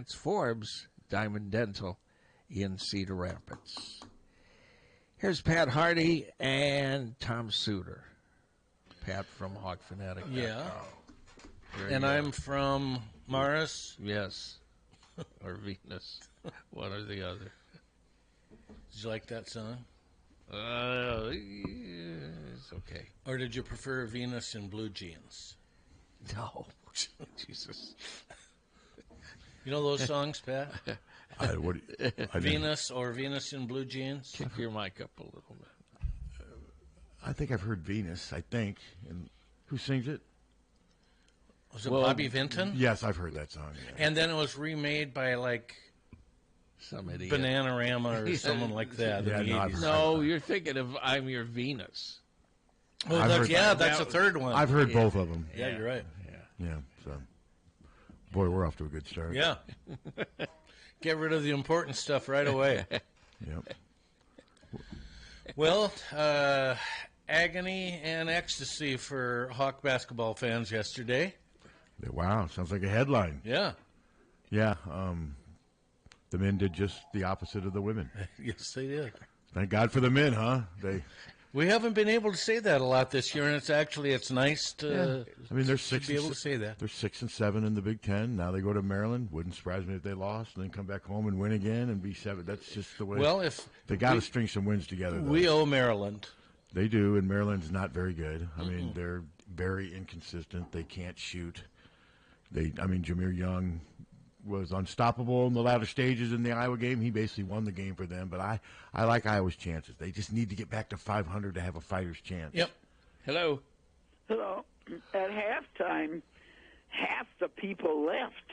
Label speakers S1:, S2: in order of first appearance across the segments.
S1: That's Forbes Diamond Dental in Cedar Rapids. Here's Pat Harty and Tom Suter. Pat from Fanatic.
S2: Yeah. And I'm from Mars.
S1: Yes. Or Venus. One or the other.
S2: Did you like that song?
S1: It's okay.
S2: Or did you prefer Venus in Blue Jeans?
S1: No. Jesus.
S2: You know those songs, Pat?
S3: Venus
S2: or Venus in Blue Jeans?
S1: Kick your mic up a little bit.
S3: I think I've heard Venus, I think. And who sings it?
S2: Was it Bobby Vinton?
S3: Yes, I've heard that song. Yeah.
S2: And then it was remade by, like,
S1: some idiot.
S2: Bananarama or someone like that.
S3: Yeah,
S1: no, you're thinking of I'm Your Venus.
S2: Oh, that's the third one.
S3: I've heard both of them.
S2: Yeah, you're right.
S3: Yeah, so. Boy, we're off to a good start.
S2: Yeah. Get rid of the important stuff right away.
S3: Yep.
S2: Well, agony and ecstasy for Hawk basketball fans yesterday.
S3: Wow, sounds like a headline.
S2: Yeah.
S3: Yeah, the men did just the opposite of the women.
S2: Yes, they did.
S3: Thank God for the men, huh?
S2: We haven't been able to say that a lot this year, and it's nice to.
S3: Yeah. I mean, they're six.
S2: Be able to say that
S3: they're 6 and 7 in the Big Ten. Now they go to Maryland. Wouldn't surprise me if they lost, and then come back home and win again and be 7. That's just the way.
S2: Well, if
S3: they got to string some wins together, though.
S2: We owe Maryland.
S3: They do, and Maryland's not very good. I mean, they're very inconsistent. They can't shoot. Jameer Young was unstoppable in the latter stages in the Iowa game. He basically won the game for them, but I like Iowa's chances. They just need to get back to 500 to have a fighter's chance.
S2: Yep.
S1: Hello.
S4: At halftime, half the people left.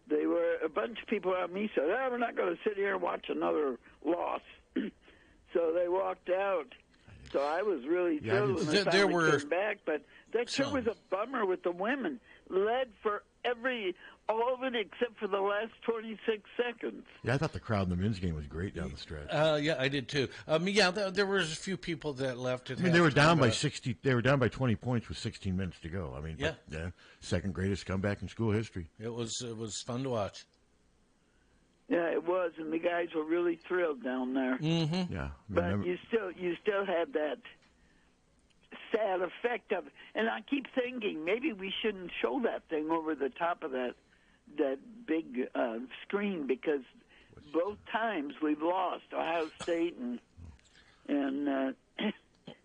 S4: They were a bunch of people around me said, we're not going to sit here and watch another loss. So they walked out. So I was really thrilled when they finally came back. But that sure was a bummer with the women. Led for all of it except for the last 26 seconds.
S3: Yeah, I thought the crowd in the men's game was great down the stretch.
S2: Yeah, I did too. There was a few people that left.
S3: They were down by 60. They were down by 20 points with 16 minutes to go.
S2: Yeah,
S3: second greatest comeback in school history.
S2: It was fun to watch.
S4: Yeah, it was, and the guys were really thrilled down there.
S2: Mm-hmm.
S3: Yeah,
S4: but you still had that sad effect of, and I keep thinking maybe we shouldn't show that thing over the top of that big screen because both times we've lost Ohio State and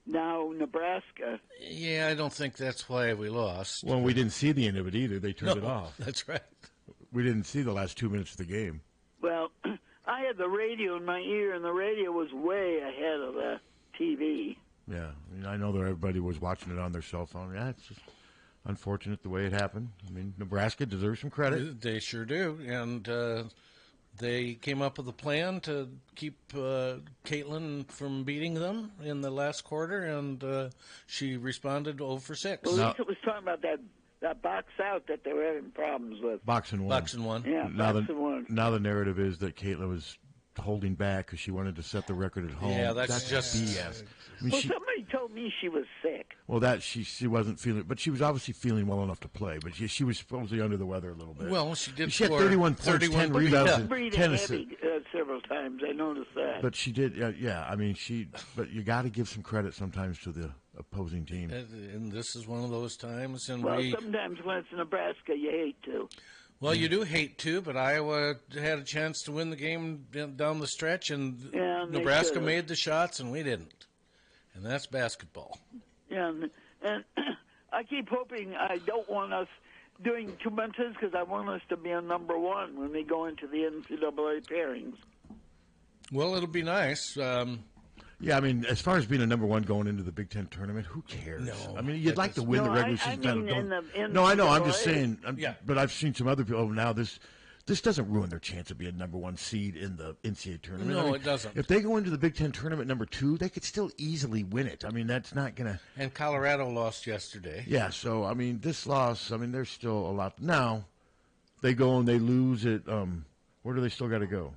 S4: now Nebraska.
S2: Yeah, I don't think that's why we lost.
S3: Well, we didn't see the end of it either. They turned it off.
S2: That's right.
S3: We didn't see the last 2 minutes of the game.
S4: Well, I had the radio in my ear, and the radio was way ahead of the TV.
S3: Yeah, I know that everybody was watching it on their cell phone. Yeah, it's just unfortunate the way it happened. I mean, Nebraska deserves some credit.
S2: They sure do, and they came up with a plan to keep Caitlin from beating them in the last quarter, and she responded 0 for 6.
S4: Well, Lisa was talking about that box out that they were having problems with.
S3: Box and one.
S2: Box and one.
S4: Yeah, box and one.
S3: Now the narrative is that Caitlin was holding back because she wanted to set the record at home.
S2: Yeah, that's just
S3: BS. I mean,
S4: somebody told me she was sick.
S3: Well, that she wasn't feeling, but she was obviously feeling well enough to play. But she was supposedly under the weather a little bit.
S2: Well, she did.
S3: She had 31 points, 10 rebounds, and 10 assists.
S4: Several times. I noticed that.
S3: But she did. Yeah, I mean, But you got to give some credit sometimes to the opposing team.
S2: And this is one of those times. And
S4: sometimes when it's Nebraska, you hate to.
S2: Well, you do hate to, but Iowa had a chance to win the game down the stretch, and Nebraska made the shots, and we didn't. And that's basketball.
S4: Yeah, and I keep hoping I don't want us doing too much of this because I want us to be on number one when we go into the NCAA pairings.
S3: Well, it'll be nice. Yeah, I mean, as far as being a number one going into the Big Ten tournament, who cares?
S2: No,
S3: I mean, you'd like to win the regular season title.
S4: No,
S3: I know. I'm just saying. But I've seen some other people. Now this doesn't ruin their chance of being number one seed in the NCAA tournament.
S2: No, it doesn't.
S3: If they go into the Big Ten tournament number 2, they could still easily win it. I mean, that's not going to.
S2: And Colorado lost yesterday.
S3: Yeah, so I mean, this loss. I mean, there's still a lot. Now, they go and they lose at. Where do they still got to go?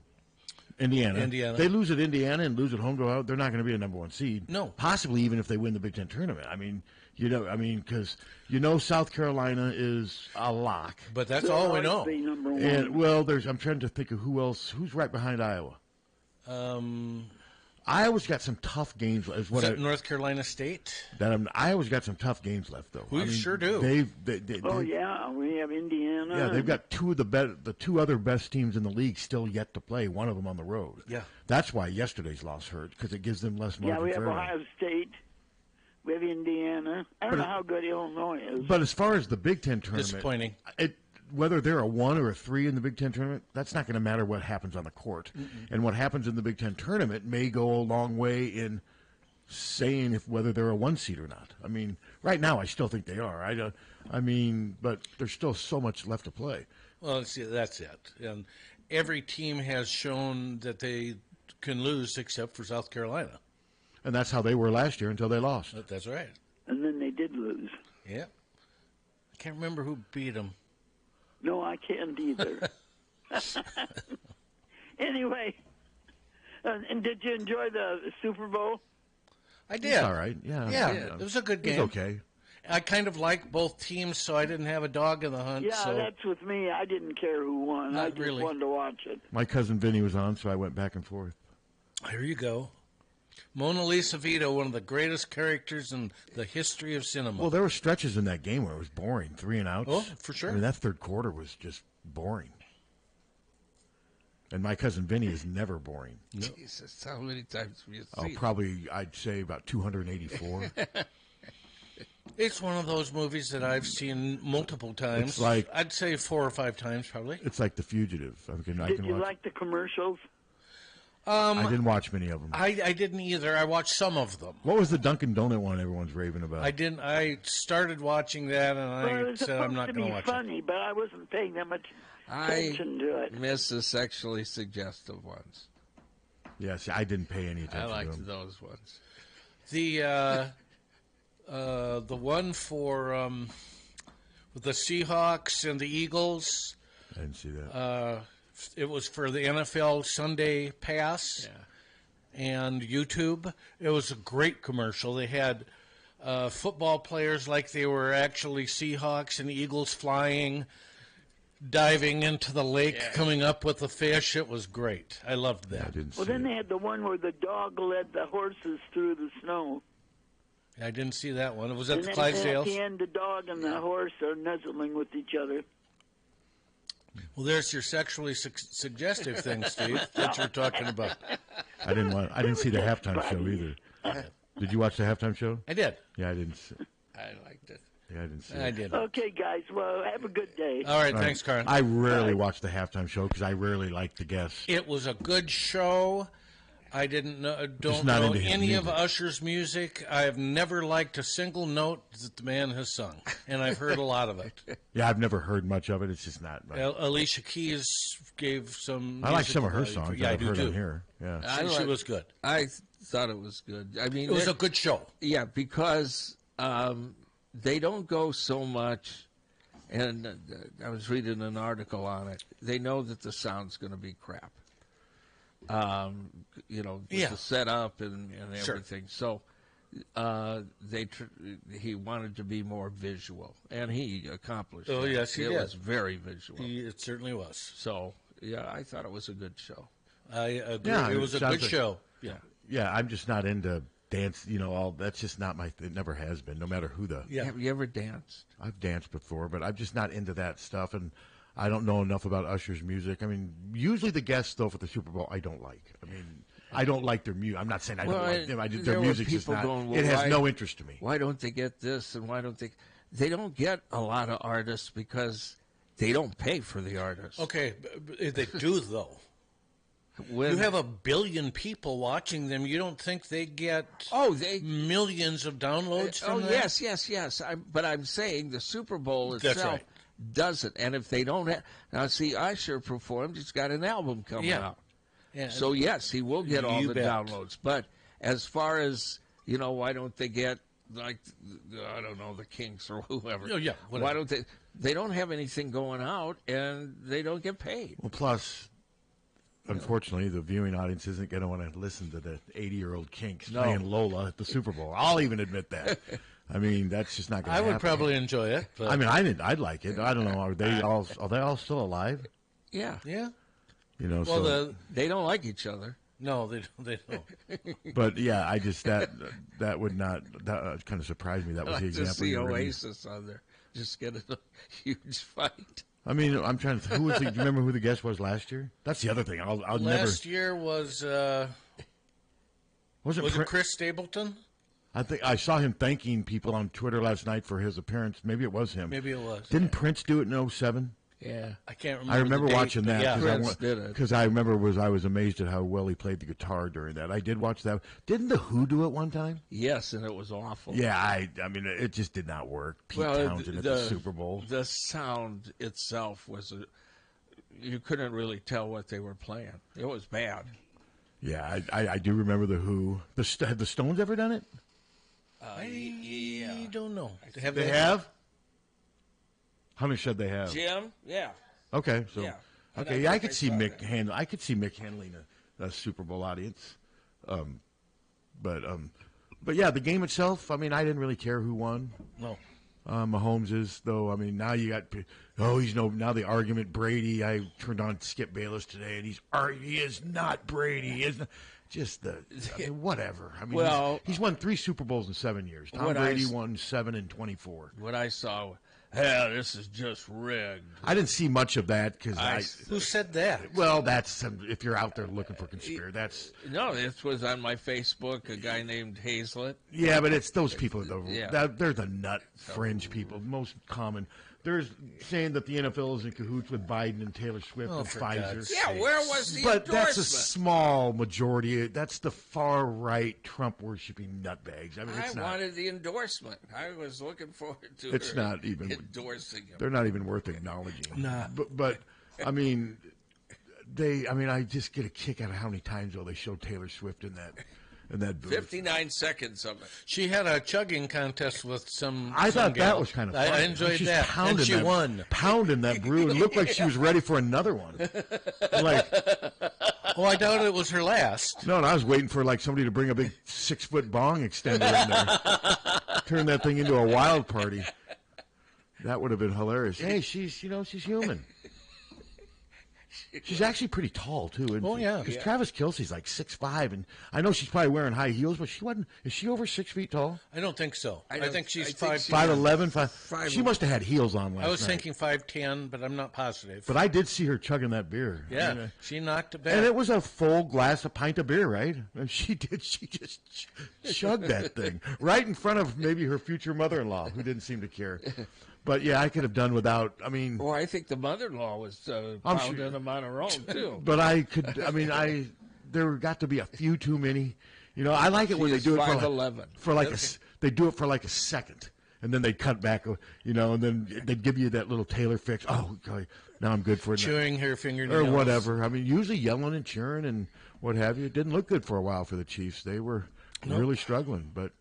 S3: Indiana. They lose at Indiana and lose at home. Go out. They're not going to be a number one seed.
S2: No.
S3: Possibly even if they win the Big Ten tournament. I mean, I mean, because South Carolina is a lock.
S2: But that's
S4: They'll
S2: all we
S4: always
S2: know.
S4: be number one.
S3: And, I'm trying to think of who's right behind Iowa. Iowa's got some tough games.
S2: Is that North Carolina State?
S3: Iowa's got some tough games left, though.
S2: We sure do.
S4: Yeah, we have Indiana.
S3: Yeah, they've got the two other best teams in the league still yet to play. One of them on the road.
S2: Yeah,
S3: that's why yesterday's loss hurt, because it gives them less margin.
S4: Yeah, we have
S3: for error.
S4: Ohio State. We have Indiana. I don't know how good Illinois is.
S3: But as far as the Big Ten tournament,
S2: disappointing.
S3: Whether they're a 1 or a 3 in the Big Ten tournament, that's not going to matter what happens on the court. And what happens in the Big Ten tournament may go a long way in saying whether they're a 1 seed or not. I mean, right now I still think they are. But there's still so much left to play.
S2: Well, see, that's it. And every team has shown that they can lose except for South Carolina.
S3: And that's how they were last year until they lost.
S2: That's right.
S4: And then they did lose.
S2: Yeah. I can't remember who beat them.
S4: No, I can't either. Anyway, and did you enjoy the Super Bowl?
S2: I did.
S3: It's all right. Yeah.
S2: It was a good game.
S3: It's okay.
S2: I kind of like both teams, so I didn't have a dog in the hunt.
S4: Yeah,
S2: so.
S4: that's with me. I didn't care who won.
S2: Not
S4: I just
S2: really.
S4: wanted to watch it.
S3: My cousin Vinny was on, so I went back and forth.
S2: Here you go. Mona Lisa Vito, one of the greatest characters in the history of cinema.
S3: Well, there were stretches in that game where it was boring, 3 and outs.
S2: Oh, for sure.
S3: I mean, that third quarter was just boring. And my cousin Vinny is never boring.
S2: No.
S1: Jesus, how many times have you
S3: Oh,
S1: seen it?
S3: probably, I'd say about 284.
S2: It's one of those movies that I've seen multiple times.
S3: It's like-
S2: I'd say 4 or 5 times, probably.
S3: It's like The Fugitive. I
S4: Did
S3: can
S4: you
S3: watch.
S4: like the commercials?
S3: I didn't watch many of them.
S2: I didn't either. I watched some of them.
S3: What was the Dunkin' Donut one everyone's raving about?
S2: I didn't. I started watching that, and
S4: Well, it
S2: I
S4: was
S2: said I'm not
S4: supposed to
S2: going
S4: be
S2: to watch
S4: funny, but I wasn't paying that much
S1: I
S4: attention to it.
S1: miss the sexually suggestive ones.
S3: Yes, I didn't pay any
S1: I
S3: attention to
S1: liked
S3: them.
S1: those ones.
S2: it. The one for with the Seahawks and the Eagles.
S3: I didn't see that.
S2: It was for the NFL Sunday Pass and YouTube. It was a great commercial. They had football players like they were actually Seahawks and Eagles flying, diving into the lake, coming up with the fish. It was great. I loved
S3: I
S2: that.
S3: didn't
S4: Well,
S3: see
S4: then
S3: it.
S4: they had the one where the dog led the horses through the snow.
S2: I didn't see that one. It was at
S4: And
S2: the
S4: then at the
S2: Clydesdales.
S4: end, the dog and the horse are nuzzling with each other.
S2: Well, there's your sexually suggestive thing, Steve, that you're talking about.
S3: I didn't see the halftime show either. Did you watch the halftime show?
S2: I did.
S3: Yeah, I didn't.
S1: I liked it.
S3: Yeah, I didn't see
S2: I
S3: it.
S2: did.
S4: Okay, guys. Well, have a good day.
S2: All right, thanks, Karen.
S3: I rarely watch the halftime show because I rarely like the guests.
S2: It was a good show. I don't
S3: not
S2: know
S3: into his
S2: any of
S3: music.
S2: Usher's music. I have never liked a single note that the man has sung, and I've heard a lot of it.
S3: Yeah, I've never heard much of it. It's just not.
S2: Alicia Keys gave some.
S3: I like
S2: music
S3: some of her
S2: value.
S3: songs.
S2: Yeah,
S3: that
S2: I
S3: I've
S2: do
S3: heard
S2: too.
S3: on here. Yeah,
S2: She was good.
S1: I thought it was good. I mean,
S2: It was a good show.
S1: yeah, because they don't go so much. And I was reading an article on it. They know that the sound's going to be crap. With the setup and
S2: Sure.
S1: everything. So he wanted to be more visual, and he accomplished.
S2: Oh,
S1: that.
S2: yes, he
S1: it
S2: did.
S1: was very visual.
S2: It certainly was.
S1: So yeah, I thought it was a good show.
S2: I agree.
S3: Yeah,
S2: it was a
S3: sounds
S2: good
S3: like-
S2: show.
S3: yeah. I'm just not into dance. All that's just not my. It never has been. No matter who the.
S2: Yeah.
S1: Have you ever danced?
S3: I've danced before, but I'm just not into that stuff, and I don't know enough about Usher's music. I mean, usually the guests though for the Super Bowl, I don't like. I mean, I don't like their music. I'm not saying I don't like them.
S1: there
S3: Their
S1: were
S3: music's just
S1: people
S3: not.
S1: going, well,
S3: it has
S1: why-
S3: no interest to me.
S1: Why don't they get this and why don't they? They don't get a lot of artists because they don't pay for the artists.
S2: Okay, they do though.
S1: When,
S2: You have 1 billion people watching them. You don't think they get
S1: they
S2: millions of downloads from that?
S1: yes. But I'm saying the Super Bowl
S2: That's
S1: itself
S2: right.
S1: doesn't. And if they don't have now, see, Usher performed. He's got an album coming
S2: Yeah.
S1: out.
S2: Yeah.
S1: So yes, he will get all
S2: You
S1: the
S2: bet.
S1: downloads. But as far as why don't they get like I don't know the Kinks or whoever?
S2: Oh, yeah, whatever.
S1: Why don't they? They don't have anything going out, and they don't get paid.
S3: Well, plus, unfortunately, the viewing audience isn't going to want to listen to the 80-year-old Kinks
S1: No.
S3: playing Lola at the Super Bowl. I'll even admit that. I mean, that's just not going to
S2: I
S3: happen.
S2: would probably enjoy it. But
S3: I mean, I'd like it. I don't know. Are they all still alive?
S1: Yeah.
S2: yeah.
S3: You know,
S2: Well,
S3: so.
S1: They don't like each other.
S2: No, they don't.
S3: But yeah, I just that would not kind of surprised me. That was
S1: I
S3: the
S1: like to
S3: example.
S1: see
S3: you were gonna
S1: Oasis on there. Just get a huge fight.
S3: I mean, I'm trying to. Who was? Do you remember who the guest was last year? That's the other thing. I'll never.
S2: Last year was
S3: Was
S2: it Chris Stapleton?
S3: I think I saw him thanking people on Twitter last night for his appearance. Maybe it was him.
S2: Maybe it was.
S3: Didn't Prince do it in 07?
S1: Yeah.
S2: I can't remember.
S3: I remember
S2: the date,
S3: watching
S2: but
S3: that
S2: Yeah.
S1: Prince did it.
S3: because I remember I was amazed at how well he played the guitar during that. I did watch that. Didn't the Who do it one time?
S1: Yes, and it was awful.
S3: Yeah, I mean it just did not work. Pete Townsend at the Super Bowl.
S1: The sound itself was you couldn't really tell what they were playing. It was bad.
S3: Yeah, I do remember the Who. Have the Stones ever done it?
S2: I don't know.
S3: They have. How many said they have?
S1: Jim? Yeah.
S3: Okay, so
S1: Yeah.
S3: okay, yeah, I could see Mick handle. I could see Mick handling a Super Bowl audience, but yeah, the game itself. I mean, I didn't really care who won.
S2: No.
S3: Mahomes is though. I mean, now you got now the argument Brady. I turned on Skip Bayless today, and he is not Brady. He is not, just whatever. I mean,
S1: Well,
S3: he's won 3 Super Bowls in 7 years. Tom Brady won 7 in 24.
S1: What I saw, this is just rigged.
S3: I didn't see much of that because
S2: Who said that?
S3: Well, that's if you're out there looking for conspiracy. That's
S1: No, this was on my Facebook. A guy named Hazlett.
S3: yeah, but it's those people.
S1: Yeah.
S3: They're the nut fringe people. Most common. There's saying that the NFL is in cahoots with Biden and Taylor Swift and
S2: for
S3: Pfizer.
S2: God's
S1: Yeah, where was the
S3: But that's a
S1: endorsement?
S3: small majority. That's the far right Trump worshiping nutbags. I mean,
S1: I
S3: it's not.
S1: wanted the endorsement. I was looking forward to
S3: It's
S1: her
S3: not even-
S1: endorsing him.
S3: They're not even worth acknowledging.
S2: Nah.
S3: But I mean, I just get a kick out of how many times they showed Taylor Swift in that booth.
S1: 59 seconds of it.
S2: She had a chugging contest with some.
S3: I
S2: some
S3: thought
S2: gal.
S3: that was kind of funny.
S2: I enjoyed
S3: She's
S2: that,
S3: pounding
S2: and she
S3: that,
S2: won.
S3: Pounding that brew. It looked like she was ready for another one. Like,
S2: Oh, I doubt it was her last.
S3: no, and I was waiting for like somebody to bring a big 6-foot bong extender in there, turn that thing into a wild party. That would have been hilarious. Hey, she's human. She's actually pretty tall too. And
S2: Oh, yeah.
S3: because Travis Kelce's like 6'5", and I know she's probably wearing high heels, but she wasn't. Is she over 6 feet tall?
S2: I don't think so. I think she's
S1: I think
S2: 5'.
S1: she-
S3: 5'11",
S1: Five-
S3: She must have had heels on last
S2: I was
S3: night.
S2: thinking 5'10", but I'm not positive.
S3: But I did see her chugging that beer.
S2: yeah,
S3: I mean,
S2: she knocked it back.
S3: and it was a full glass, a pint of beer, right? And she just chugged that thing right in front of maybe her future mother-in-law, who didn't seem to care. But yeah, I could have done without. I mean,
S1: Well, I think the mother-in-law was
S3: I'm
S1: pounding
S3: sure-
S1: them on her own, too.
S3: but I could. I mean, there got to be a few too many. You know, I like it when
S1: She
S3: they
S1: is
S3: do it
S1: 5'11".
S3: for like they do it for like a second, and then they cut back. You know, and then they give you that little Taylor fix. Oh, okay, now I'm good for it.
S2: chewing her fingernails
S3: Or whatever. I mean, usually yelling and cheering and what have you. It didn't look good for a while for the Chiefs. They were really struggling, but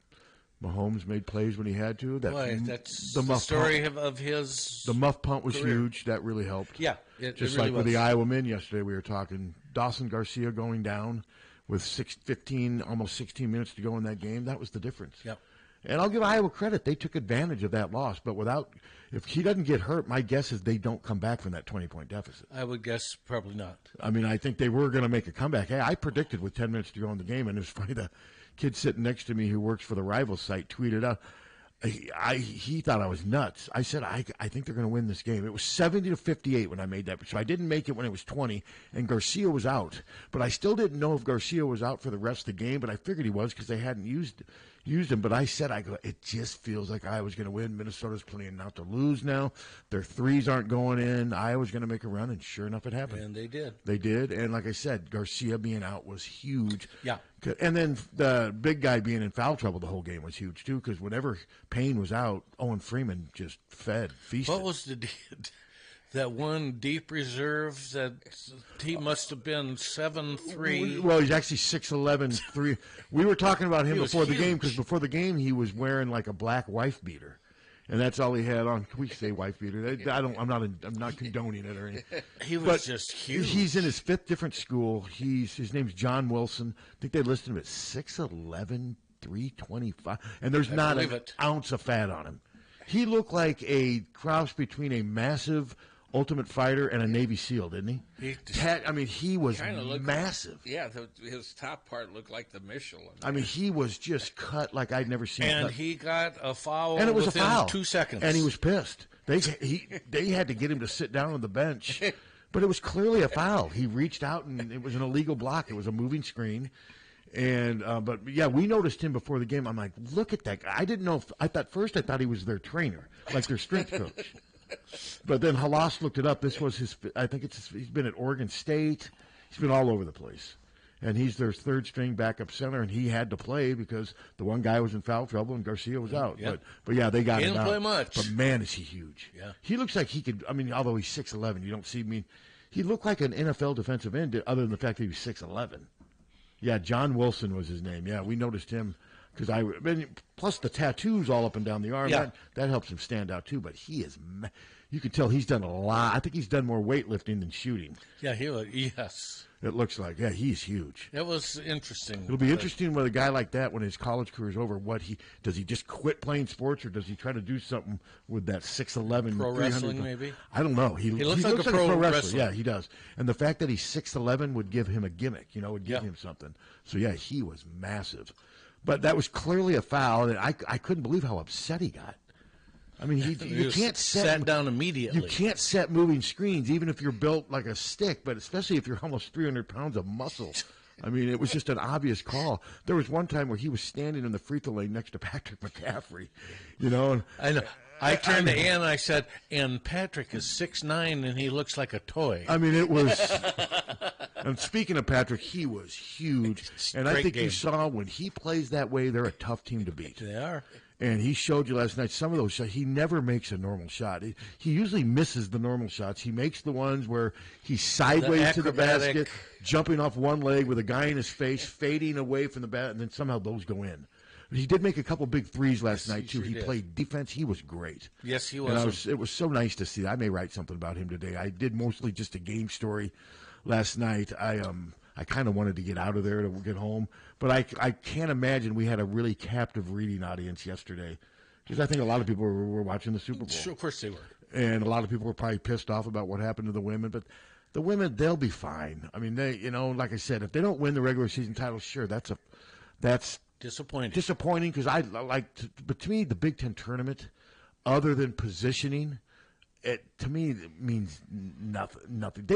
S3: Mahomes made plays when he had to.
S2: Boy, that's
S3: the
S2: the
S3: muff
S2: story
S3: punt,
S2: of his.
S3: the muff punt was
S2: career.
S3: huge. That really helped.
S2: Yeah, it
S3: Just
S2: really
S3: like with
S2: was.
S3: the Iowa men yesterday, we were talking Dawson Garcia going down with 15, almost 16 minutes to go in that game. That was the difference.
S2: Yep.
S3: And I'll give Iowa credit. They took advantage of that loss. But if he doesn't get hurt, my guess is they don't come back from that 20-point deficit.
S2: I would guess probably not.
S3: I mean, I think they were going to make a comeback. Hey, I predicted with 10 minutes to go in the game, and it was funny. The kid sitting next to me who works for the rival site tweeted out, he thought I was nuts. I said, I think they're going to win this game. It was 70-58 when I made that. So I didn't make it when it was 20, and Garcia was out. But I still didn't know if Garcia was out for the rest of the game, but I figured he was because they hadn't used him. But I said, it just feels like Iowa's going to win. Minnesota's playing not to lose now. Their threes aren't going in. Iowa's going to make a run, and sure enough, it happened.
S2: And they did.
S3: They did, and like I said, Garcia being out was huge.
S2: Yeah.
S3: And then the big guy being in foul trouble the whole game was huge, too, because whenever Payne was out, Owen Freeman just feasted.
S2: What was that one deep reserve that he must have been 7'3"?
S3: Well, he's actually 6'11", 3. We were talking about him
S2: He was
S3: before the game,
S2: huge.
S3: because before the game he was wearing like a black wife beater. And that's all he had on. Can we say wife beater? I'm not condoning it or anything.
S2: He was
S3: But
S2: just huge.
S3: He's in his 5th different school. His name's John Wilson. I think they listed him at 6'11", 325, and there's not an ounce of fat on him. He looked like a cross between a massive Ultimate Fighter and a Navy SEAL, didn't he? He was massive.
S1: Yeah, his top part looked like the Michelin.
S3: I mean, he was just cut like I'd never seen.
S2: And
S3: cut.
S2: he got a foul,
S3: and it was
S2: within
S3: a foul.
S2: 2 seconds,
S3: and he was pissed. They had to get him to sit down on the bench, but it was clearly a foul. He reached out, and it was an illegal block. It was a moving screen. And but yeah, we noticed him before the game. I'm like, look at that guy. I didn't know. I thought he was their trainer, like their strength coach. But then Halas looked it up. This was his. I think he's been at Oregon State. He's been all over the place, and he's their third string backup center. And he had to play because the one guy was in foul trouble and Garcia was out.
S2: Yep.
S3: But yeah, they got him out.
S2: He didn't play much.
S3: But man, is he huge.
S2: Yeah,
S3: he looks like he could. I mean, although he's 6'11", you don't see me. He looked like an NFL defensive end, other than the fact that he was 6'11". Yeah, John Wilson was his name. Yeah, we noticed him because plus the tattoos all up and down the arm.
S2: Yeah.
S3: That helps him stand out too. But he is, you can tell he's done a lot. I think he's done more weightlifting than shooting.
S2: Yeah, yes.
S3: It looks like, yeah, he's huge.
S2: It was interesting.
S3: It'll be interesting with a guy like that when his college career is over. Does he just quit playing sports, or does he try to do something with that 6'11",
S2: pro wrestling maybe?
S3: I don't know.
S2: He looks like a pro wrestler.
S3: Yeah, he does. And the fact that he's 6'11" would give him a gimmick. Would give him something. So yeah, he was massive. But that was clearly a foul, and I couldn't believe how upset he got. I mean, you can't
S2: sat down immediately.
S3: You can't set moving screens, even if you're built like a stick, but especially if you're almost 300 pounds of muscle. I mean, it was just an obvious call. There was one time where he was standing in the free throw lane next to Patrick McCaffrey, And,
S2: I know. I turned to Ann and I said, and Patrick is 6'9", and he looks like a toy.
S3: I mean, it was... And speaking of Patrick, he was huge. And I think you saw when he plays that way, they're a tough team to beat.
S2: They are.
S3: And he showed you last night some of those shots. He never makes a normal shot. He usually misses the normal shots. He makes the ones where he's sideways to the basket, jumping off one leg with a guy in his face, fading away from the bat, and then somehow those go in. But he did make a couple big threes last night, too. He played defense. He was great.
S2: Yes, he was.
S3: And it was so nice to see. I may write something about him today. I did mostly just a game story last night. I kind of wanted to get out of there to get home, but I can't imagine we had a really captive reading audience yesterday, because I think a lot of people were watching the Super Bowl.
S2: Sure, of course they were.
S3: And a lot of people were probably pissed off about what happened to the women, but the women, they'll be fine. I mean, they, like I said, if they don't win the regular season title, sure, that's
S2: disappointing.
S3: Disappointing, because but to me, the Big Ten tournament, other than positioning, to me, it means nothing.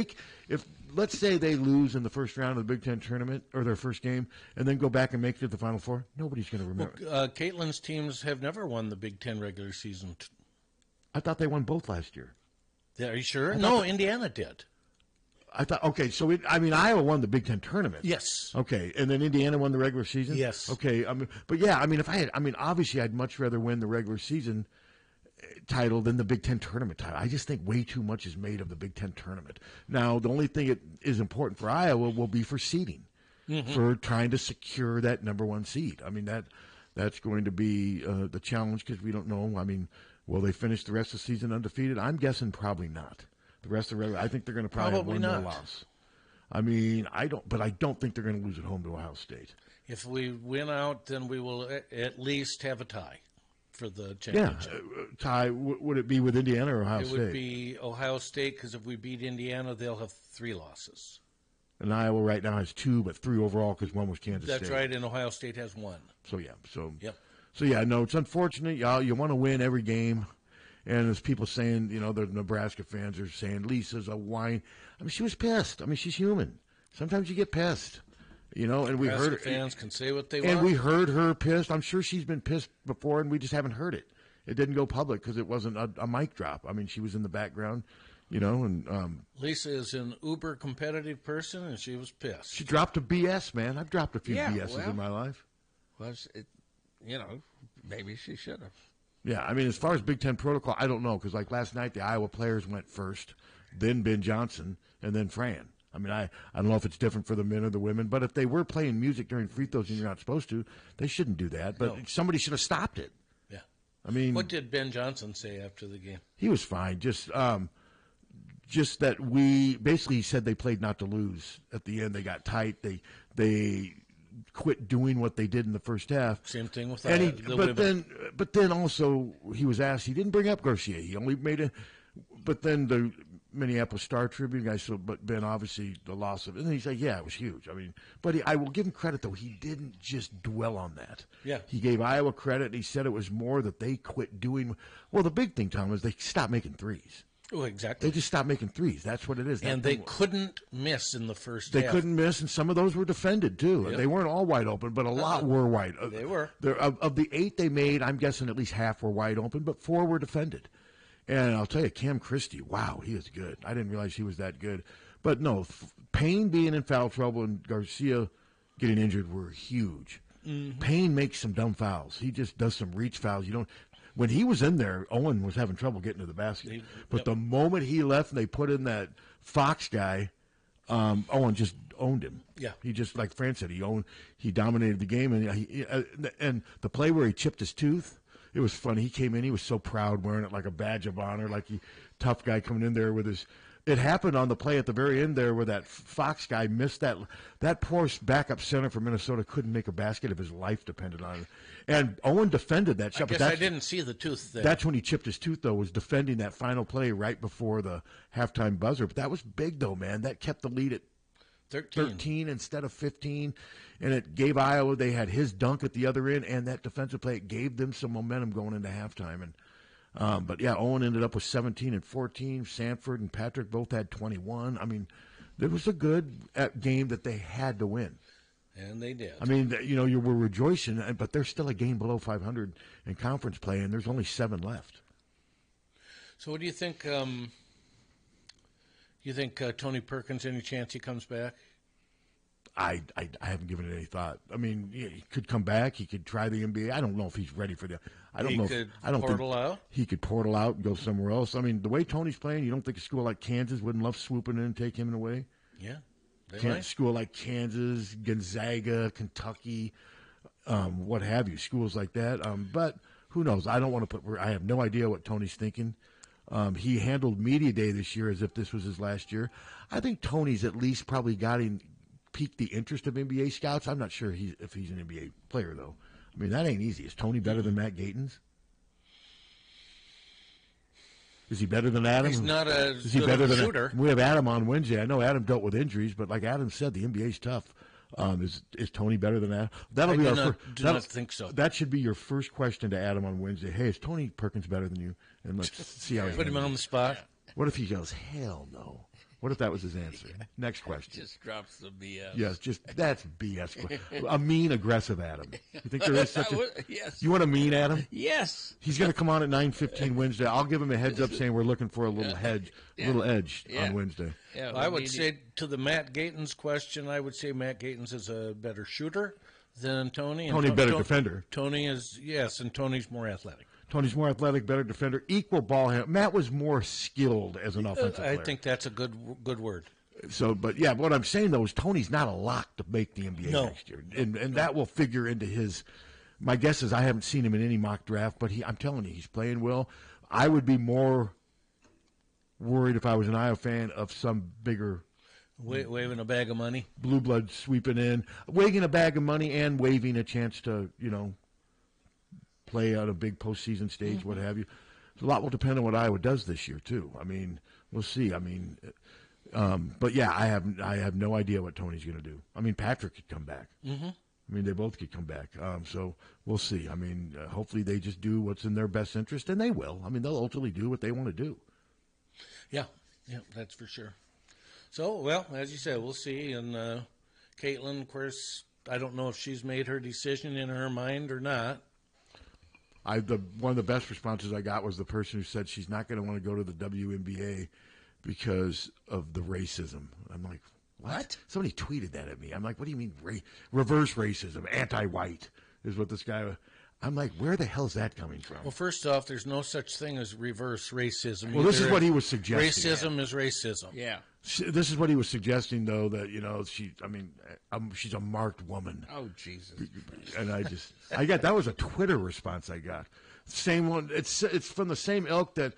S3: If let's say they lose in the first round of the Big Ten tournament or their first game, and then go back and make it to the Final Four, nobody's going to remember.
S2: Caitlin's teams have never won the Big Ten regular season.
S3: I thought they won both last year.
S2: Are you sure? No, Indiana did.
S3: I thought, okay, so Iowa won the Big Ten tournament.
S2: Yes.
S3: Okay, and then Indiana won the regular season.
S2: Yes.
S3: Okay, but yeah, obviously, I'd much rather win the regular season title than the Big Ten tournament title. I just think way too much is made of the Big Ten tournament. Now, the only thing that is important for Iowa will be for seeding, for trying to secure that number one seed. I mean, that's going to be the challenge, because we don't know. I mean, will they finish the rest of the season undefeated? I'm guessing probably not. The rest of the I think they're going to probably have one more loss. I mean, I don't think they're going to lose at home to Ohio State.
S2: If we win out, then we will at least have a tie for the championship.
S3: Yeah, tie. Would it be with Indiana or Ohio State?
S2: It would be Ohio State, because if we beat Indiana, they'll have 3 losses.
S3: And Iowa right now has 2, but 3 overall, because one was Kansas State.
S2: That's right, and Ohio State has 1.
S3: So yeah,
S2: yep.
S3: So yeah, no, it's unfortunate. You want to win every game, and there's people saying, the Nebraska fans are saying Lisa's a whine. I mean, she was pissed. I mean, she's human. Sometimes you get pissed. And we heard
S2: fans can say what they want.
S3: And we heard her pissed. I'm sure she's been pissed before, and we just haven't heard it. It didn't go public because it wasn't a mic drop. I mean, she was in the background, and
S2: Lisa is an uber competitive person, and she was pissed.
S3: She dropped a BS, man. I've dropped a few BSs in my life.
S1: Maybe she should have.
S3: Yeah, I mean, as far as Big Ten protocol, I don't know, because like last night, the Iowa players went first, then Ben Johnson, and then Fran. I mean, I don't know if it's different for the men or the women, but if they were playing music during free throws and you're not supposed to, they shouldn't do that. But somebody should have stopped it.
S2: Yeah.
S3: I mean,
S2: what did Ben Johnson say after the game?
S3: He was fine. Just that he said they played not to lose. At the end, they got tight. They quit doing what they did in the first half.
S2: Same thing with
S3: And
S2: that.
S3: but then also he was asked. He didn't bring up Garcia. He only made a. But then the Minneapolis Star Tribune guy said, but Ben, obviously the loss of, and he's like, yeah, it was huge. I mean, but I will give him credit though. He didn't just dwell on that.
S2: Yeah,
S3: he gave Iowa credit. He said it was more that they quit doing. Well, the big thing, Tom, is they stopped making threes.
S2: Oh, exactly.
S3: They just stopped making threes. That's what it is.
S2: And they couldn't miss in the first half.
S3: They couldn't miss, and some of those were defended, too.
S2: Yep.
S3: They weren't all wide open, but a lot were wide.
S2: They were.
S3: Of the 8 they made, I'm guessing at least half were wide open, but 4 were defended. And I'll tell you, Cam Christie, wow, he is good. I didn't realize he was that good. But no, Payne being in foul trouble and Garcia getting injured were huge. Mm-hmm. Payne makes some dumb fouls. He just does some reach fouls. When he was in there, Owen was having trouble getting to the basket. But the moment he left and they put in that Fox guy, Owen just owned him.
S2: Yeah,
S3: he just, like Fran said, he dominated the game, and the play where he chipped his tooth. It was funny. He came in. He was so proud, wearing it like a badge of honor, like tough guy coming in there with his. It happened on the play at the very end there where that Fox guy missed that. That poor backup center for Minnesota couldn't make a basket if his life depended on it. And Owen defended that shot.
S2: I guess I didn't see the tooth there.
S3: That's when he chipped his tooth, though, was defending that final play right before the halftime buzzer. But that was big, though, man. That kept the lead at 13 instead of 15, and it gave Iowa, they had his dunk at the other end, and that defensive play, it gave them some momentum going into halftime. And but yeah, Owen ended up with 17 and 14. Sanford and Patrick both had 21. I mean, it was a good game that they had to win.
S2: And they did.
S3: I mean, you were rejoicing, but they're still a game below 500 in conference play, and there's only 7 left.
S2: So what do you think? You think Tony Perkins, any chance he comes back?
S3: I haven't given it any thought. I mean, he could come back. He could try the NBA. I don't know if he's ready for the. I don't know. I don't
S2: portal out.
S3: He could portal out and go somewhere else. I mean, the way Tony's playing, you don't think a school like Kansas wouldn't love swooping in and take him away?
S2: Yeah,
S3: A school like Kansas, Gonzaga, Kentucky, what have you, schools like that. But who knows? I don't want to put. I have no idea what Tony's thinking. He handled media day this year as if this was his last year. I think Tony's at least probably piqued the interest of NBA scouts. I'm not sure if he's an NBA player, though. I mean, that ain't easy. Is Tony better than Matt Gatens? Is he better than Adam?
S2: He's not
S3: Is he better than
S2: Suter.
S3: We have Adam on Wednesday. I know Adam dealt with injuries, but like Adam said, the NBA's tough. Is Tony better than Adam?
S2: I do not think so.
S3: That should be your first question to Adam on Wednesday. Hey, is Tony Perkins better than you? And let's see how he
S2: put him on the spot.
S3: What if he goes, hell no? What if that was his answer? Next question.
S1: Just drops the BS.
S3: Yes, that's BS. A mean, aggressive Adam. You think there is such a?
S1: Yes.
S3: You want a mean Adam?
S1: Yes.
S3: He's going to come on at 9:15 Wednesday. I'll give him a heads up saying we're looking for a little edge on Wednesday.
S2: Yeah, I would say to the Matt Gatens question, I would say Matt Gatens is a better shooter than Tony.
S3: Tony better defender.
S2: Tony is, yes, and Tony's more athletic.
S3: Tony's more athletic, better defender, equal ball handler. Matt was more skilled as an offensive player.
S2: I think that's a good word.
S3: So, but yeah, what I'm saying though is Tony's not a lock to make the NBA next year, and that will figure into his. My guess is I haven't seen him in any mock draft, but I'm telling you, he's playing well. I would be more worried if I was an Iowa fan of some bigger.
S2: Waving a bag of money,
S3: blue blood sweeping in, waving a bag of money, and waving a chance to play on a big postseason stage, what have you. So a lot will depend on what Iowa does this year too. I mean, we'll see. I mean, but yeah, I have no idea what Tony's going to do. I mean, Patrick could come back. Mm-hmm. I mean, they both could come back. So we'll see. I mean, hopefully they just do what's in their best interest, and they will. I mean, they'll ultimately do what they want to do.
S2: Yeah, that's for sure. So, well, as you said, we'll see. And Caitlin, of course, I don't know if she's made her decision in her mind or not.
S3: One of the best responses I got was the person who said she's not going to want to go to the WNBA because of the racism. I'm like, what? Somebody tweeted that at me. I'm like, what do you mean reverse racism, anti-white is what this guy. I'm like, where the hell is that coming from?
S2: Well, first off, there's no such thing as reverse racism.
S3: Well, this is what he was suggesting.
S2: Racism is racism.
S1: Yeah.
S3: This is what he was suggesting, though, that, she's a marked woman.
S1: Oh, Jesus.
S3: And that was a Twitter response I got. Same one. It's from the same ilk that,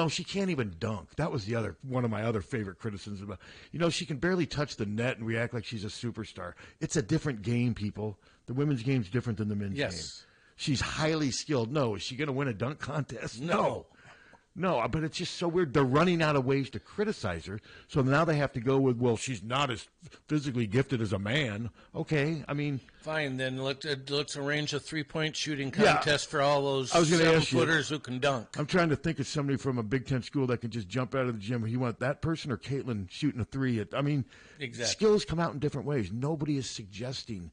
S3: she can't even dunk. That was one of my other favorite criticisms about. She can barely touch the net, and we act like she's a superstar. It's a different game, people. The women's game's different than the men's game. She's highly skilled. No, is she going to win a dunk contest? No. No, but it's just so weird. They're running out of ways to criticize her, so now they have to go with, well, she's not as physically gifted as a man. Okay, I mean...
S2: Fine, then let's arrange a three-point shooting contest for all those 7-footers who can dunk.
S3: I'm trying to think of somebody from a Big Ten school that can just jump out of the gym. You want that person or Caitlin shooting a three? Skills come out in different ways. Nobody is suggesting...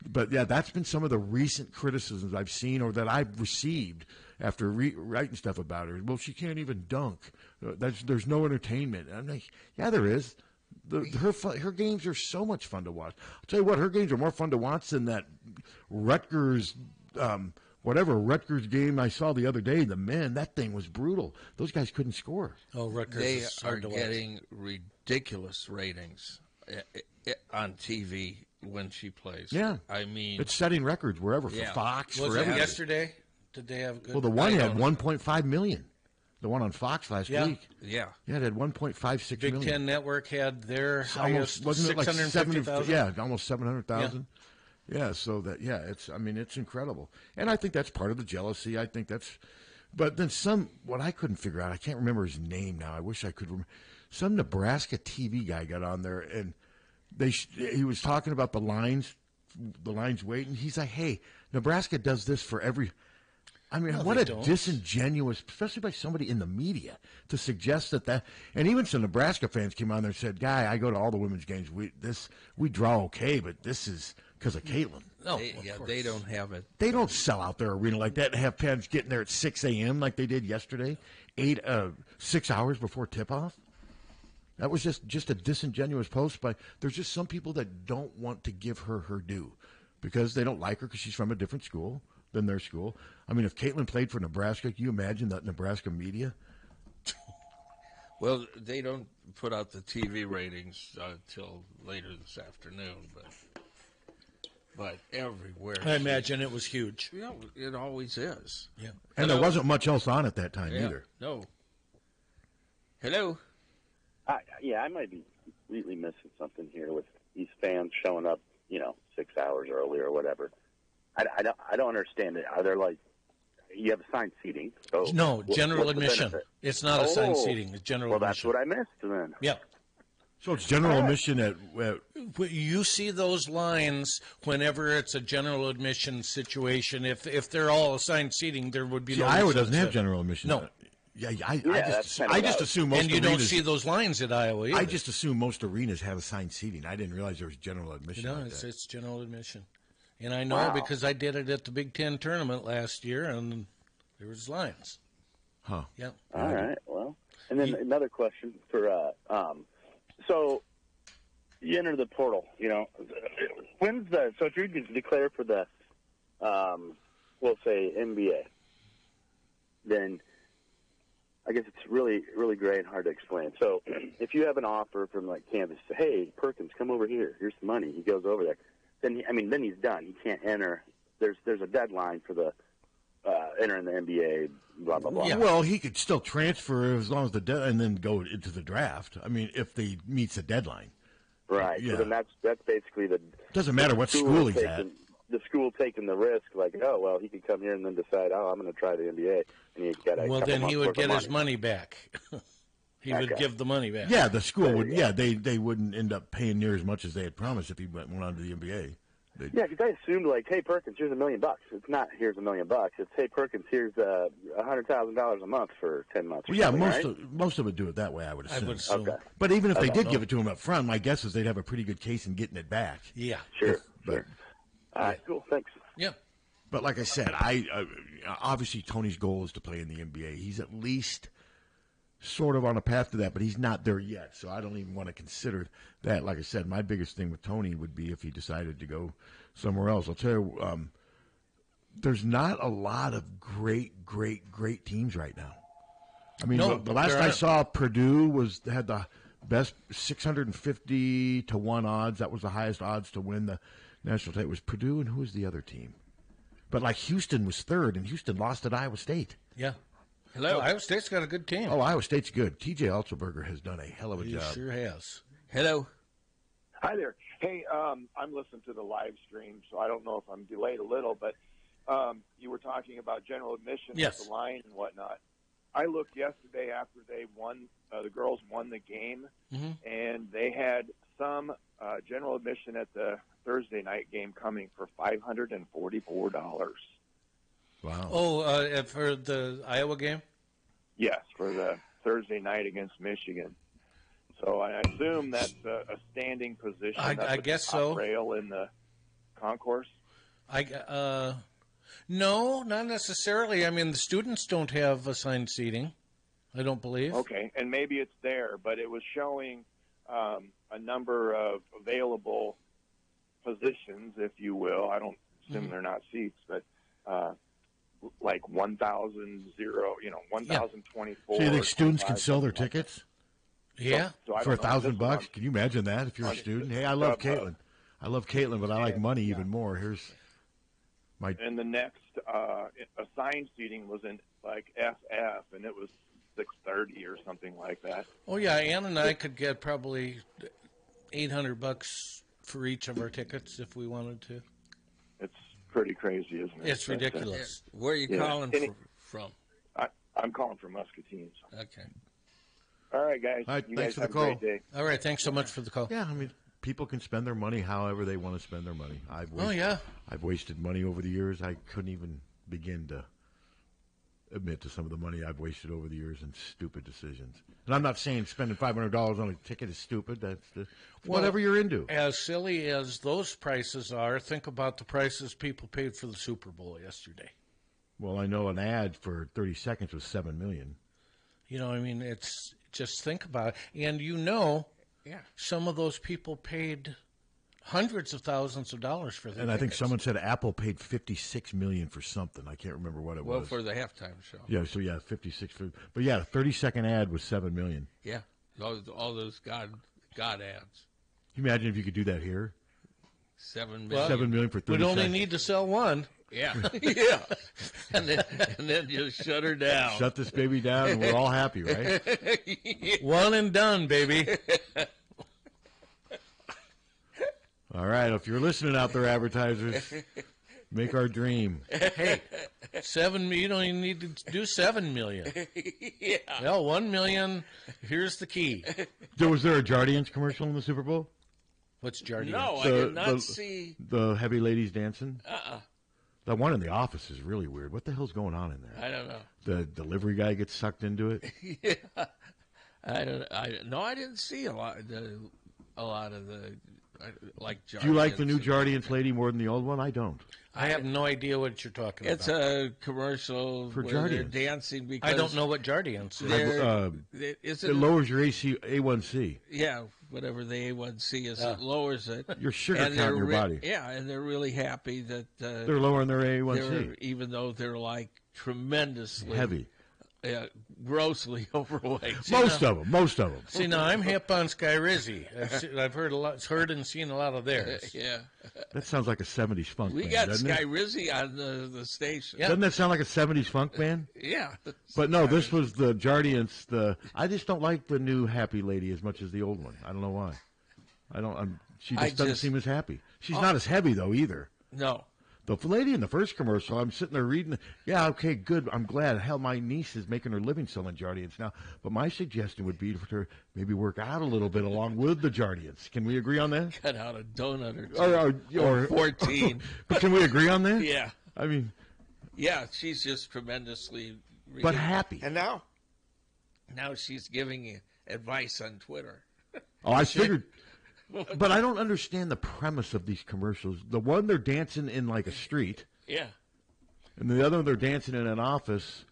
S3: But, yeah, that's been some of the recent criticisms I've seen or that I've received after writing stuff about her. Well, she can't even dunk. There's no entertainment. I'm like, yeah, there is. Her games are so much fun to watch. I'll tell you what, her games are more fun to watch than that Rutgers Rutgers game I saw the other day. The men, that thing was brutal. Those guys couldn't score.
S2: Oh, Rutgers is hard to watch.
S1: They are getting ridiculous ratings on TV when she plays.
S3: Yeah.
S1: I mean,
S3: it's setting records wherever for Fox.
S2: Was
S3: for
S2: it
S3: everybody.
S2: yesterday? Did they have good?
S3: Well, the one had 1.5 million. The one on Fox last week.
S1: Yeah.
S3: Yeah, it had 1.56 million.
S2: Big Ten Network had their highest,
S3: wasn't it like
S2: 650,000?
S3: Yeah, almost 700,000. Yeah, so it's incredible. And I think that's part of the jealousy. I think that's, but then what I couldn't figure out, I can't remember his name now. I wish I could remember. Some Nebraska TV guy got on there and he was talking about the lines waiting. He's like, hey, Nebraska does this for every. I mean, what a disingenuous, especially by somebody in the media, to suggest that. And even some Nebraska fans came on there and said, "Guy, I go to all the women's games. We draw okay, but this is because of Caitlin."
S2: No,
S1: they don't have it.
S3: They don't sell out their arena like that and have fans getting there at 6 a.m. like they did yesterday, 6 hours before tip-off. That was just a disingenuous post. There's just some people that don't want to give her due because they don't like her because she's from a different school than their school. I mean, if Caitlin played for Nebraska, can you imagine that Nebraska media?
S1: Well, they don't put out the TV ratings until later this afternoon, but everywhere.
S2: I imagine it was huge.
S1: Yeah, it always is.
S2: Yeah.
S3: And there wasn't much else on at that time either.
S1: No. Hello?
S5: I might be completely missing something here with these fans showing up, 6 hours early or whatever. I don't understand it. Are there you have assigned seating? So
S2: no, general admission. It's not assigned seating. It's general admission.
S5: Well, that's what I missed then.
S2: Yeah.
S3: So it's general admission at.
S2: You see those lines whenever it's a general admission situation. If they're all assigned seating, there would be no.
S3: Iowa doesn't have general admission.
S2: No.
S3: I just assume most.
S2: And you
S3: arenas,
S2: don't see those lines at Iowa either.
S3: I just assume most arenas have assigned seating. I didn't realize there was general admission.
S2: No, it's general admission. And I know because I did it at the Big Ten tournament last year, and there was lines.
S3: Huh.
S2: Yeah.
S5: All right. Well, and then another question for so you enter the portal. When's so if you declare for the we'll say NBA, then I guess it's really, really great and hard to explain. So if you have an offer from Kansas, say, hey, Perkins, come over here. Here's the money. He goes over there. Then he's done. He can't enter. There's a deadline for the entering the NBA. Blah blah blah.
S3: Yeah. Well, he could still transfer as long as and then go into the draft. I mean, if he meets the deadline.
S5: Right.
S3: Yeah.
S5: So then that's basically the.
S3: Doesn't matter what school he's at.
S5: The school taking the risk, he could come here and then decide, I'm going to try the NBA, and he's got.
S2: Well, then he would get his money back. He would give the money back.
S3: Yeah, the school would. Yeah, they wouldn't end up paying near as much as they had promised if he went on to the NBA.
S5: Yeah, because I assumed hey Perkins, here's $1 million. It's not here's $1 million. It's hey Perkins, here's $100,000 a month for 10 months.
S3: Well, yeah,
S5: right?
S3: most of it do it that way. I would assume.
S5: Okay.
S3: But even if they did give it to him up front, my guess is they'd have a pretty good case in getting it back.
S2: Yeah,
S5: sure.
S3: But
S5: all right, cool. Thanks.
S2: Yeah.
S3: But like I said, obviously Tony's goal is to play in the NBA. He's at least sort of on a path to that, but he's not there yet. So I don't even want to consider that. Like I said, my biggest thing with Tony would be if he decided to go somewhere else. I'll tell you, there's not a lot of great teams right now. I mean, the last I saw, Purdue had the best 650 to 1 odds. That was the highest odds to win the national title. It was Purdue, and who was the other team? But like Houston was third, and Houston lost at Iowa State.
S2: Yeah.
S1: Hello.
S2: Iowa State's got a good team.
S3: Oh, Iowa State's good. T.J. Altsberger has done a hell of a
S2: He
S3: job.
S2: sure has.
S1: Hello.
S6: Hi there. Hey, I'm listening to the live stream, so I don't know if I'm delayed a little, but you were talking about general admission
S2: Yes.
S6: at the line and whatnot. I looked yesterday after they won, the girls won the game, and they had some general admission at the Thursday night game coming for $544.
S3: Wow.
S2: Oh, for the Iowa game?
S6: Yes, for the Thursday night against Michigan. So I assume that's a standing position.
S2: I guess so.
S6: Rail in the concourse.
S2: No, not necessarily. I mean, the students don't have assigned seating, I don't believe.
S6: Okay, and maybe it's there, but it was showing a number of available positions, if you will. I don't assume they're not seats, but like 1,024.
S3: So you think students can sell their tickets
S2: Yeah.
S6: So I
S3: for
S6: don't know. This
S3: $1,000?
S6: one-
S3: Can you imagine that if you're a student? Hey, I love Caitlin. I love Caitlin, but I like money even more. Here's my.
S6: And the next assigned seating was in like FF, and it was 630 or something like that.
S2: Oh, yeah, Ann and I could get probably $800 for each of our tickets if we wanted to.
S6: It's pretty crazy, isn't it?
S2: It's ridiculous.
S1: Where are you calling from?
S6: I'm calling from Muscatine. So.
S1: Okay.
S6: All right, guys.
S3: All right,
S6: You
S3: thanks
S6: guys
S3: for the
S6: have a
S3: call.
S6: great day.
S2: All right, thanks so much for the call.
S3: Yeah, I mean, people can spend their money however they want to spend their money. I've wasted money over the years. I couldn't even begin to admit to some of the money I've wasted over the years in stupid decisions. And I'm not saying spending $500 on a ticket is stupid. That's whatever you're into.
S2: As silly as those prices are, think about the prices people paid for the Super Bowl yesterday.
S3: Well, I know an ad for 30 seconds was $7 million.
S2: You know, I mean, it's just think about it. And you know, some of those people paid hundreds of thousands of dollars for that.
S3: And I think someone said Apple paid $56 million for something. I can't remember what it was.
S1: Well, for the halftime show.
S3: Yeah, so 56 for. But yeah, a 30-second ad was $7 million.
S1: Yeah. All those God ads.
S3: Can you imagine if you could do that here?
S1: $7 million.
S3: $7 million for 30
S2: We'd only
S3: seconds.
S2: need to sell one.
S1: Yeah. Yeah. And then just shut her down.
S3: Shut this baby down, and we're all happy, right?
S2: One and done, baby.
S3: All right, if you're listening out there, advertisers, make our dream.
S2: Hey, you don't even need to do 7 million.
S1: Yeah.
S2: Well, 1 million. Here's the key.
S3: Was there a Jardians commercial in the Super Bowl?
S2: What's Jardian?
S1: No, I did not see.
S3: The heavy ladies dancing. The one in the office is really weird. What the hell's going on in there?
S1: I don't know.
S3: The delivery guy gets sucked into it.
S1: Yeah. I didn't see a lot of the like.
S3: Do you like the new
S1: Jardians.
S3: Jardians lady more than the old one? I don't.
S2: I have no idea what you're talking
S1: It's
S2: about.
S1: a commercial
S3: For
S1: where they're
S3: Jardians.
S1: dancing because
S2: I don't know what Jardians is.
S1: Is
S3: It lowers your A1C.
S1: Yeah, whatever the A1C is, it lowers it.
S3: Your sugar
S1: And
S3: count in
S1: they're
S3: your body.
S1: Yeah, and they're really happy that
S3: They're lowering their A1C.
S1: even though they're like tremendously
S3: Heavy.
S1: grossly overweight.
S3: Most of them.
S2: See, now I'm hip on Skyrizzi. I've heard and seen a lot of theirs.
S1: Yeah,
S3: That sounds like a 70s funk
S1: we
S3: band,
S1: got
S3: doesn't
S1: Sky
S3: it?
S1: Rizzi on the station.
S2: Yeah.
S3: Doesn't that sound like a 70s funk band?
S1: Yeah,
S3: But no, this was the Jardians. I just don't like the new happy lady as much as the old one. I don't know why. She doesn't seem as happy. She's not as heavy though either.
S1: No.
S3: The lady in the first commercial, I'm sitting there reading. Yeah, okay, good. I'm glad. Hell, my niece is making her living selling Jardians now. But my suggestion would be for her maybe work out a little bit along with the Jardians. Can we agree on that?
S1: Cut out a donut or two.
S3: Or
S1: 14.
S3: But can we agree on that?
S1: Yeah.
S3: I mean,
S1: Yeah, she's just tremendously.
S3: but happy.
S1: And now she's giving advice on Twitter.
S3: Oh, I figured. But I don't understand the premise of these commercials. The one, they're dancing in like a street.
S1: Yeah.
S3: And the other, they're dancing in an office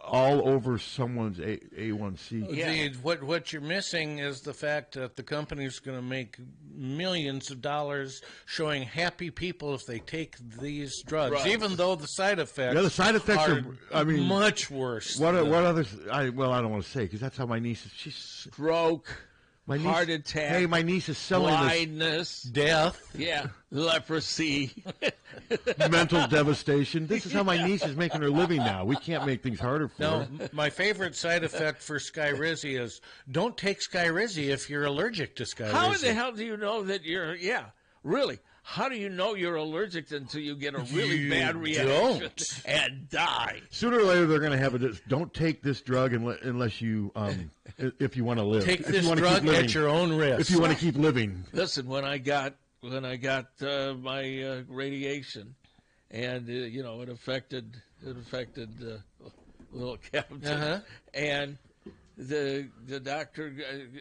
S3: all over someone's A1C.
S1: Yeah.
S2: What you're missing is the fact that the company's going to make millions of dollars showing happy people if they take these drugs, even though the side effects,
S3: The side effects are
S2: much worse.
S3: What others? I don't want to say because that's how my niece is. She's
S1: Stroke.
S3: My niece,
S1: heart attack.
S3: Hey, my niece is selling
S1: blindness,
S2: death.
S1: Yeah, leprosy,
S3: mental devastation. This is how my niece is making her living now. We can't make things harder for her.
S2: No, my favorite side effect for Skyrizi is don't take Skyrizi if you're allergic to Skyrizi.
S1: How the hell do you know that you're? Yeah, really. How do you know you're allergic until you get a really bad reaction and die?
S3: Sooner or later, they're going to have a. Don't take this drug unless you, if you want to live.
S2: Take this drug at your own risk.
S3: If you want to keep living.
S1: Listen, when I got my radiation, and it affected little Captain, and the doctor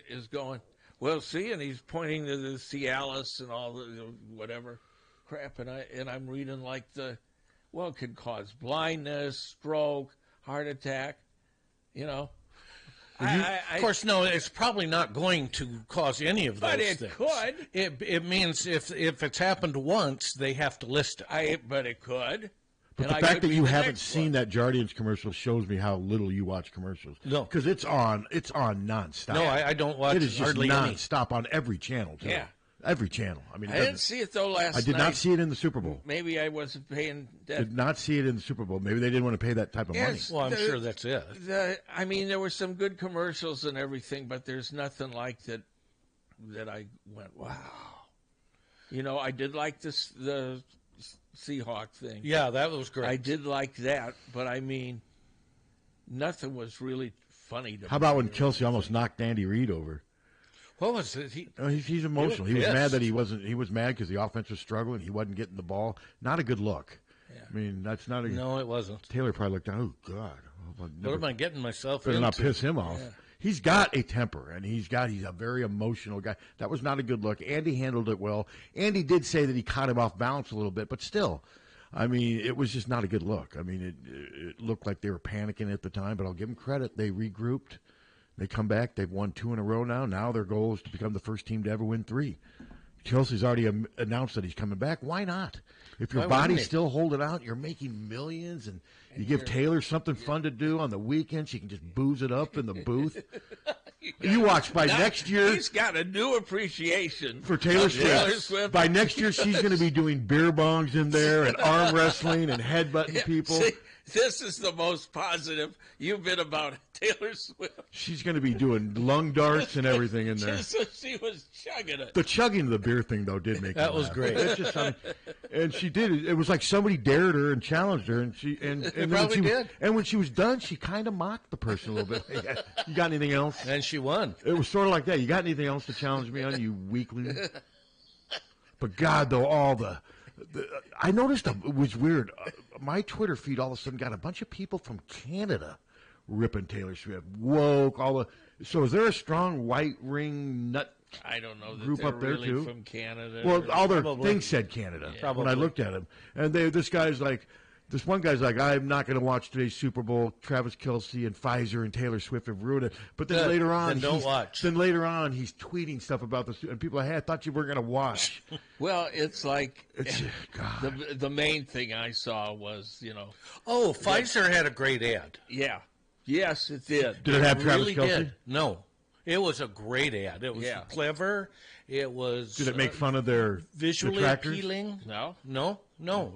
S1: is going, well, see, and he's pointing to the Cialis and all the whatever crap, and I'm reading like it can cause blindness, stroke, heart attack,
S2: Of course, no, it's probably not going to cause any of those things.
S1: But it could.
S2: It means if it's happened once, they have to list it.
S1: But it could.
S3: But the fact that you haven't seen that Jardiance commercial shows me how little you watch commercials.
S2: No,
S3: because it's on nonstop.
S2: No, I don't watch.
S3: It is just
S2: hardly
S3: nonstop on every channel. Too.
S1: Yeah,
S3: every channel. I mean,
S1: I didn't see it though last night.
S3: I did not see it in the Super Bowl.
S1: Maybe I wasn't paying.
S3: Did not see it in the Super Bowl. Maybe they didn't want to pay that type of money.
S2: Well, I'm sure that's it.
S1: I mean, there were some good commercials and everything, but there's nothing like that I went, wow. I did like the Seahawk thing.
S2: Yeah, that was great.
S3: I
S1: did like that, but I mean, nothing was really funny to me.
S3: How about when Kelsey almost knocked Andy Reid over?
S2: What was it?
S3: He's emotional. He was mad that he wasn't. He was mad because the offense was struggling. He wasn't getting the ball. Not a good look. Yeah. I mean, that's not a.
S2: No, it wasn't.
S3: Taylor probably looked down. Oh God,
S2: what am I getting myself
S3: into? Better not piss him off.
S2: Yeah.
S3: He's got a temper, and he's a very emotional guy. That was not a good look. Andy handled it well. Andy did say that he caught him off balance a little bit, but still, I mean, it was just not a good look. I mean, it looked like they were panicking at the time, but I'll give them credit. They regrouped. They come back. They've won 2 in a row now. Now their goal is to become the first team to ever win 3. Chelsea's already announced that he's coming back. Why not? If your body's still holding out, you're making millions, and you give Taylor something fun to do on the weekend. She can just booze it up in the booth. You watch by next year.
S1: He's got a new appreciation
S3: for Taylor Swift. By next year, she's going to be doing beer bongs in there and arm wrestling and headbutting people.
S1: See, this is the most positive you've been about Taylor Swift.
S3: She's going to be doing lung darts and everything in there.
S1: She was chugging it.
S3: The chugging of the beer thing, though, did make
S2: that was laugh. Great.
S3: It's just, and she did it. It was like somebody dared her and challenged her, and
S2: probably did.
S3: And when she was done, she kind of mocked the person a little bit. You got anything else?
S2: And she won.
S3: It was sort of like that. You got anything else to challenge me on, you weakling? But God, though, I noticed it was weird. My Twitter feed all of a sudden got a bunch of people from Canada ripping Taylor Swift. Woke, so is there a strong white ring nut
S1: I don't know that
S3: group
S1: they're
S3: up there
S1: really
S3: too?
S1: From Canada.
S3: Well, all their things said Canada when I looked at him. And this one guy's like, I'm not going to watch today's Super Bowl. Travis Kelce and Pfizer and Taylor Swift have ruined it. But then later on, Then later on, he's tweeting stuff about this, and people are, hey, I thought you weren't going to watch.
S1: Well, it's like the main thing I saw was,
S2: Oh, Pfizer had a great ad.
S1: Yeah. Yes, it did.
S3: Did it have Travis
S2: really
S3: Kelce?
S2: Did. No. It was a great ad. It was clever. It was.
S3: Did it make fun of their
S2: visually
S3: detractors?
S2: appealing?
S1: No.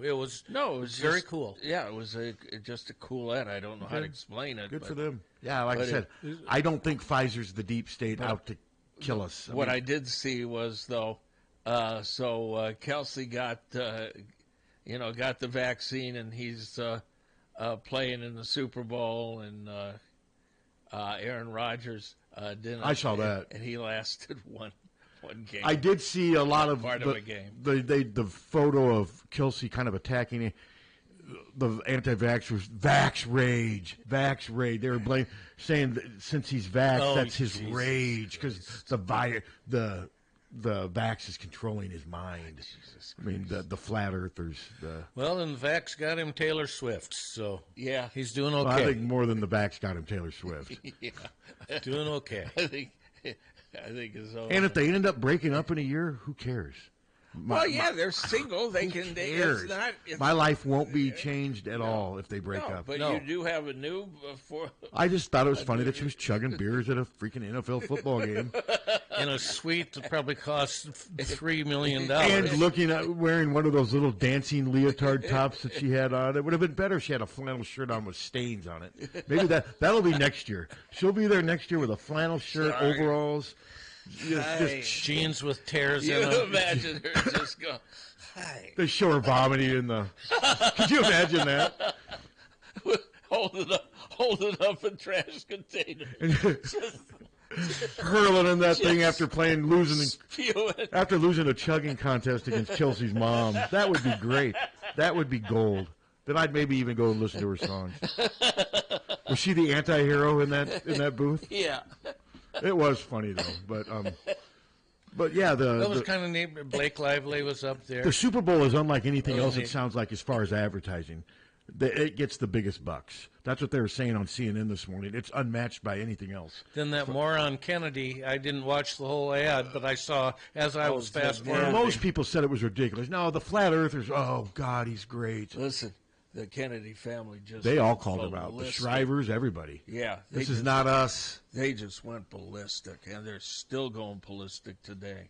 S2: It was.
S1: No, it was
S2: very cool.
S1: Yeah, it was just a cool ad. I don't know how to explain it.
S3: Good for them. Yeah, like I said, I don't think Pfizer's the deep state out to kill us.
S1: I did see was though, Kelsey got got the vaccine, and he's playing in the Super Bowl, and Aaron Rodgers didn't.
S3: I saw that,
S1: and he lasted one game.
S3: I did see a lot of
S1: part of a game.
S3: The photo of Kelsey kind of attacking the anti-vaxxers. Vax rage. They were saying that since he's vaxxed, that's his rage because the vax is controlling his mind. I mean, the flat earthers.
S2: Well, and the vax got him Taylor Swift, so
S1: yeah,
S2: he's doing okay.
S3: Well, I think more than the vax got him Taylor Swift.
S1: Yeah,
S2: doing okay.
S1: I think it's over.
S3: And if they end up breaking up in a year, who cares?
S1: Well, yeah, they're single. They can.
S3: cares?
S1: It's not.
S3: My life won't be changed at all if they break
S1: No,
S3: up.
S1: but you do have a new.
S3: I just thought it was funny that she was chugging beers at a freaking NFL football game
S2: In a suite that probably cost $3 million.
S3: and looking at wearing one of those little dancing leotard tops that she had on. It would have been better if she had a flannel shirt on with stains on it. Maybe that'll be next year. She'll be there next year with a flannel shirt, overalls. Just
S2: jeans with tears
S1: You
S2: in them.
S1: imagine her just go, hi.
S3: they show her vomiting in the. Could you imagine that?
S1: Hold it up a trash container.
S3: Hurling in that thing after losing
S1: Spewing.
S3: after losing a chugging contest against Kelsey's mom. That would be great. That would be gold. Then I'd maybe even go and listen to her songs. Was she the anti-hero in that booth?
S1: Yeah.
S3: It was funny though, but yeah,
S2: That was kind of neat. Blake Lively was up there.
S3: the Super Bowl is unlike anything else. It sounds like as far as advertising, it gets the biggest bucks. That's what they were saying on CNN this morning. It's unmatched by anything else.
S2: Then that moron Kennedy, I didn't watch the whole ad, but I saw as I was fast forwarding.
S3: Most people said it was ridiculous. No, the flat earthers. Oh God, he's great.
S1: Listen, the Kennedy family just.
S3: They all called him out. The
S1: ballistic.
S3: Shrivers, everybody.
S1: Yeah.
S3: This is not us.
S1: They just went ballistic, and they're still going ballistic today.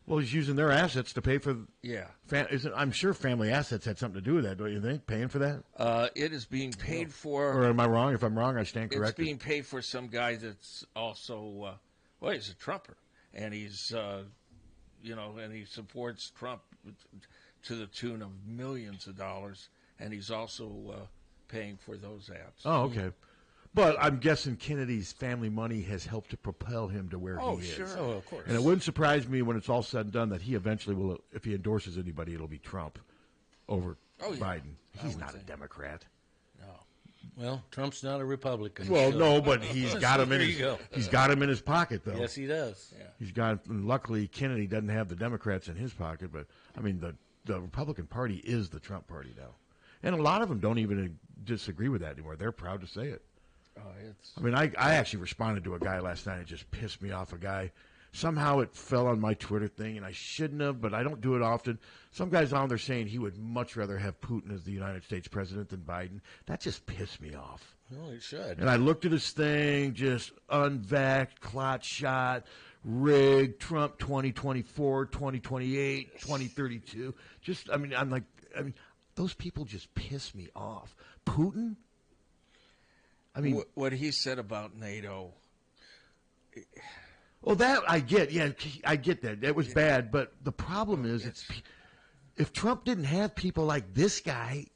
S3: Well, he's using their assets to pay for.
S1: Yeah.
S3: I'm sure family assets had something to do with that, don't you think? Paying for that?
S1: It is being paid for.
S3: Or am I wrong? If I'm wrong, I stand
S1: It's
S3: corrected.
S1: being paid for some guy that's also, he's a Trumper, and he's, and he supports Trump to the tune of millions of dollars, and he's also paying for those ads.
S3: Oh, okay. But I'm guessing Kennedy's family money has helped to propel him to where he is.
S2: Oh, of course.
S3: And it wouldn't surprise me when it's all said and done that he eventually will, if he endorses anybody, it'll be Trump over Biden. He's not a Democrat.
S1: No.
S2: Well, Trump's not a Republican.
S3: Well,
S2: so-
S3: no, but he's got him in
S2: There
S3: his,
S2: you go.
S3: he's got him in his pocket, though.
S2: Yes, he does.
S1: Yeah.
S3: He's got. Luckily, Kennedy doesn't have the Democrats in his pocket, but I mean, the Republican Party is the Trump Party now, and a lot of them don't even disagree with that anymore. They're proud to say it.
S1: Oh, it's.
S3: I mean, I actually responded to a guy last night. It just pissed me off. A guy. Somehow it fell on my Twitter thing, and I shouldn't have, but I don't do it often. Some guy's on there saying he would much rather have Putin as the United States president than Biden. That just pissed me off.
S2: Well, it should.
S3: And I looked at his thing, just unvaxxed, clot shot, rigged, Trump 2024, 2028, 2032. Just, I mean, those people just piss me off. Putin? I mean,
S1: What he said about NATO.
S3: well, that I get. Yeah, I get that. That was bad. But the problem is, if Trump didn't have people like this guy,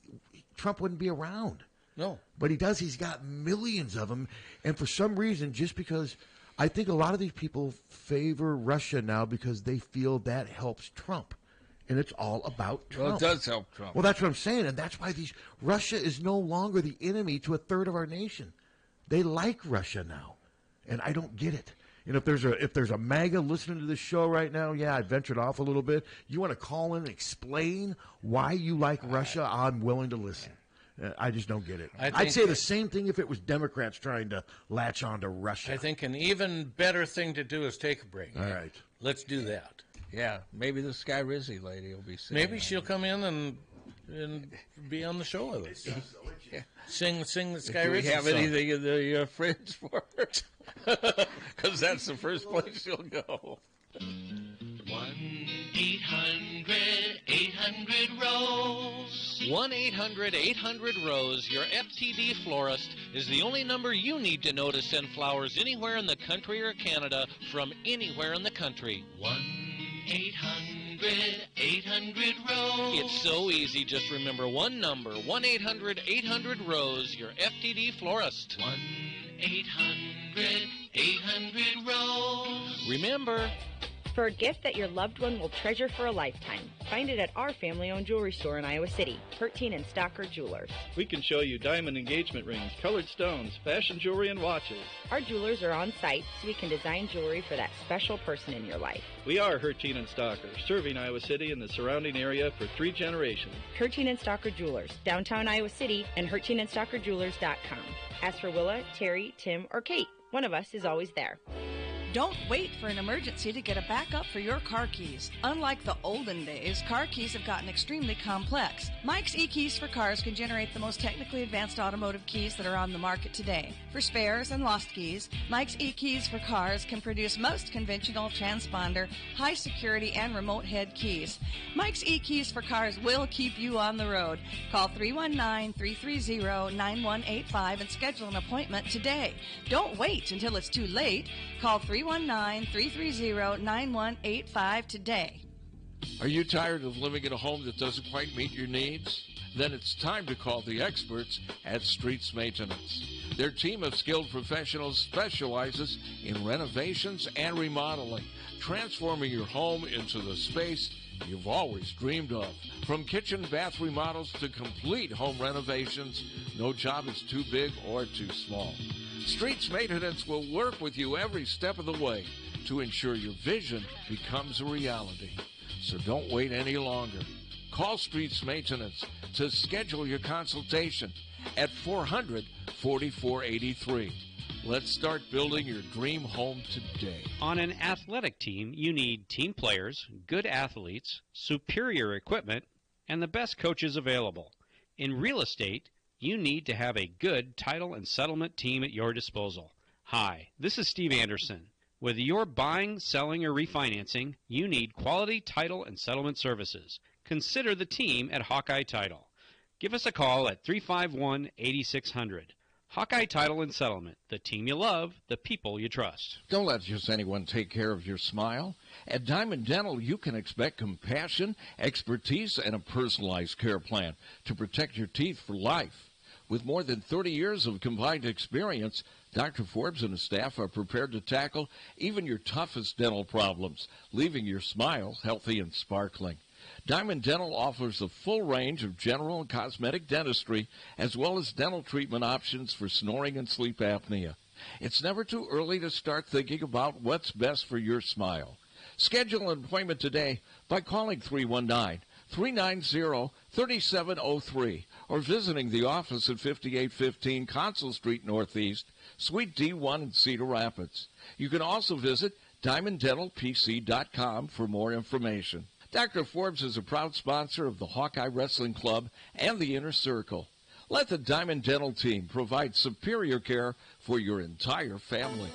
S3: Trump wouldn't be around.
S2: No.
S3: But he does. He's got millions of them. And for some reason, just because I think a lot of these people favor Russia now because they feel that helps Trump. And it's all about Trump.
S1: Well, it does help Trump.
S3: Well, that's what I'm saying. And that's why Russia is no longer the enemy to a third of our nation. They like Russia now. And I don't get it. And if there's a MAGA listening to this show right now, yeah, I ventured off a little bit. You want to call in and explain why you like Russia? I'm willing to listen. I just don't get it. I'd say the same thing if it was Democrats trying to latch on to Russia.
S2: I think an even better thing to do is take a break.
S3: All right.
S2: Let's do that.
S1: Yeah, maybe the Sky Rizzy lady will be singing.
S2: Maybe she'll come in and be on the show with us.
S1: Yeah.
S2: Sing the Sky
S1: Do we
S2: Rizzy
S1: have
S2: song.
S1: anything in the fridge for her? Because that's the first place she'll go.
S7: 1-800-800-ROSE. 1-800-800-ROSE. Your FTD florist is the only number you need to know to send flowers anywhere in the country or Canada from anywhere in the country. 1-800-800-ROSE. It's so easy. Just remember one number. 1-800-800-ROSE. Your FTD florist. 1-800-800-ROSE. Remember.
S8: For a gift that your loved one will treasure for a lifetime, find it at our family-owned jewelry store in Iowa City, Harty and Captain Jewelers.
S9: We can show you diamond engagement rings, colored stones, fashion jewelry, and watches.
S8: Our jewelers are on site, so we can design jewelry for that special person in your life.
S9: We are Harty and Captain, serving Iowa City and the surrounding area for 3 generations.
S8: Harty and Captain Jewelers, downtown Iowa City, and HartyandStalkerJewelers.com. Ask for Willa, Terry, Tim, or Kate. One of us is always there.
S10: Don't wait for an emergency to get a backup for your car keys. Unlike the olden days, car keys have gotten extremely complex. Mike's eKeys for Cars can generate the most technically advanced automotive keys that are on the market today. For spares and lost keys, Mike's eKeys for Cars can produce most conventional transponder, high security, and remote head keys. Mike's eKeys for Cars will keep you on the road. Call 319-330-9185 and schedule an appointment today. Don't wait until it's too late. Call 319-330-9185 today.
S1: Are you tired of living in a home that doesn't quite meet your needs? Then it's time to call the experts at Streets Maintenance. Their team of skilled professionals specializes in renovations and remodeling, transforming your home into the space you've always dreamed of. From kitchen bath remodels to complete home renovations, no job is too big or too small. Streets Maintenance will work with you every step of the way to ensure your vision becomes a reality. So don't wait any longer. Call Streets Maintenance to schedule your consultation at 400-4483. Let's start building your dream home today.
S11: On an athletic team, you need team players, good athletes, superior equipment, and the best coaches available. In real estate, you need to have a good title and settlement team at your disposal. Hi, this is Steve Anderson. Whether you're buying, selling, or refinancing, you need quality title and settlement services. Consider the team at Hawkeye Title. Give us a call at 351-8600. Hawkeye Title and Settlement, the team you love, the people you trust.
S1: Don't let just anyone take care of your smile. At Diamond Dental, you can expect compassion, expertise, and a personalized care plan to protect your teeth for life. With more than 30 years of combined experience, Dr. Forbes and his staff are prepared to tackle even your toughest dental problems, leaving your smile healthy and sparkling. Diamond Dental offers a full range of general and cosmetic dentistry, as well as dental treatment options for snoring and sleep apnea. It's never too early to start thinking about what's best for your smile. Schedule an appointment today by calling 319-390-3703 or visiting the office at 5815 Consul Street Northeast, Suite D1 in Cedar Rapids. You can also visit DiamondDentalPC.com for more information. Dr. Forbes is a proud sponsor of the Hawkeye Wrestling Club and the Inner Circle. Let the Diamond Dental team provide superior care for your entire family.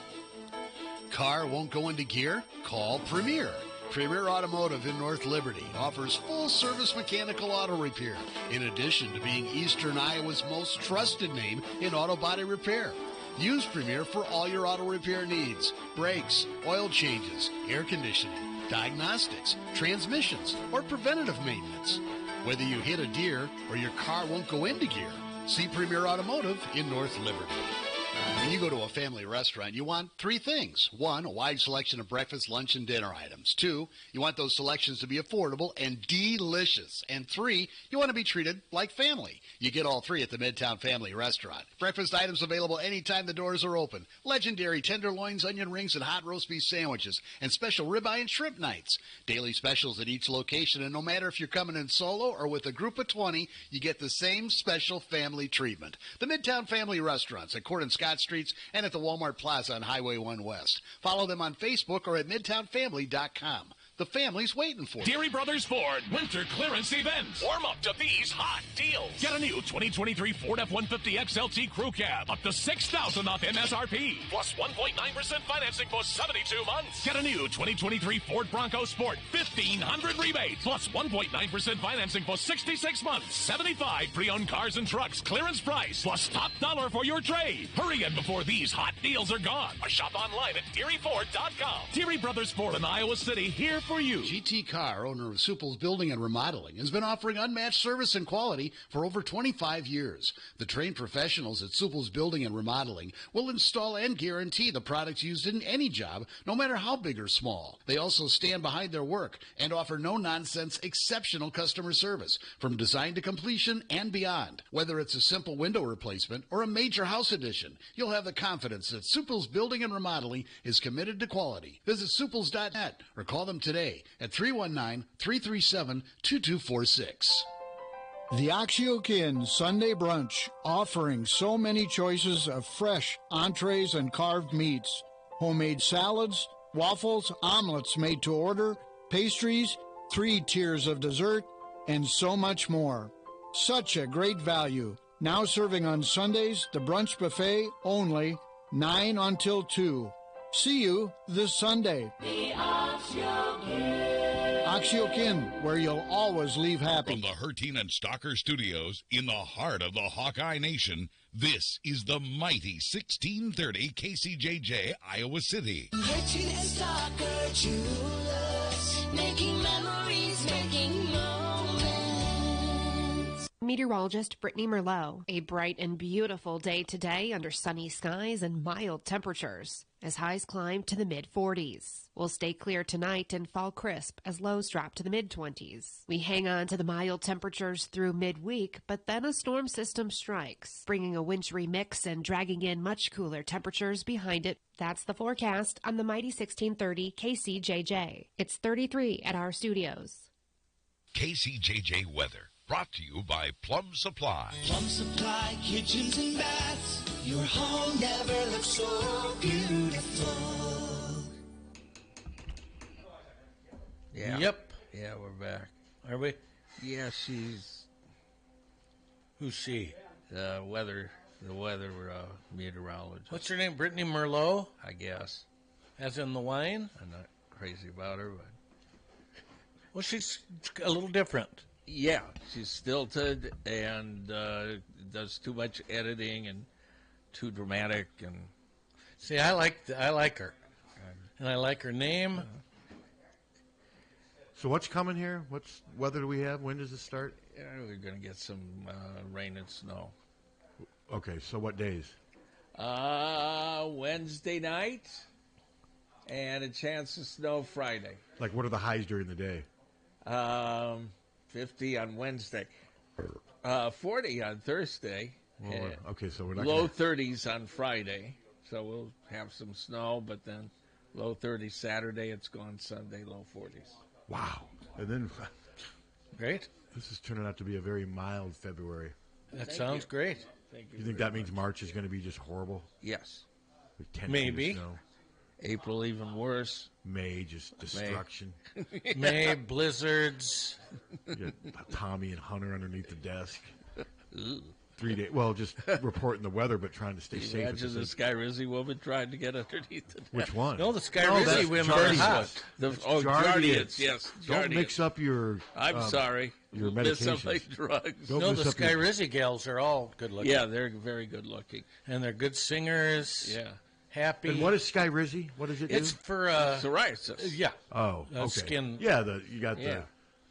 S12: Car won't go into gear? Call Premier. Premier Automotive in North Liberty offers full-service mechanical auto repair, in addition to being Eastern Iowa's most trusted name in auto body repair. Use Premier for all your auto repair needs: brakes, oil changes, air conditioning, diagnostics, transmissions, or preventative maintenance. Whether you hit a deer or your car won't go into gear, see Premier Automotive in North Liberty. When you go to a family restaurant, you want three things. One, a wide selection of breakfast, lunch, and dinner items. Two, you want those selections to be affordable and delicious. And three, you want to be treated like family. You get all three at the Midtown Family Restaurant. Breakfast items available anytime the doors are open. Legendary tenderloins, onion rings, and hot roast beef sandwiches. And special ribeye and shrimp nights. Daily specials at each location. And no matter if you're coming in solo or with a group of 20, you get the same special family treatment. The Midtown Family Restaurants at Court and Scott Streets and at the Walmart Plaza on Highway 1 West. Follow them on Facebook or at MidtownFamily.com. The family's waiting for you.
S13: Deary Brothers Ford Winter Clearance Event. Warm up to these hot deals. Get a new 2023 Ford F-150 XLT Crew Cab. Up to $6,000 off MSRP. Plus 1.9% financing for 72 months. Get a new 2023 Ford Bronco Sport. $1,500 rebate. Plus 1.9% financing for 66 months. 75 pre-owned cars and trucks. Clearance price. Plus top dollar for your trade. Hurry in before these hot deals are gone. Or shop online at DearyFord.com. Deary Brothers Ford in Iowa City, here for you.
S12: GT Carr, owner of Supple's Building and Remodeling, has been offering unmatched service and quality for over 25 years. The trained professionals at Supple's Building and Remodeling will install and guarantee the products used in any job, no matter how big or small. They also stand behind their work and offer no-nonsense, exceptional customer service from design to completion and beyond. Whether it's a simple window replacement or a major house addition, you'll have the confidence that Supple's Building and Remodeling is committed to quality. Visit supples.net or call them today at 319-337-2246.
S14: The Oxyokin Sunday Brunch, offering so many choices of fresh entrees and carved meats. homemade salads, waffles, omelets made to order, pastries, 3 tiers of dessert, and so much more. Such a great value. Now serving on Sundays, the brunch buffet only, 9 until 2. See you this Sunday.
S15: The Oxio Kin.
S14: Oxio Kin, where you'll always leave happy.
S16: From the Harty and Stalker Studios in the heart of the Hawkeye Nation, this is the mighty 1630 KCJJ, Iowa City.
S15: Harty and Stalker Jewelers, making memories, making moments.
S17: Meteorologist Brittany Merlot. A bright and beautiful day today under sunny skies and mild temperatures as highs climb to the mid-40s. We'll stay clear tonight and fall crisp as lows drop to the mid-20s. We hang on to the mild temperatures through midweek, but then a storm system strikes, bringing a wintry mix and dragging in much cooler temperatures behind it. That's the forecast on the mighty 1630 KCJJ. It's 33 at our studios.
S16: KCJJ weather. Brought to you by Plum Supply.
S15: Plum Supply kitchens and baths. Your home never looks so beautiful.
S1: Yeah.
S2: Yep.
S1: Yeah, we're back.
S2: Are we?
S1: Yeah, she's.
S2: Who's she?
S1: The weather meteorologist.
S2: What's her name? Brittany Merlot?
S1: I guess.
S2: As in the wine?
S1: I'm not crazy about her, but.
S2: Well, she's a little different.
S1: Yeah, she's stilted and does too much editing and too dramatic. And
S2: see, I like her, and I like her name.
S3: So what's coming here? What's weather do we have? When does it start?
S1: Yeah, we're going to get some rain and snow.
S3: Okay, so what days?
S1: Wednesday night and a chance of snow Friday.
S3: Like, what are the highs during the day?
S1: 50 on Wednesday, 40 on Thursday.
S3: Well, okay, so we're not
S1: low 30s on Friday, so we'll have some snow, but then low 30s Saturday. It's gone Sunday, low 40s.
S3: Wow. And then,
S2: great.
S3: This is turning out to be a very mild February.
S2: That sounds great.
S1: Thank
S3: you think that means March is going to be just horrible?
S1: Yes.
S3: With 10
S2: maybe.
S3: feet of snow.
S1: April even worse.
S3: May just destruction.
S2: May blizzards.
S3: You got Tommy and Hunter underneath the desk. 3 days. Well, just reporting the weather, but trying to stay safe.
S1: Imagine the Sky Rizzy woman trying to get underneath the desk.
S3: Which one?
S2: No, the Sky Rizzy women are hot.
S1: Jardians. Yes,
S3: Don't mix up your.
S1: I'm sorry.
S3: Your
S1: Miss up my
S3: medications.
S1: drugs.
S2: No, the Sky Rizzy gals are all good looking.
S1: Yeah, they're very good looking,
S2: and they're good singers.
S1: Yeah.
S2: Happy.
S3: And what is Sky Rizzy? What does it do?
S2: It's for
S1: psoriasis.
S2: Yeah.
S3: Oh, okay.
S2: Skin.
S3: Yeah, you got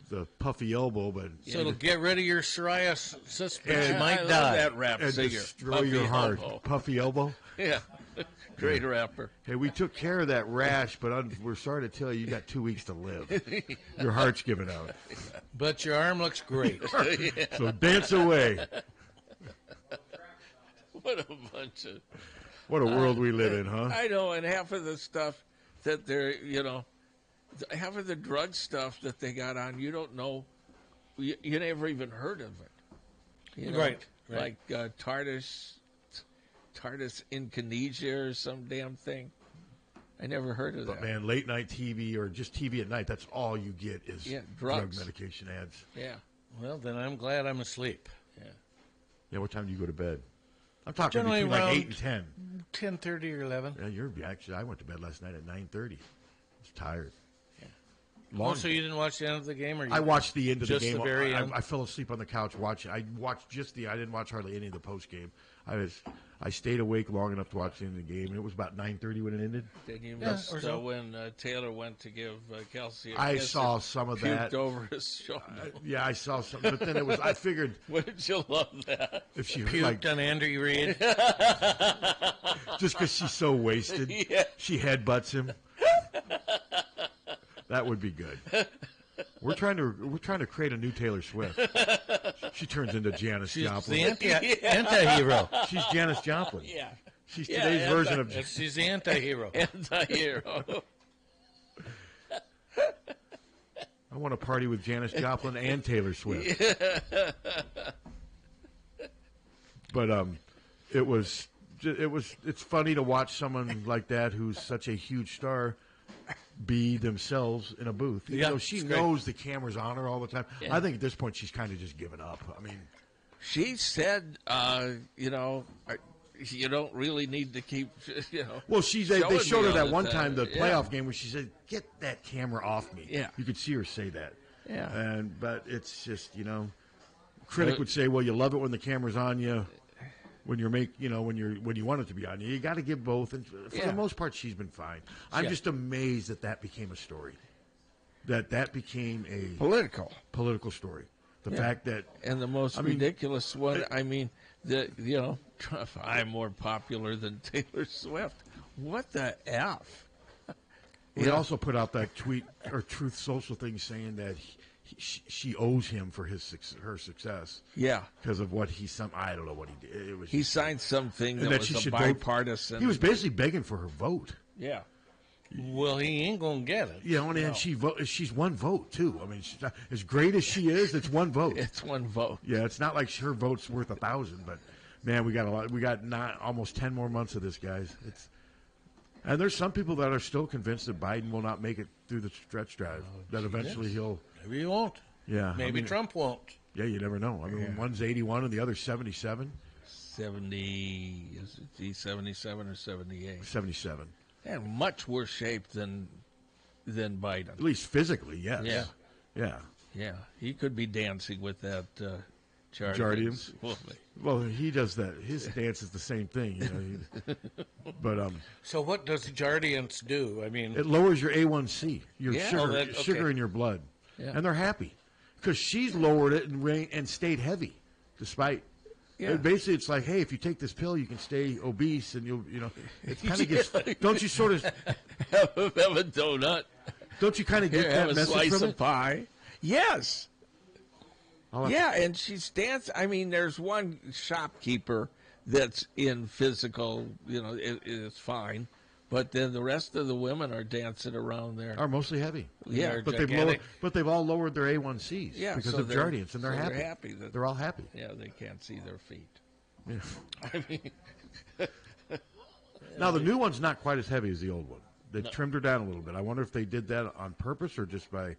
S3: the puffy elbow, but
S2: so it'll get rid of your psoriasis, but
S3: and
S2: you might
S1: I love
S2: die.
S1: that rap
S3: and
S1: singer.
S3: destroy
S1: Puffy
S3: your heart.
S1: elbow.
S3: Puffy elbow.
S1: Yeah, great rapper.
S3: Hey, we took care of that rash, but we're sorry to tell you, you got 2 weeks to live. Your heart's giving out.
S2: But your arm looks great.
S1: Yeah.
S3: So dance away.
S1: What a bunch of.
S3: What a world we live in, huh?
S1: I know, and half of the stuff that they're, half of the drug stuff that they got on, you don't know, you never even heard of it.
S2: Right.
S1: Like Tardis Indonesia or some damn thing. I never heard of that.
S3: But, man, late night TV or just TV at night, that's all you get is drug
S1: drugs.
S3: medication ads.
S1: Yeah.
S2: Well, then I'm glad I'm asleep.
S1: Yeah.
S3: Yeah, what time do you go to bed? I'm talking
S2: Generally
S3: between like
S2: around
S3: 8 and 10.
S2: 10:30 or 11.
S3: Yeah, actually, I went to bed last night at 9:30. I was tired.
S2: Oh, so you didn't watch the end of the game, or
S3: I watched the end of the
S2: just
S3: game.
S2: the very end?
S3: I fell asleep on the couch watching. I watched I didn't watch hardly any of the post game. I stayed awake long enough to watch the end of the game, and it was about 9:30 when it ended.
S1: Then you missed when Taylor went to give Kelsey a
S3: I
S1: kiss
S3: saw
S1: and
S3: some of
S1: puked
S3: that
S1: over his shoulder.
S3: Yeah, I saw some, but then it was. I figured.
S1: Wouldn't you love that?
S3: If she
S2: puked on Andrew Reid,
S3: just because she's so wasted, she headbutts him. That would be good. We're trying to create a new Taylor Swift. She turns into Janis Joplin.
S2: The anti-hero.
S3: She's Janis Joplin.
S1: Yeah.
S3: She's today's version of.
S2: She's the anti-hero.
S1: Anti-hero.
S3: I want to party with Janis Joplin and Taylor Swift.
S1: Yeah.
S3: But it was it's funny to watch someone like that who's such a huge star be themselves in a booth. Even though she knows the camera's on her all the time.
S1: Yeah.
S3: I think at this point she's kind of just given up. I mean,
S1: she said, you don't really need to keep,
S3: Well, they showed her that one
S1: time,
S3: time, the playoff game, where she said, "Get that camera off me."
S1: Yeah.
S3: You could see her say that.
S1: Yeah.
S3: But it's just, critic would say, well, you love it when the camera's on you. When when you want it to be on you, you got to give both. And for the most part, she's been fine. I'm just amazed that became a story. That became a political story. The fact that
S1: and the most ridiculous one. I mean, I'm more popular than Taylor Swift. What the f?
S3: He also put out that tweet or Truth Social thing saying that she owes him for her success.
S1: Yeah,
S3: because of what I don't know what he did.
S1: He signed something that was a bipartisan.
S3: He was basically begging for her vote.
S1: Yeah.
S2: Well, he ain't gonna get it.
S3: And she's one vote too. I mean, as great as she is, it's one vote.
S1: It's one vote.
S3: Yeah, it's not like her vote's worth 1,000. But man, we got a lot. We got almost 10 more months of this, guys. And there's some people that are still convinced that Biden will not make it through the stretch drive. That eventually he'll.
S2: Maybe he won't.
S3: Yeah.
S2: Maybe Trump won't.
S3: Yeah, you never know. I mean, one's 81 and the other's 77.
S1: 70. Is he 77 or 78?
S3: 77.
S1: And much worse shape than Biden.
S3: At least physically, yes.
S1: Yeah.
S3: Yeah.
S1: Yeah. He could be dancing with that
S3: Jardians. Well, he does that. His dance is the same thing, But
S2: so what does the Jardians do? I mean,
S3: it lowers your A1C, your sugar in your blood, and they're happy because she's lowered it and stayed heavy, despite. Yeah. Basically, it's like, hey, if you take this pill, you can stay obese, and it kind of gets. Don't you sort of
S1: have a donut?
S3: Don't you kind of get that message
S1: slice
S3: from
S1: of pie? Yes. And she's dancing. I mean, there's one shopkeeper that's in physical, it's fine. But then the rest of the women are dancing around there.
S3: Are mostly heavy.
S1: Yeah.
S3: But they've all lowered their A1Cs because of Jardians, and they're happy.
S1: They're happy.
S3: They're all happy.
S1: Yeah, they can't see their feet.
S3: Yeah.
S1: I mean.
S3: Now, the new one's not quite as heavy as the old one. They trimmed her down a little bit. I wonder if they did that on purpose or just by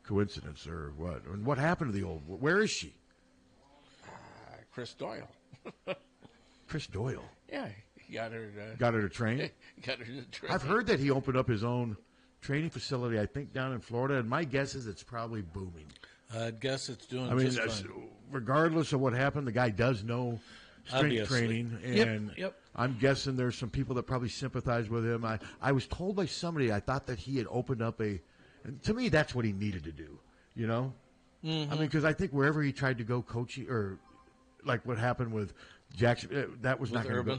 S3: coincidence or what. And what happened to the old one? Where is she?
S1: Chris Doyle.
S3: Chris Doyle?
S1: Yeah. Got her
S3: to train?
S1: Got her to train.
S3: I've heard that he opened up his own training facility, I think, down in Florida, and my guess is it's probably booming.
S2: I'd guess it's doing just fine.
S3: Regardless of what happened, the guy does know strength training, and
S2: Yep.
S3: I'm guessing there's some people that probably sympathize with him. I was told by somebody, I thought that he had opened up and to me, that's what he needed to do,
S2: Mm-hmm.
S3: I mean, because I think wherever he tried to go coaching, or like what happened with Jackson, that was not going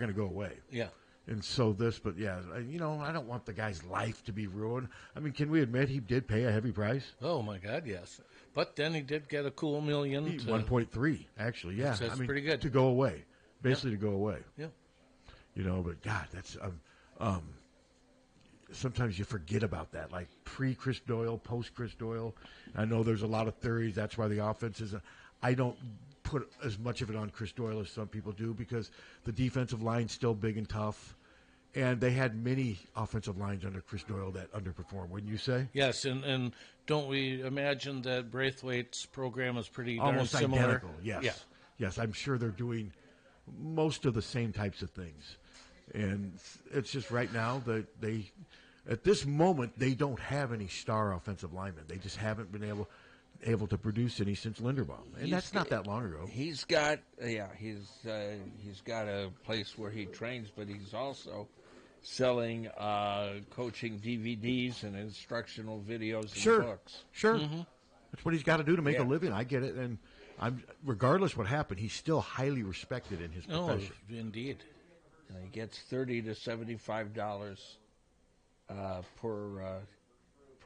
S3: to go away.
S2: Yeah.
S3: And so but I don't want the guy's life to be ruined. I mean, can we admit he did pay a heavy price?
S2: Oh my God, yes. But then he did get a cool million.
S3: 1.3, actually. Yeah,
S2: that's pretty good
S3: to go away. Basically, to go away.
S2: Yeah.
S3: But God, that's sometimes you forget about that. Like pre-Chris Doyle, post-Chris Doyle. I know there's a lot of theories. That's why the offense is. I don't put as much of it on Chris Doyle as some people do because the defensive line's still big and tough. And they had many offensive lines under Chris Doyle that underperformed, wouldn't you say?
S2: Yes, and don't we imagine that Braithwaite's program is pretty
S3: almost
S2: darn similar?
S3: Identical, yes. Yeah. Yes, I'm sure they're doing most of the same types of things. And it's just right now that at this moment, they don't have any star offensive linemen. They just haven't been able to produce any since Linderbaum, and that's not that long ago.
S1: He's got he's got a place where he trains, but he's also selling coaching DVDs and instructional videos and books.
S3: Sure, that's what he's got to do to make a living. I get it, and regardless what happened, he's still highly respected in his profession.
S2: Oh, indeed.
S1: He gets $30 to $75 per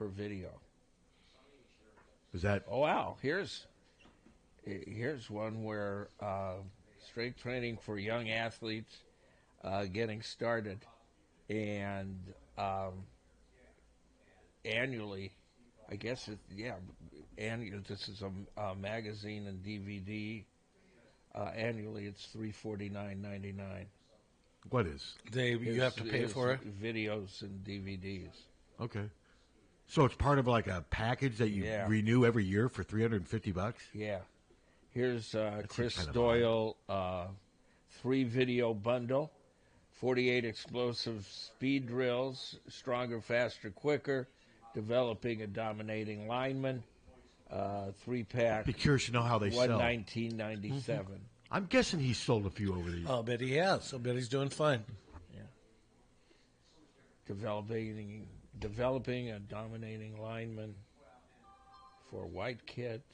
S1: video.
S3: Is that?
S1: Oh wow! Here's one where strength training for young athletes getting started, and annually, I guess annually. This is a magazine and DVD. Annually, it's $349.99.
S3: What is?
S2: You have to pay for it?
S1: Videos and DVDs.
S3: Okay. So it's part of like a package that you renew every year for $350?
S1: Yeah. Here's Chris Doyle 3-video bundle, 48 explosive speed drills, stronger, faster, quicker, developing a dominating lineman, 3-pack.
S3: Be curious to know how they sell.
S1: $119.97.
S3: I'm guessing he's sold a few over these.
S2: I'll bet he has. I'll bet he's doing fine.
S1: Yeah. Developing a dominating lineman for white kids.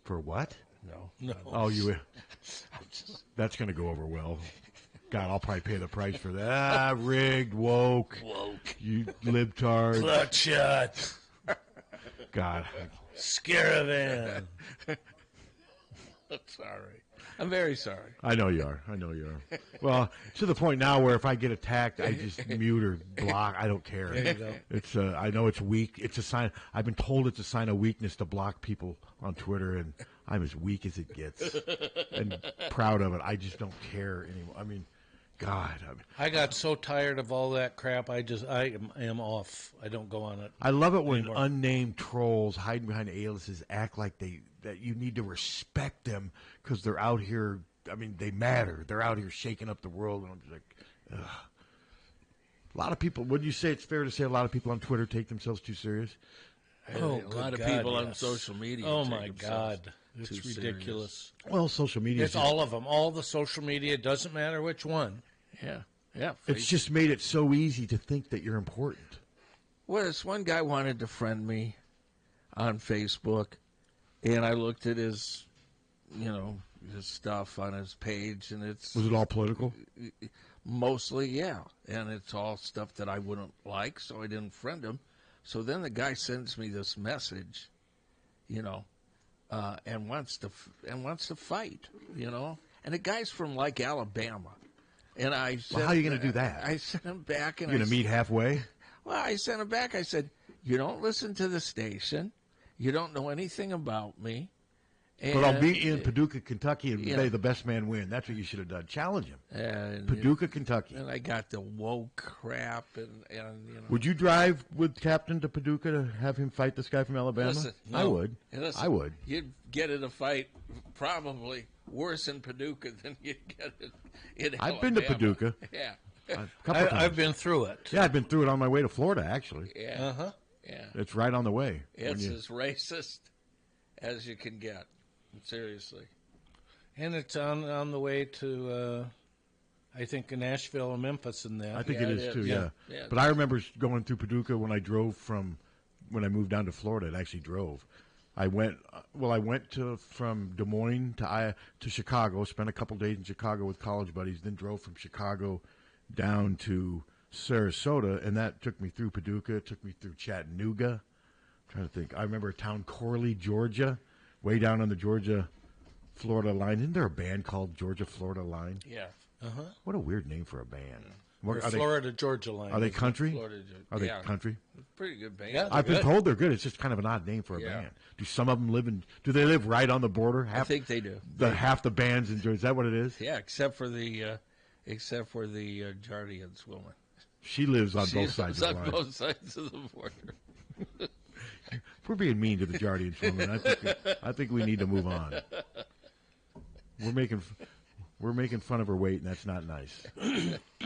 S3: For what?
S1: No.
S3: Oh, that's going to go over well. God, I'll probably pay the price for that. Rigged, woke. You libtard.
S2: Clutch shot.
S3: God.
S2: Scaravan.
S1: Sorry. I'm very sorry.
S3: I know you are. Well, to the point now where if I get attacked, I just mute or block. I don't care.
S2: There you go.
S3: It's I know it's weak. It's a sign. I've been told it's a sign of weakness to block people on Twitter, and I'm as weak as it gets, and proud of it. I just don't care anymore. I mean, God.
S2: I got so tired of all that crap. I am off. I don't go on it.
S3: I love it when
S2: anymore.
S3: Unnamed trolls hiding behind aliases act like that you need to respect them because they're out here. I mean, they matter. They're out here shaking up the world, and I'm just like, ugh. A lot of people. Wouldn't you say it's fair to say a lot of people on Twitter take themselves too serious?
S1: A lot of people on social media.
S2: Oh my God, it's ridiculous.
S3: Well, social media.
S2: It's all of them. All the social media. It doesn't matter which one.
S1: Yeah.
S3: It's just made it so easy to think that you're important.
S1: Well, this one guy wanted to friend me on Facebook, and I looked at his, his stuff on his page, and
S3: Was it all political?
S1: Mostly, yeah. And it's all stuff that I wouldn't like, so I didn't friend him. So then the guy sends me this message, and wants to fight, And the guy's from like Alabama. And I said,
S3: how are you going to do that?
S1: I sent him back. And
S3: you're going to meet halfway?
S1: Well, I sent him back. I said, you don't listen to the station. You don't know anything about me. And,
S3: but I'll meet you in Paducah, Kentucky, and may the best man win. That's what you should have done. Challenge him.
S1: And,
S3: Paducah, Kentucky.
S1: And I got the woke crap. And
S3: Would you drive with Captain to Paducah to have him fight this guy from Alabama?
S1: Listen, no.
S3: I would.
S1: Listen,
S3: I would.
S1: You'd get in a fight probably worse in Paducah than you'd get in Alabama.
S3: I've been to Paducah.
S1: Yeah.
S2: I've been through it.
S3: Yeah, I've been through it on my way to Florida, actually.
S1: Yeah.
S2: Uh-huh.
S1: Yeah.
S3: It's right on the way.
S1: It's as racist as you can get. Seriously.
S2: And it's on the way to, I think, Nashville or Memphis in that.
S3: I think it is, too, yeah. But I remember going through Paducah when I moved down to Florida. It actually drove. I went from Des Moines to Chicago, spent a couple days in Chicago with college buddies, then drove from Chicago down to Sarasota, and that took me through Paducah, took me through Chattanooga. I'm trying to think. I remember a town, Corley, Georgia, way down on the Georgia-Florida line. Isn't there a band called Georgia-Florida Line?
S1: Yeah.
S2: Uh-huh.
S3: What a weird name for a band.
S2: Florida-Georgia line.
S3: Are they country?
S1: Florida,
S3: are they country?
S1: Pretty good band.
S2: Yeah,
S3: I've been told they're good. It's just kind of an odd name for a band. Do some of them do they live right on the border?
S1: I think they do.
S3: Half the bands in Georgia. Is that what it is?
S1: Yeah, except for the Jardian's woman.
S3: She lives on both sides of the line.
S1: on both sides of the border.
S3: If we're being mean to the Jardian's woman, I think we need to move on. We're making fun of her weight, and that's not nice.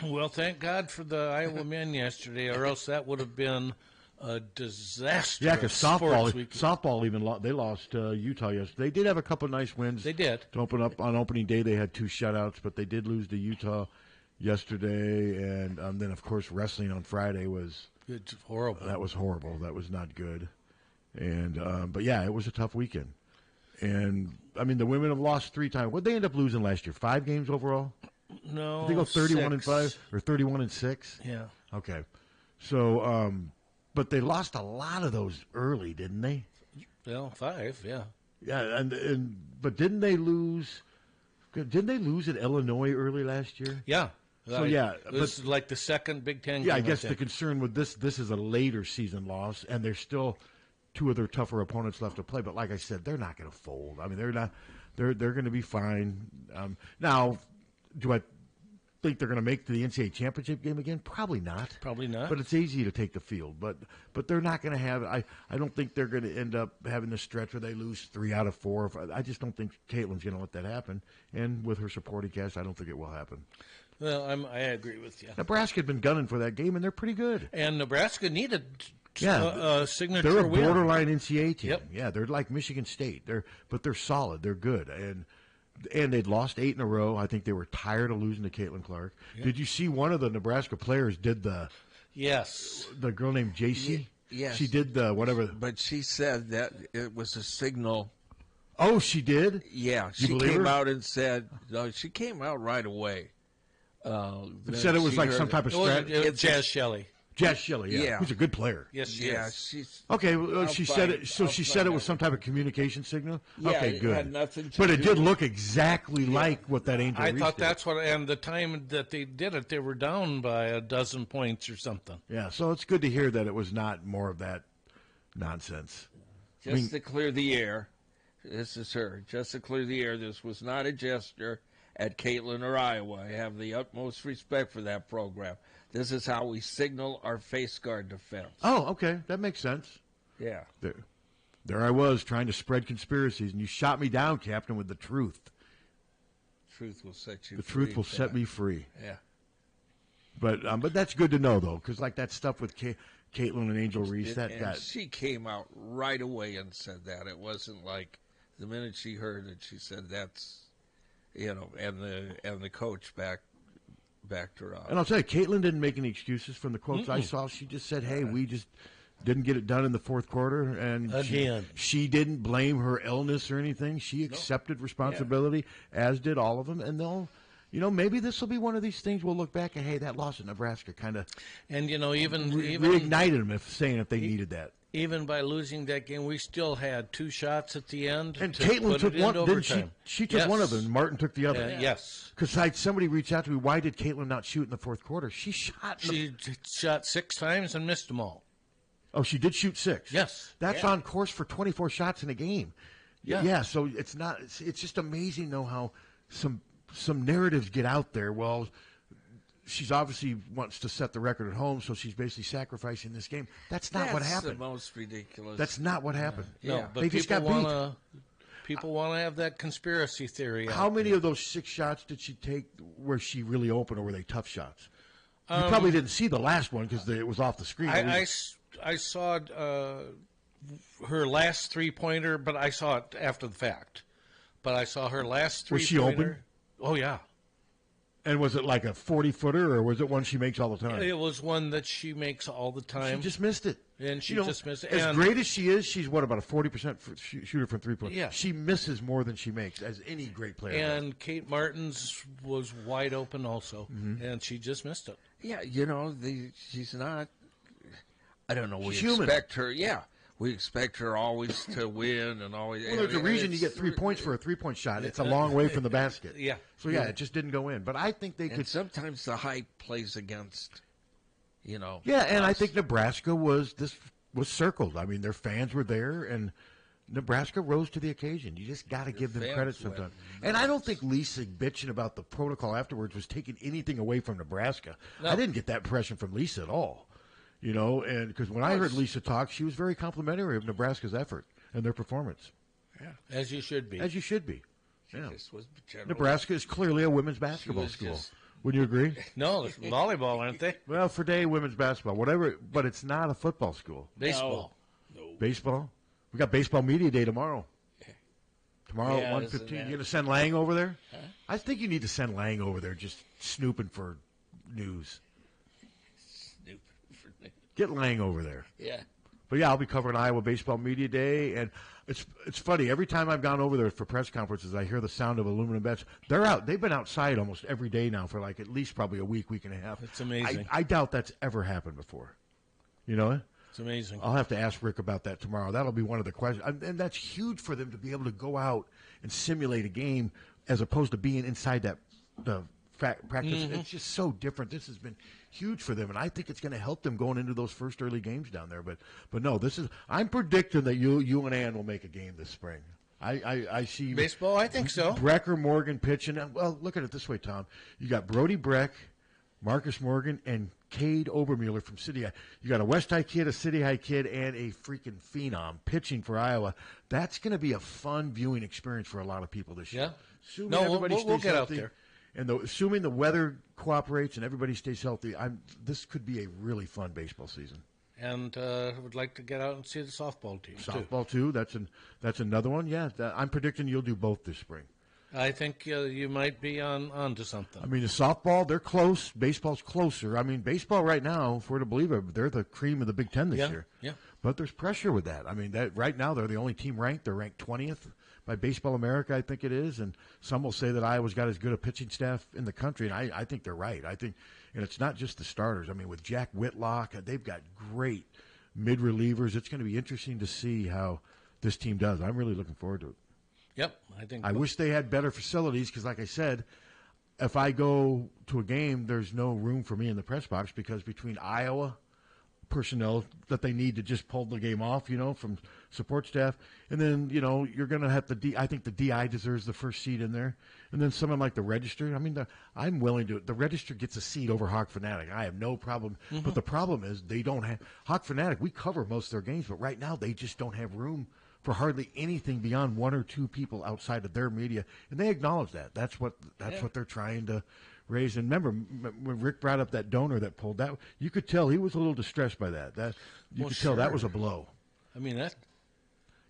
S2: Well, thank God for the Iowa men yesterday, or else that would have been a disaster.
S3: Yeah, because softball they lost Utah yesterday. They did have a couple of nice wins.
S2: They did.
S3: To open up on opening day, they had 2 shutouts, but they did lose to Utah yesterday, and then of course wrestling on Friday was
S2: horrible.
S3: That was horrible. That was not good. And but yeah, it was a tough weekend. And I mean, the women have lost 3 times. What did they end up losing last year? 5 games overall?
S2: No,
S3: did they go 31-5
S2: 6.
S3: or 31-6?
S2: Yeah.
S3: Okay. So, but they lost a lot of those early, didn't they?
S2: Well, 5, yeah.
S3: Yeah, but didn't they lose? Didn't they lose at Illinois early last year?
S2: Yeah.
S3: So yeah,
S2: this is like the second Big Ten.
S3: Yeah,
S2: game,
S3: I guess the concern with this is a later season loss, and there's still 2 of their tougher opponents left to play. But like I said, they're not going to fold. I mean, they're not. They're going to be fine. Now, think they're going to make the NCAA championship game again. Probably not.
S2: Probably not.
S3: But it's easy to take the field. But they're not going to have. I don't think they're going to end up having the stretch where they lose 3 out of 4. I just don't think Caitlin's going to let that happen. And with her supporting cast, I don't think it will happen.
S2: Well, I agree with you.
S3: Nebraska had been gunning for that game, and they're pretty good.
S2: And Nebraska needed
S3: a
S2: signature
S3: They're a
S2: win.
S3: borderline NCAA team.
S2: Yep.
S3: Yeah, they're like Michigan State. But they're solid. They're good. And they'd lost 8 in a row. I think they were tired of losing to Caitlin Clark.
S2: Yeah.
S3: Did you see one of the Nebraska players did the girl named JC?
S1: Yes.
S3: She did the whatever.
S1: But she said that it was a signal.
S3: Oh, she did?
S1: Yeah.
S3: You
S1: She
S3: believe
S1: came
S3: her?
S1: out and said, no, she came out right away.
S3: Said it was like some type of strategy.
S2: It was Jazz Shelley.
S3: Jazz Shelley, yeah.
S1: Yeah.
S3: Who's a good player.
S2: Yes, she
S1: Yeah,
S2: is.
S1: she's
S3: Okay, well, she said it. So
S1: I'll
S3: she
S1: find
S3: said it was
S1: out.
S3: some type of communication signal.
S1: Yeah,
S3: okay,
S1: it
S3: good.
S1: had nothing to
S3: but it
S1: do
S3: did
S1: with-
S3: look exactly like what that Angel
S2: I
S3: Reese
S2: thought
S3: did.
S2: that's what, and the time that they did it, they were down by a dozen points or something.
S3: Yeah, so it's good to hear that it was not more of that nonsense.
S1: Just to clear the air, this is her. Just to clear the air, this was not a gesture at Caitlin or Iowa. I have the utmost respect for that program. This is how we signal our face guard defense.
S3: Oh, okay, that makes sense.
S1: Yeah.
S3: There I was trying to spread conspiracies, and you shot me down, Captain, with the truth.
S1: Truth will set you
S3: The
S1: free.
S3: truth will set me free.
S1: Yeah.
S3: But that's good to know, though, because like that stuff with Caitlin and Angel Reese,
S1: And she came out right away and said that. It wasn't like the minute she heard it, she said that's, and the coach backed her up.
S3: And I'll tell you, Caitlin didn't make any excuses from the quotes I saw. She just said, hey, we just didn't get it done in the fourth quarter. And
S2: Again.
S3: she didn't blame her illness or anything. She accepted responsibility, as did all of them. And they'll, maybe this will be one of these things we'll look back and, hey, that loss at Nebraska kind of
S2: even
S3: reignited them if they needed that.
S2: Even by losing that game, we still had 2 shots at the end.
S3: And
S2: to
S3: Caitlin
S2: put
S3: took
S2: it
S3: one,
S2: into
S3: didn't she?
S2: overtime.
S3: She took one of them. Martin took the other.
S2: Yes.
S3: Because I had somebody reach out to me, why did Caitlin not shoot in the fourth quarter? She shot.
S2: She shot 6 times and missed them all.
S3: Oh, she did shoot 6.
S2: Yes.
S3: That's on course for 24 shots in a game. Yeah. So it's not. It's just amazing, though, how some narratives get out there. Well, she's obviously wants to set the record at home, so she's basically sacrificing this game. That's not what happened.
S1: That's the most ridiculous.
S3: That's not what happened.
S2: No, but
S3: they just got beat.
S2: People want to have that conspiracy theory.
S3: How many of those 6 shots did she take where she really opened, or were they tough shots? You probably didn't see the last one because it was off the screen.
S2: I saw her last 3-pointer, but I saw it after the fact. But I saw her last 3-pointer.
S3: Was she open?
S2: Oh, yeah.
S3: And was it like a 40-footer, or was it one she makes all the time?
S2: It was one that she makes all the time.
S3: She just missed it.
S2: And she just missed it.
S3: As great as she is, she's about a 40% shooter from 3-point.
S2: Yeah.
S3: She misses more than she makes, as any great player
S2: And does. Kate Martin's was wide open also, and she just missed it.
S1: Yeah, she's not. I don't know. We
S3: She's human.
S1: expect her. Yeah, we expect her always to win and always.
S3: Well, there's a reason you get 3 points for a 3-point shot. It's a long way from the basket.
S2: Yeah.
S3: So it just didn't go in. But I think they could.
S1: Sometimes the hype plays against.
S3: Yeah, and I think Nebraska was circled. I mean, their fans were there, and Nebraska rose to the occasion. You just got to give them credit sometimes. And I don't think Lisa bitching about the protocol afterwards was taking anything away from Nebraska. No. I didn't get that impression from Lisa at all. And because when I heard Lisa talk, she was very complimentary of Nebraska's effort and their performance.
S2: Yeah, as you should be.
S3: As you should be. Yeah.
S1: Was
S3: Nebraska is clearly a women's basketball school. Wouldn't you agree?
S2: No, it's volleyball, aren't they?
S3: Well, for day women's basketball, whatever, but it's not a football school.
S2: Baseball.
S1: No.
S3: Baseball? We got baseball media day tomorrow. Tomorrow at 1:15. You going to send Lang over there?
S1: Huh?
S3: I think you need to send Lang over there just snooping for news. Get Lang over there.
S1: Yeah.
S3: But yeah, I'll be covering Iowa Baseball Media Day, and it's funny. Every time I've gone over there for press conferences, I hear the sound of aluminum bats. They're out. They've been outside almost every day now for like at least probably a week and a half.
S2: It's amazing.
S3: I doubt that's ever happened before.
S2: It's amazing.
S3: I'll have to ask Rick about that tomorrow. That'll be one of the questions, and that's huge for them to be able to go out and simulate a game as opposed to being inside the practice. Mm-hmm. It's just so different. This has been huge for them, and I think it's going to help them going into those first early games down there. But no, I'm predicting that you and Ann will make a game this spring. I see
S2: baseball. I think so.
S3: Breck or Morgan pitching. Well, look at it this way, Tom. You got Brody Breck, Marcus Morgan, and Cade Obermueller from City High. You got a West High kid, a City High kid, and a freaking phenom pitching for Iowa. That's going to be a fun viewing experience for a lot of people this year. Assuming everybody
S2: we'll
S3: stays
S2: get
S3: healthy,
S2: out there.
S3: And assuming the weather cooperates and everybody stays healthy, this could be a really fun baseball season.
S2: And would like to get out and see the softball team.
S3: Softball too. That's another one. Yeah, I'm predicting you'll do both this spring.
S2: I think you might be on to something.
S3: I mean, the softball, they're close. Baseball's closer. I mean, baseball right now, if we're to believe it, they're the cream of the Big Ten this year.
S2: Yeah.
S3: But there's pressure with that. I mean, right now they're the only team ranked. They're ranked 20th by Baseball America, I think it is. And some will say that Iowa's got as good a pitching staff in the country, and I think they're right. I think, and it's not just the starters. I mean, with Jack Whitlock, they've got great mid-relievers. It's going to be interesting to see how this team does. I'm really looking forward to it.
S2: Yep,
S3: I wish they had better facilities because, like I said, if I go to a game, there's no room for me in the press box because between Iowa personnel that they need to just pull the game off, from support staff, and then, you're going to have I think the DI deserves the first seat in there, and then someone like the Register. I mean, I'm willing to. The Register gets a seat over Hawk Fanatic. I have no problem, but the problem is they don't have Hawk Fanatic. We cover most of their games, but right now they just don't have room for hardly anything beyond one or two people outside of their media, and they acknowledge that. That's what they're trying to raise. And remember, when Rick brought up that donor that pulled that, you could tell he was a little distressed by that. You could tell that was a blow.
S2: I mean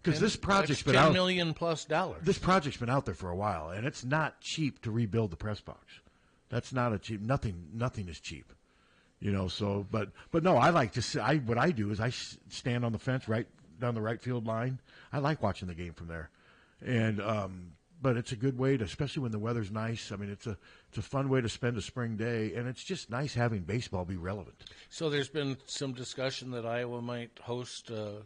S3: because this project's been
S2: $10
S3: $10
S2: million plus.
S3: This project's been out there for a while, and it's not cheap to rebuild the press box. That's not a cheap. Nothing is cheap. So but no, I like to see. What I do is I stand on the fence right down the right field line. I like watching the game from there, and but it's a good way to, especially when the weather's nice. I mean, it's a fun way to spend a spring day, and it's just nice having baseball be relevant.
S2: So there's been some discussion that Iowa might host a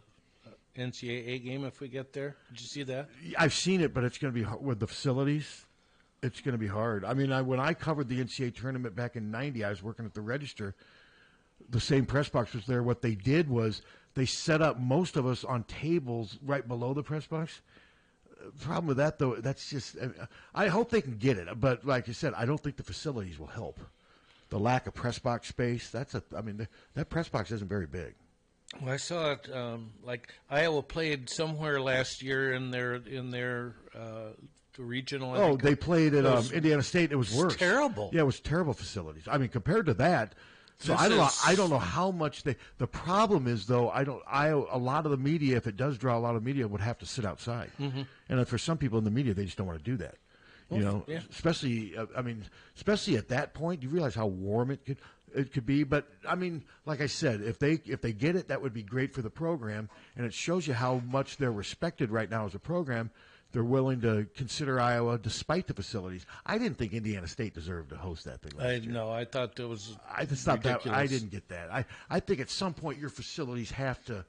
S2: NCAA game if we get there. Did you see that?
S3: I've seen it, but it's going to be hard with the facilities. It's going to be hard. I mean, when I covered the NCAA tournament back in '90, I was working at the Register. The same press box was there. What they did was they set up most of us on tables right below the press box. Problem with that, though, that's just – I hope they can get it. But like I said, I don't think the facilities will help. The lack of press box space, that press box isn't very big.
S2: Well, I saw it like Iowa played somewhere last year in their regional.
S3: They played at Indiana State. It was worse.
S2: Terrible.
S3: Yeah, it was terrible facilities. I mean, compared to that – so I don't know how much the problem is, though. A lot of the media, if it does draw a lot of media, would have to sit outside. Mm-hmm. And for some people in the media, they just don't want to do that. Especially at that point, you realize how warm it could be. But I mean, like I said, if they get it, that would be great for the program, and it shows you how much they're respected right now as a program. They're willing to consider Iowa despite the facilities. I didn't think Indiana State deserved to host that thing last year.
S2: No, I thought it was
S3: I just thought ridiculous. That I didn't get that. I think at some point your facilities have to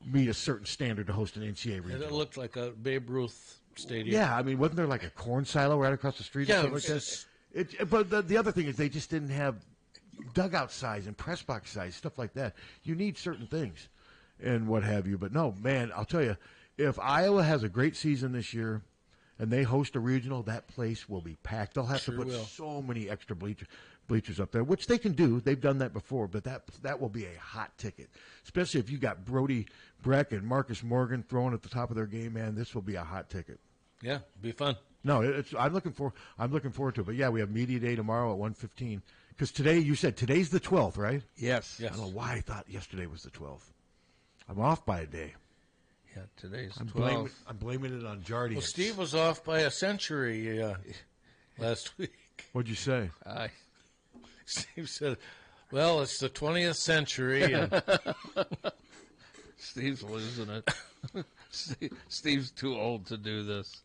S3: meet a certain standard to host an NCAA regional.
S2: It looked like a Babe Ruth stadium.
S3: Yeah, I mean, wasn't there like a corn silo right across the street?
S2: Yeah,
S3: or something like that? But the other thing is they just didn't have dugout size and press box size, stuff like that. You need certain things and what have you. But no, man, I'll tell you, if Iowa has a great season this year and they host a regional, that place will be packed. They'll have to put so many extra bleachers up there, which they can do. They've done that before, but that will be a hot ticket, especially if you got Brody Breck and Marcus Morgan throwing at the top of their game. Man, this will be a hot ticket.
S2: Yeah, it'll be fun.
S3: No, I'm looking forward to it. But yeah, we have media day tomorrow at 1:15. Because today, you said today's the 12th, right?
S1: Yes.
S3: I don't know why I thought yesterday was the 12th. I'm off by a day.
S1: Yeah, today's 12th.
S3: I'm blaming it on Jardy.
S2: Well, Steve was off by a century last week.
S3: What'd you say?
S2: Steve said, well, it's the 20th century. And
S1: Steve's losing it. Steve's too old to do this.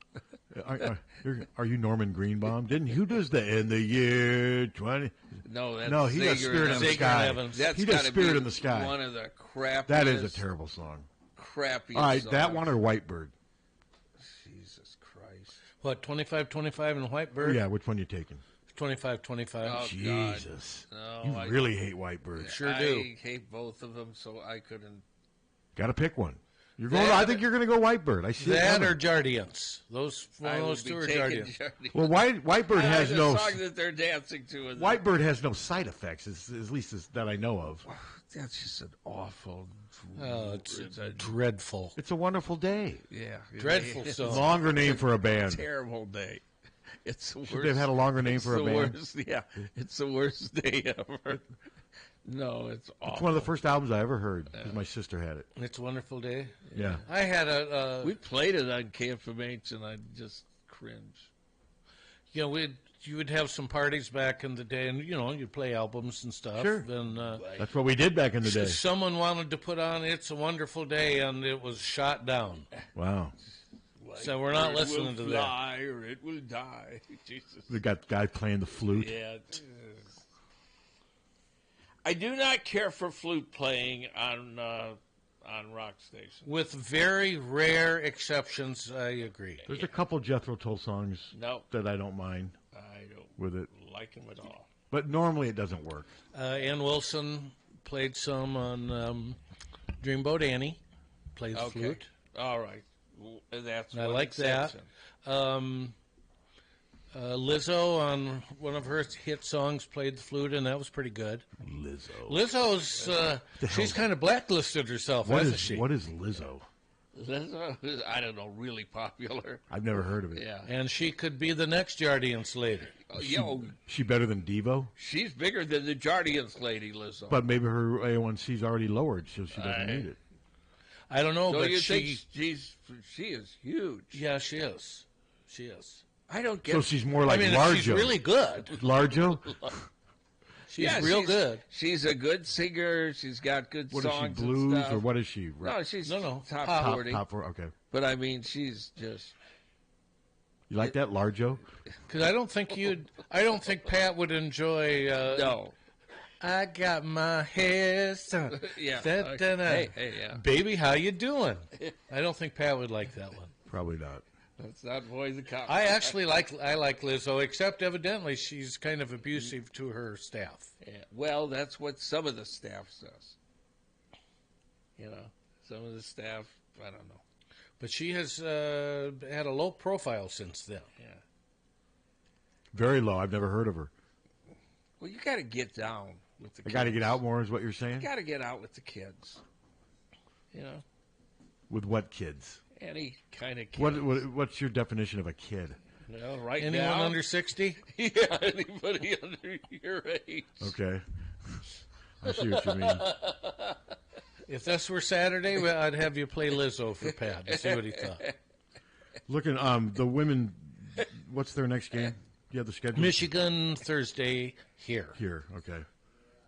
S3: Are you Norman Greenbaum? Who does the in the year 20?
S1: No,
S3: he does Spirit in the Sky. He does Spirit in the Sky.
S1: One of the crappiest.
S3: That is a terrible song.
S1: Crappiest.
S3: All right,
S1: songs.
S3: that one or Whitebird?
S1: Jesus Christ.
S2: What, 25-25 and Whitebird?
S3: Yeah, which one you taking?
S2: 25-25.
S3: Oh, Jesus.
S1: No,
S3: you really hate Whitebird.
S2: Sure do.
S1: I hate both of them, so I couldn't.
S3: Got to pick one. You're going. I think you're going to go Whitebird. I see
S2: that or Jardiance. Those two are Jardiance.
S3: Well, Whitebird has no
S1: song that they're dancing to.
S3: Whitebird has no side effects, at least that I know of.
S1: That's just an awful.
S2: It's dreadful.
S3: It's a wonderful day.
S1: Yeah,
S2: dreadful song.
S3: Longer name for a band.
S1: Terrible day. It's the worst.
S3: Should they have had a longer name for a band?
S1: It's the worst day ever. No, it's awful.
S3: It's one of the first albums I ever heard because my sister had it.
S2: It's a Wonderful Day.
S3: Yeah.
S2: I had
S1: we played it on KFMH, and I just cringe.
S2: You know, you would have some parties back in the day, and you'd play albums and stuff.
S3: Sure.
S2: And
S3: that's what we did back in the day.
S2: Someone wanted to put on "It's a Wonderful Day," and it was shot down.
S3: Wow.
S2: So we're not listening to that.
S1: It will fly or it will die. Jesus.
S3: We got guy playing the flute.
S1: Yeah. I do not care for flute playing on rock stations.
S2: With very rare exceptions, I agree.
S3: There's a couple Jethro Tull songs that I don't mind.
S1: I don't
S3: with it.
S1: Like them at all.
S3: But normally it doesn't work.
S2: Ann Wilson played some on Dreamboat Annie. Plays flute.
S1: All right. That's
S2: I like exception. That. Lizzo on one of her hit songs played the flute, and that was pretty good. Lizzo's she's kind of blacklisted herself, hasn't she?
S3: What is Lizzo?
S1: Lizzo is, I don't know, really popular.
S3: I've never heard of it.
S1: Yeah,
S2: and she could be the next Jardiance lady.
S3: She better than Devo?
S1: She's bigger than the Jardiance lady, Lizzo.
S3: But maybe her A1C's already lowered, so she doesn't need it.
S2: I don't know,
S1: so
S2: but
S1: you think she is huge.
S2: Yeah, she is. She is.
S1: I don't get.
S3: So she's more like Larjo.
S2: She's really good.
S3: Larjo.
S2: She's real good.
S1: She's a good singer. She's got good songs.
S3: What is she, blues,
S1: and stuff.
S3: or what is she?
S1: No, she's
S3: top
S1: 40.
S3: Top 40, okay.
S1: But I mean, she's just.
S3: You like that, Larjo?
S2: Because I don't think Pat would enjoy.
S1: No.
S2: I got my hair done.
S1: Yeah.
S2: Hey,
S1: yeah.
S2: Baby, how you doing? I don't think Pat would like that one.
S3: Probably not.
S1: That's not Boys and Cops.
S2: I actually like Lizzo, except evidently she's kind of abusive to her staff.
S1: Yeah. Well, that's what some of the staff says. Some of the staff, I don't know.
S2: But she has had a low profile since then.
S1: Yeah.
S3: Very low. I've never heard of her.
S1: Well, you got to get down with the kids.
S3: I got to get out more is what you're saying?
S1: You got to get out with the kids.
S3: With what kids?
S1: Any kind of kid.
S3: What's your definition of a kid?
S1: Right
S2: Anyone
S1: now,
S2: under 60?
S1: Yeah, anybody under your age.
S3: Okay. I see what you mean.
S2: If this were Saturday, I'd have you play Lizzo for Pat and see what he thought.
S3: Looking, the women, what's their next game? You have the schedule?
S2: Michigan, Thursday, here.
S3: Here, okay.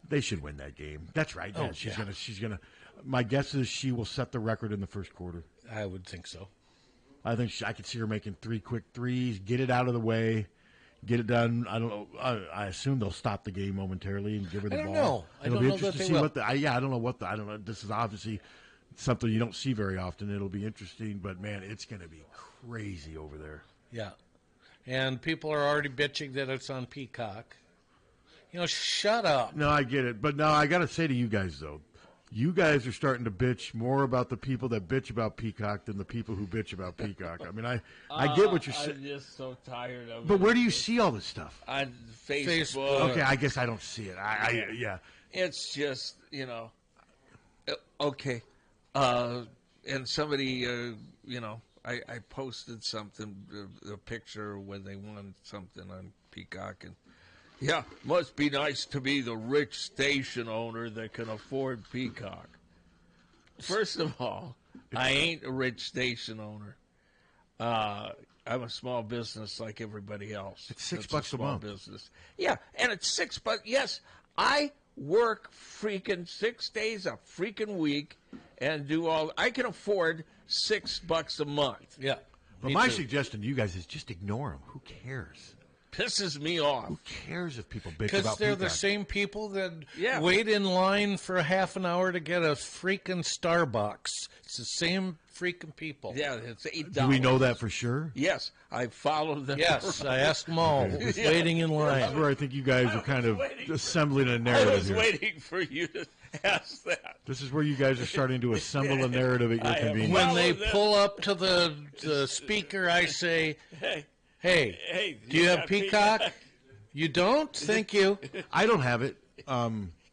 S3: They should win that game. That's right.
S2: Oh,
S3: she's gonna. My guess is she will set the record in the first quarter.
S2: I would think so.
S3: I think I could see her making 3 quick threes, get it out of the way, get it done. I don't know. I assume they'll stop the game momentarily and give her the ball.
S2: I don't know.
S3: It'll be interesting to see what I don't know I don't know. This is obviously something you don't see very often. It'll be interesting, but man, it's going to be crazy over there.
S2: Yeah. And people are already bitching that it's on Peacock. Shut up.
S3: No, I get it. But no, I got to say to you guys, though, you guys are starting to bitch more about the people that bitch about Peacock than the people who bitch about Peacock. I mean, I get what you're saying.
S1: I'm just so tired of it.
S3: But where do you see all this stuff?
S1: On Facebook.
S3: Okay, I guess I don't see it. Yeah.
S1: It's just, okay. And somebody, I posted something, a picture when they won something on Peacock, and must be nice to be the rich station owner that can afford Peacock. First of all, I ain't a rich station owner. I'm a small business like everybody else.
S3: It's $6 a month.
S1: Business. Yeah, and it's $6. Yes, I work freaking 6 days a freaking week and do all. I can afford $6 a month.
S2: Yeah.
S3: But my suggestion to you guys is just ignore them. Who cares?
S1: Pisses me off.
S3: Who cares if people bitch about
S2: Because they're
S3: Peacock?
S2: the same people that wait in line for a half an hour to get a freaking Starbucks. It's the same freaking people.
S1: Yeah, it's $8.
S3: Do we know that for sure?
S1: Yes, I followed them.
S2: Yes, I asked them all who was waiting in line.
S3: That's where I think you guys are kind of assembling a narrative
S1: I was
S3: here.
S1: waiting for you to Ask that.
S3: This is where you guys are starting to assemble a narrative at your convenience.
S2: When they pull up to the speaker, I say, hey, do you have Peacock? You don't? Thank you.
S3: I don't have it.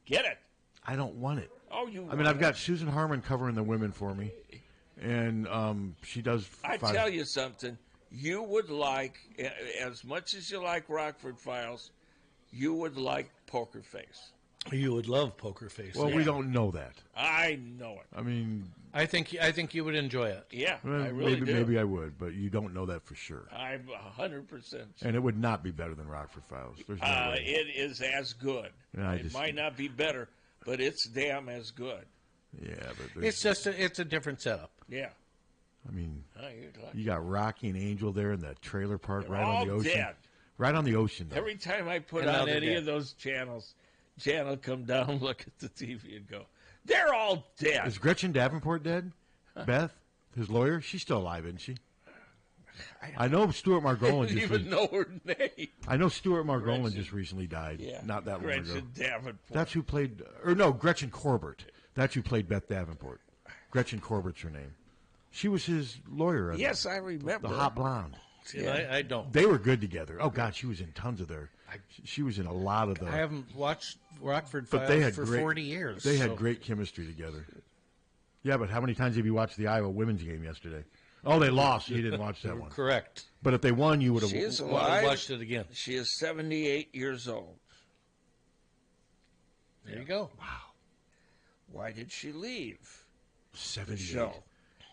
S1: Get it.
S3: I don't want it.
S1: Oh, you.
S3: I mean, I've got Susan Harmon covering the women for me, and she does.
S1: I tell you something. You would like, as much as you like Rockford Files, you would like Poker Face.
S2: You would love Poker Face.
S3: Well, we don't know that.
S1: I know it.
S3: I mean,
S2: I think you would enjoy it.
S1: Yeah, I really do.
S3: Maybe I would, but you don't know that for sure.
S1: I'm 100%.
S3: And it would not be better than Rockford Files. There's no way.
S1: It is as good. It might not be better, but it's damn as good.
S3: Yeah, but
S2: it's a different setup.
S1: Yeah.
S3: I mean, you got Rocky and Angel there in that trailer park right on the ocean.
S1: Dead.
S3: Right on the ocean. Though.
S1: Every time I put on any of those channels, Jan will come down, look at the TV, and go, "They're all dead."
S3: Is Gretchen Davenport dead? Beth, his lawyer, she's still alive, isn't she? I know Stuart Margolin.
S1: I didn't even know her name.
S3: I know Stuart Margolin just recently died.
S1: Yeah,
S3: not that long ago.
S1: Gretchen Davenport.
S3: That's who played, or no, Gretchen Corbett. That's who played Beth Davenport. Gretchen Corbett's her name. She was his lawyer.
S1: Yes, I remember.
S3: The hot blonde.
S2: See, I don't.
S3: They were good together. Oh, God, she was in tons of their. She was in a lot of the.
S2: I haven't watched Rockford
S3: but
S2: Files
S3: they had
S2: for 40 years.
S3: They had great chemistry together. Yeah, but how many times have you watched the Iowa women's game yesterday? Oh, they lost. You didn't watch that one.
S2: Correct.
S3: But if they won, you would have
S2: watched it again.
S1: She is 78 years old.
S2: There you go.
S3: Wow.
S1: Why did she leave
S3: 78.
S1: the show?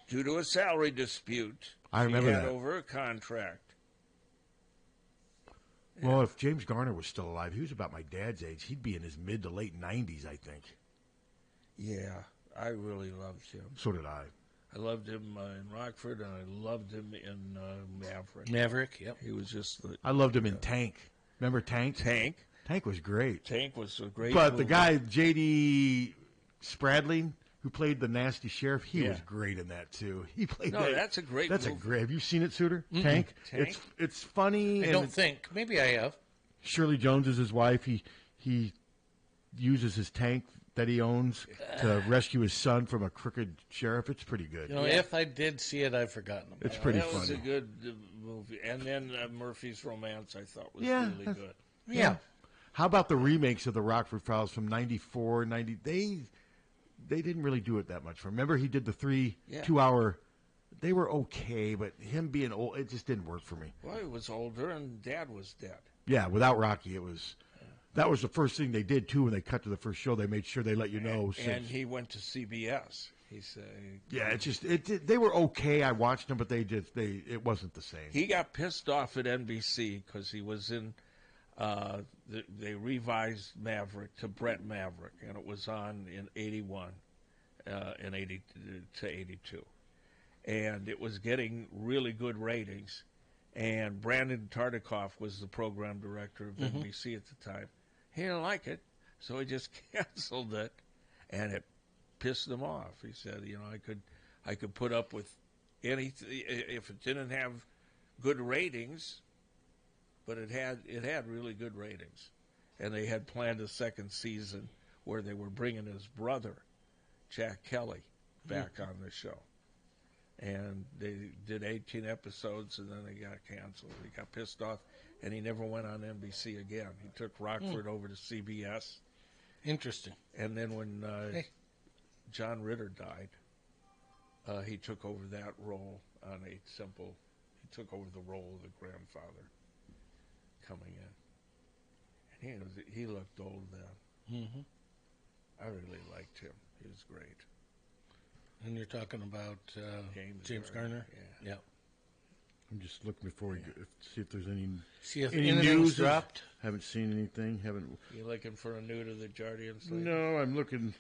S1: Due to a salary dispute.
S3: I remember
S1: she had
S3: that.
S1: over a contract.
S3: Well, if James Garner was still alive, he was about my dad's age. He'd be in his mid to late 90s, I think.
S1: Yeah, I really loved him.
S3: So did I.
S1: I loved him in Rockford, and I loved him in Maverick.
S2: Maverick, yep.
S1: He was just
S3: I loved him in Tank. Remember Tank?
S1: Tank.
S3: Tank was great.
S1: Tank was a great
S3: But
S1: movie.
S3: the guy, J.D. Spradling, who played the nasty sheriff, he
S1: Yeah.
S3: was great in that, too. He played
S1: No, that's a great
S3: That's
S1: movie.
S3: a great. Have you seen it, Suter?
S2: Mm-mm.
S3: Tank?
S1: Tank?
S3: It's funny.
S2: I
S3: and
S2: don't think. Maybe I have.
S3: Shirley Jones is his wife. He uses his tank that he owns to rescue his son from a crooked sheriff. It's pretty good.
S2: You know, if I did see it, I've forgotten about it.
S3: It's pretty
S1: that
S3: funny.
S1: was a good movie. And then Murphy's Romance, I thought, was
S3: Yeah,
S1: really good.
S3: Yeah. How about the remakes of the Rockford Files from 94, 90? They didn't really do it that much. Remember, he did the 2-hour. They were okay, but him being old, it just didn't work for me.
S1: Well, he was older, and Dad was dead.
S3: Yeah, without Rocky, it was. That was the first thing they did too. When they cut to the first show, they made sure they let you know.
S1: And he went to CBS. He said,
S3: "Yeah, it's just they were okay. I watched them, but it wasn't the same."
S1: He got pissed off at NBC because he was in. They revised Maverick to Brett Maverick, and it was on in 81, in 80 to 82, and it was getting really good ratings. And Brandon Tartikoff was the program director of NBC at the time. He didn't like it, so he just canceled it, and it pissed him off. He said, I could put up with anything if it didn't have good ratings, but it had really good ratings. And they had planned a second season where they were bringing his brother, Jack Kelly, back on the show. And they did 18 episodes, and then they got canceled. He got pissed off, and he never went on NBC again. He took Rockford over to CBS.
S2: Interesting.
S1: And then when John Ritter died, he took over that role on he took over the role of the grandfather coming in. And he looked old then.
S2: Mm-hmm.
S1: I really liked him. He was great.
S2: And you're talking about James Garner?
S1: Yeah.
S3: I'm just looking before we see if there's any
S2: anything's
S3: news
S2: dropped.
S3: Haven't seen anything.
S1: You looking for a new to the Jardians?
S3: No, I'm looking.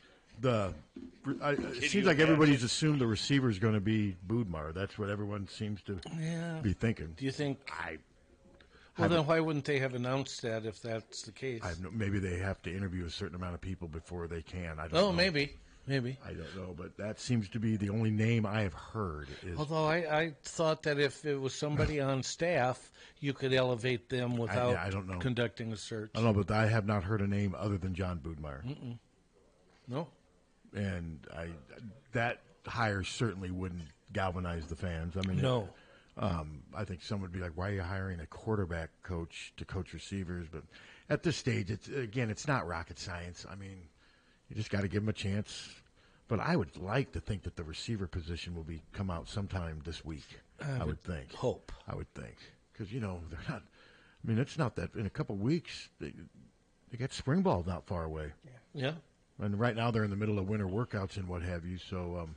S3: It seems like everybody's assumed the receiver is going to be Budmar. That's what everyone seems to be thinking.
S2: Do you think? Well, then why wouldn't they have announced that if that's the case?
S3: Maybe they have to interview a certain amount of people before they can. I don't know.
S2: Maybe.
S3: I don't know, but that seems to be the only name I have heard.
S2: Although I thought that if it was somebody on staff, you could elevate them without
S3: I don't know.
S2: conducting a search.
S3: I don't know, but I have not heard a name other than John Budmeier.
S2: No.
S3: And that hire certainly wouldn't galvanize the fans. I mean,
S2: no.
S3: I think some would be like, why are you hiring a quarterback coach to coach receivers? But at this stage, it's not rocket science. I mean, you just got to give them a chance. But I would like to think that the receiver position will come out sometime this week. I would think.
S2: Hope.
S3: I would think. Because, they're not. I mean, it's not that in a couple of weeks, they got spring ball not far away.
S2: Yeah.
S3: And right now they're in the middle of winter workouts and what have you. So,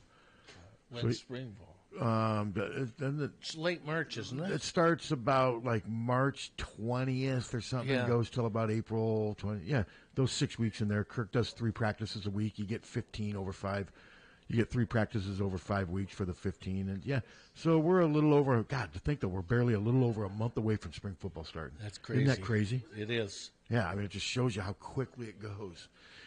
S1: when's spring ball?
S2: It's late March, isn't it?
S3: It starts about like March 20th or something.
S2: Yeah.
S3: It goes till about April 20th. Yeah, those 6 weeks in there. Kirk does 3 practices a week. You get 15 over 5. You get 3 practices over 5 weeks for the 15. And, yeah, so we're a little over. God, to think that we're barely a little over a month away from spring football starting.
S2: That's crazy.
S3: Isn't that crazy?
S2: It is.
S3: Yeah, I mean, it just shows you how quickly it goes.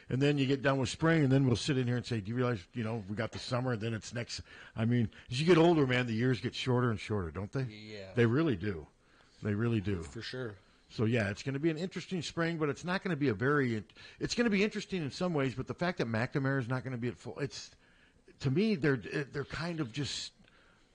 S3: And then you get done with spring, and then we'll sit in here and say, do you realize, we got the summer, and then it's next. I mean, as you get older, man, the years get shorter and shorter, don't they?
S2: Yeah.
S3: They really do. They really do.
S2: For sure.
S3: So, yeah, it's going to be an interesting spring, but it's not going to be it's going to be interesting in some ways, but the fact that McNamara is not going to be at full, to me, they're kind of just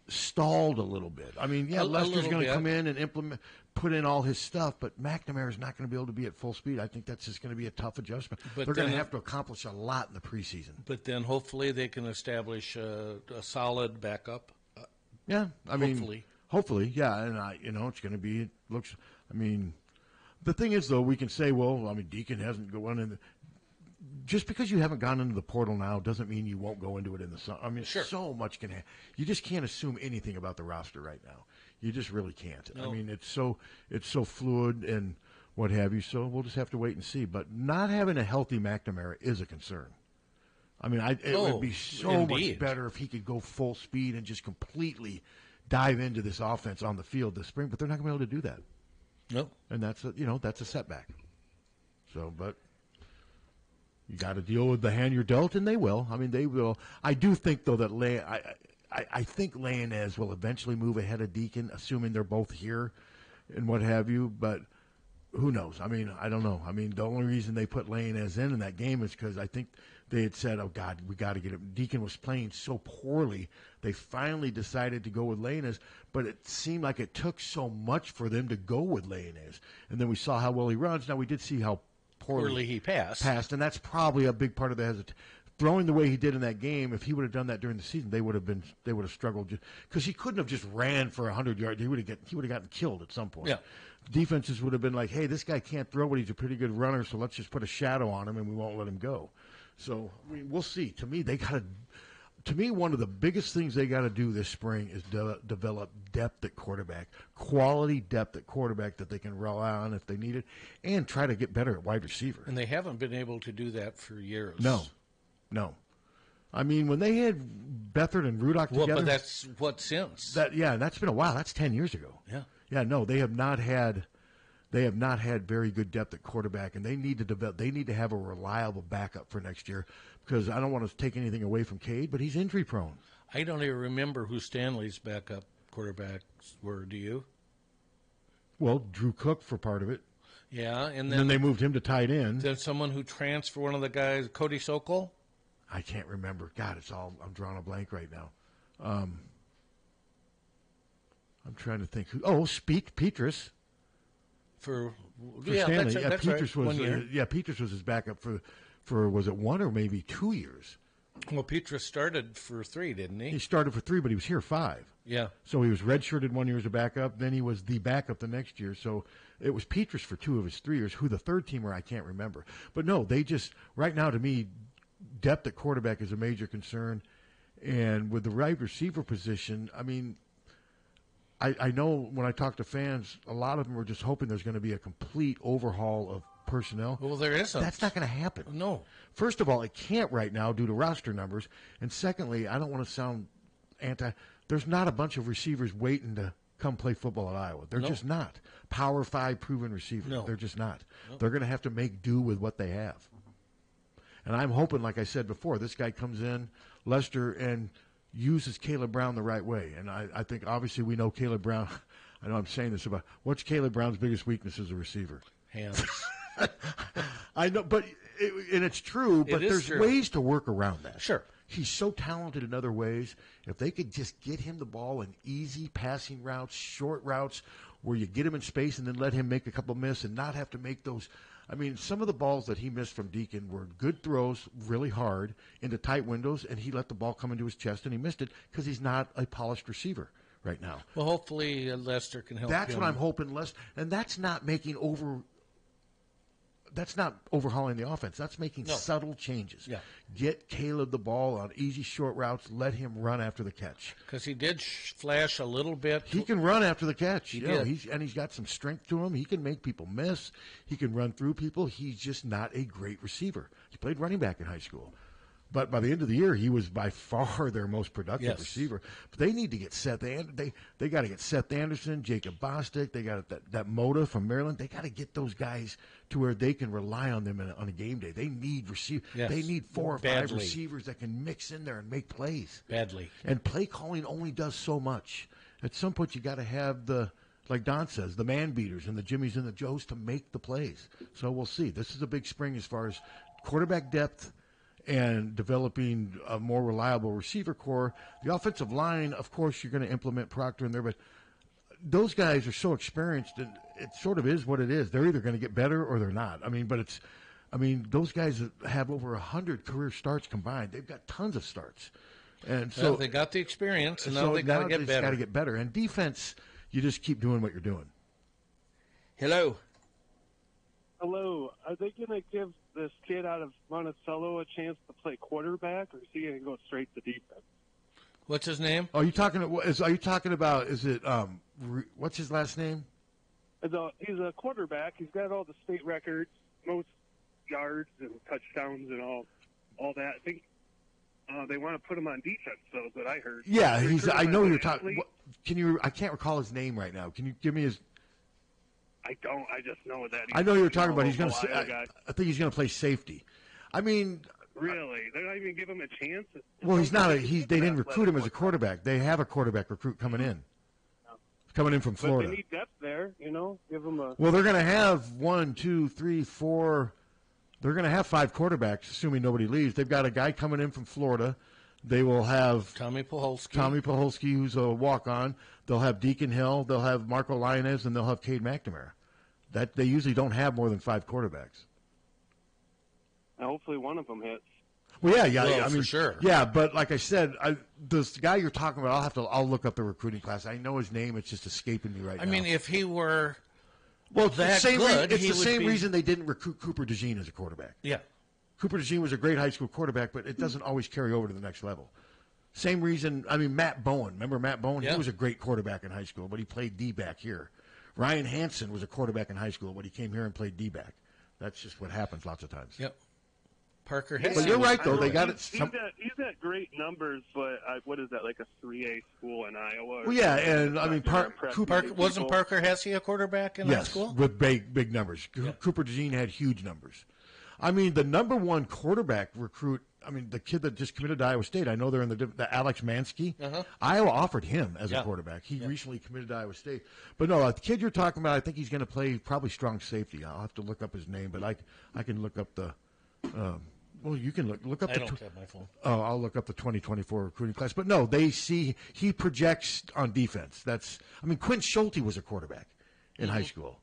S3: stalled a little bit. I mean, yeah, Lester's going to come in and put in all his stuff, but McNamara's not going to be able to be at full speed. I think that's just going to be a tough adjustment.
S2: But
S3: they're going to have to accomplish a lot in the preseason.
S2: But then hopefully they can establish a solid backup.
S3: Yeah, hopefully, yeah, and it's going to be. The thing is, though, we can say, well, Deacon hasn't gone in. Just because you haven't gone into the portal now doesn't mean you won't go into it in the summer. I mean,
S2: sure.
S3: So much can happen. You just can't assume anything about the roster right now. You just really can't.
S2: No.
S3: I mean, it's so fluid and what have you. So we'll just have to wait and see. But not having a healthy McNamara is a concern. I mean, it would be so much better if he could go full speed and just completely dive into this offense on the field this spring. But they're not going to be able to do that.
S2: No.
S3: And that's a setback. So, but. You got to deal with the hand you're dealt, and they will. I mean, they will. I do think, though, that I think Leonez will eventually move ahead of Deacon, assuming they're both here and what have you. But who knows? I mean, I don't know. I mean, the only reason they put Leonez in that game is because I think they had said, oh, God, we got to get him. Deacon was playing so poorly, they finally decided to go with Leonez. But it seemed like it took so much for them to go with Leonez. And then we saw how well he runs. Now, we did see how poorly
S2: he passed,
S3: and that's probably a big part of the hesitation. Throwing the way he did in that game, if he would have done that during the season, they would have struggled because he couldn't have just ran for 100 yards. He would have gotten killed at some point.
S2: Yeah.
S3: Defenses would have been like, hey, this guy can't throw, but he's a pretty good runner, so let's just put a shadow on him and we won't let him go. So we'll see. To me, one of the biggest things they got to do this spring is develop depth at quarterback, quality depth at quarterback that they can rely on if they need it, and try to get better at wide receiver.
S2: And they haven't been able to do that for years.
S3: No. I mean, when they had Beathard and Rudock together.
S2: Well, but that's what since.
S3: That's been a while. That's 10 years ago.
S2: Yeah.
S3: Yeah, no, they have not had very good depth at quarterback, and they need to develop. They need to have a reliable backup for next year because I don't want to take anything away from Cade, but he's injury prone.
S2: I don't even remember who Stanley's backup quarterbacks were. Do you?
S3: Well, Drew Cook for part of it.
S2: Yeah, and
S3: then they moved him to tight end.
S2: Then someone who transferred, one of the guys, Cody Sokol.
S3: I can't remember. God, I'm drawing a blank right now. I'm trying to think who. Oh, Petrus. For Stanley,
S2: that's
S3: Petrus
S2: right.
S3: was
S2: 1 year.
S3: Petrus was his backup for was it 1 or maybe 2 years?
S2: Well, Petrus started for 3, didn't he?
S3: He started for 3, but he was here 5.
S2: Yeah.
S3: So he was redshirted 1 year as a backup. Then he was the backup the next year. So it was Petrus for 2 of his 3 years. Who the third teamer, I can't remember. But no, they just right now to me, depth at quarterback is a major concern, and with the right receiver position, I mean. I know when I talk to fans, a lot of them are just hoping there's going to be a complete overhaul of personnel.
S2: Well, there isn't.
S3: That's not going to happen.
S2: No.
S3: First of all, it can't right now due to roster numbers. And secondly, I don't want to sound there's not a bunch of receivers waiting to come play football at Iowa. They're just not. Power 5 proven receivers.
S2: No.
S3: They're just not.
S2: No.
S3: They're going to have to make do with what they have. And I'm hoping, like I said before, this guy comes in, Lester, and uses Caleb Brown the right way. And I think obviously we know Caleb Brown. I know I'm saying this what's Caleb Brown's biggest weakness as a receiver?
S2: Hands.
S3: I know, but and it's true, but there's
S2: true.
S3: ways to work around that.
S2: Sure.
S3: He's so talented in other ways. If they could just get him the ball in easy passing routes, short routes, where you get him in space and then let him make a couple miss and not have to make those. I mean, some of the balls that he missed from Deacon were good throws, really hard, into tight windows, and he let the ball come into his chest, and he missed it because he's not a polished receiver right now.
S2: Well, hopefully Lester can help
S3: That's
S2: him.
S3: what I'm hoping, Lester. And that's not That's not overhauling the offense. That's making subtle changes.
S2: Yeah.
S3: Get Caleb the ball on easy short routes. Let him run after the catch.
S2: Because he did flash a little bit.
S3: He can run after the catch.
S2: He
S3: did.
S2: did.
S3: He's got some strength to him. He can make people miss. He can run through people. He's just not a great receiver. He played running back in high school. But by the end of the year, he was by far their most productive receiver. But they need to get Seth. They got to get Seth Anderson, Jacob Bostic. They got that Moda from Maryland. They got to get those guys to where they can rely on them on a game day. They need They need 4 or 5 receivers that can mix in there and make plays.
S2: Badly.
S3: And play calling only does so much. At some point, you got to have like Don says, the man beaters and the Jimmies and the Joes to make the plays. So we'll see. This is a big spring as far as quarterback depth and developing a more reliable receiver core. The offensive line, of course, you're going to implement Proctor in there, but those guys are so experienced, and it sort of is what it is. They're either going to get better or they're not. Those guys have over 100 career starts combined. They've got tons of starts. And so
S2: they got the experience, and now they got to get better.
S3: Got to get better. And defense, you just keep doing what you're doing.
S1: Hello.
S18: Hello. Are they going to give this kid out of Monticello a chance to play quarterback, or is he going to go straight to defense?
S2: What's his name?
S3: Are you talking about? Is it what's his last name?
S18: He's a quarterback. He's got all the state records, most yards and touchdowns and all that. I think they want to put him on defense, though. Is what I heard.
S3: Yeah, I know you're talking. I can't recall his name right now. Can you give me his?
S18: I don't. I just know that.
S3: I know you're talking about. He's going to. I think he's going to play safety. I mean.
S18: Really? They're not even give him a chance?
S3: Well, he's not. They didn't recruit him as a quarterback. They have a quarterback recruit coming in. Coming in from Florida.
S18: But they need depth there, Give them a.
S3: Well, they're going to have 1, 2, 3, 4. They're going to have 5 quarterbacks, assuming nobody leaves. They've got a guy coming in from Florida. They will have
S2: Tommy Paholski,
S3: who's a walk-on. They'll have Deacon Hill. They'll have Marco Lainez, and they'll have Cade McNamara. That they usually don't have more than 5 quarterbacks.
S18: Hopefully, one of them hits.
S3: Well, yeah.
S2: Well,
S3: I mean,
S2: for sure.
S3: Yeah, but like I said, this guy you're talking about, I'll look up the recruiting class. I know his name; it's just escaping me right now.
S2: I mean, if he were
S3: it's
S2: that
S3: good, it's
S2: he
S3: the same
S2: be...
S3: reason they didn't recruit Cooper DeJean as a quarterback.
S2: Yeah,
S3: Cooper DeJean was a great high school quarterback, but it doesn't always carry over to the next level. Same reason. I mean, Matt Bowen. Remember Matt Bowen?
S2: Yeah.
S3: He was a great quarterback in high school, but he played D-back here. Ryan Hansen was a quarterback in high school, but he came here and played D-back. That's just what happens lots of times.
S2: Yep. Parker
S3: But you're right, though. They got it.
S18: He's got great numbers, but what is that, like a 3A school in Iowa?
S3: Well, yeah, and I mean,
S2: wasn't Parker Hesse a quarterback in high school?
S3: With big numbers. Yeah. Cooper DeJean had huge numbers. I mean, the number one quarterback recruit, I mean, the kid that just committed to Iowa State, I know they're in the Alex Mansky.
S2: Uh-huh.
S3: Iowa offered him as a quarterback. He recently committed to Iowa State. But no, the kid you're talking about, I think he's going to play probably strong safety. I'll have to look up his name, but I can look up the well, you can look up.
S2: I don't have my phone.
S3: Oh, I'll look up the 2024 recruiting class. But no, he projects on defense. Quinn Schulte was a quarterback in high school.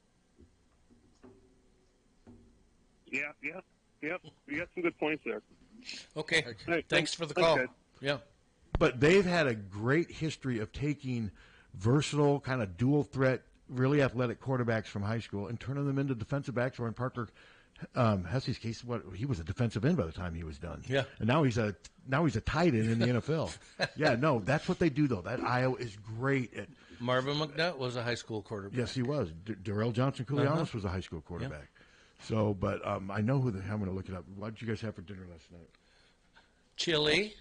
S18: Yeah. You got some good points there.
S2: Okay.
S18: Right,
S2: thanks for the call.
S18: Okay.
S2: Yeah.
S3: But they've had a great history of taking versatile, kind of dual threat, really athletic quarterbacks from high school and turning them into defensive backs. Or in Parker Hesse's case, he was a defensive end by the time he was done.
S2: Yeah.
S3: And now he's a tight end in the NFL. Yeah, no, that's what they do though. That Iowa is great at.
S2: Marvin McNutt was a high school quarterback.
S3: Yes, he was. Darrell Johnson-Koulianos was a high school quarterback. Yep. So, but I know I'm going to look it up. What did you guys have for dinner last night?
S2: Chili.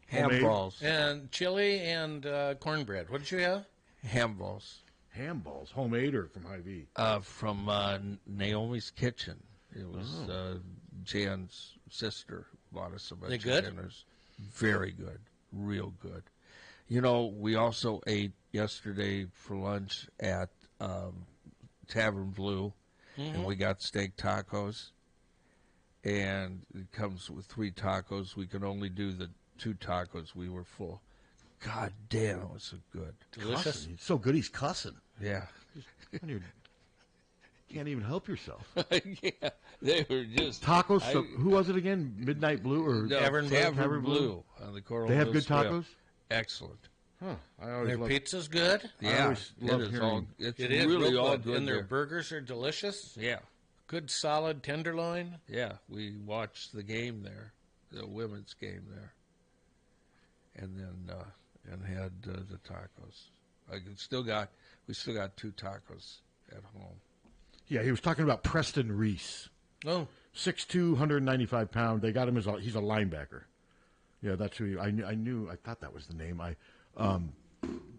S1: Ham balls.
S2: And chili and cornbread. What did you have?
S1: Ham balls.
S3: Ham balls. Homemade or from Hy-Vee?
S1: From Naomi's Kitchen. It was Jan's sister bought us a bunch of dinners. Very good. Real good. We also ate yesterday for lunch at Tavern Blue, and we got steak tacos. and it comes with 3 tacos. We could only do the 2 tacos. We were full. God damn, it was so good.
S2: Delicious.
S3: Cussing. He's so good, he's cussing.
S1: Yeah.
S3: You can't even help yourself.
S1: Yeah, they were just
S3: tacos. Who was it again? Midnight Blue or
S1: Tavern Blue on the Coral
S3: They have
S1: Hill
S3: good
S1: Strip.
S3: tacos.
S1: Excellent.
S3: Huh.
S2: Their pizza's good.
S1: Yeah, it's really all good.
S2: And their burgers are delicious.
S1: Yeah,
S2: good solid tenderloin.
S1: Yeah, we watched the game there, the women's game there, and then and had the tacos. We still got 2 tacos at home.
S3: Yeah, he was talking about Preston Reese.
S2: Oh.
S3: 6'2", 195 pound. They got him he's a linebacker. Yeah, that's who I knew. I thought that was the name.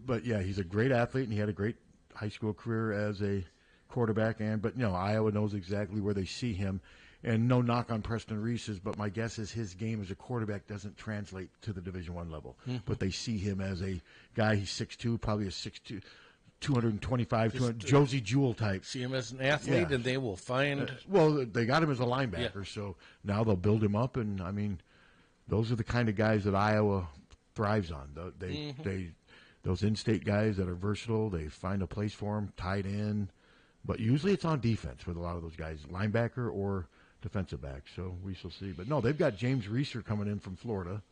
S3: But yeah, he's a great athlete, and he had a great high school career as a quarterback. But Iowa knows exactly where they see him. And no knock on Preston Reese's, but my guess is his game as a quarterback doesn't translate to the Division I level.
S2: Mm-hmm.
S3: But they see him as a guy. He's 6'2", probably a 6'2", 225, 200, Josie Jewell type.
S2: See him as an athlete, and they will find.
S3: Well, they got him as a linebacker, so now they'll build him up. And I mean, those are the kind of guys that Iowa thrives on. Those in-state guys that are versatile. They find a place for them, tight end, but usually it's on defense with a lot of those guys, linebacker or defensive back. So we shall see. But no, they've got James Reeser coming in from Florida.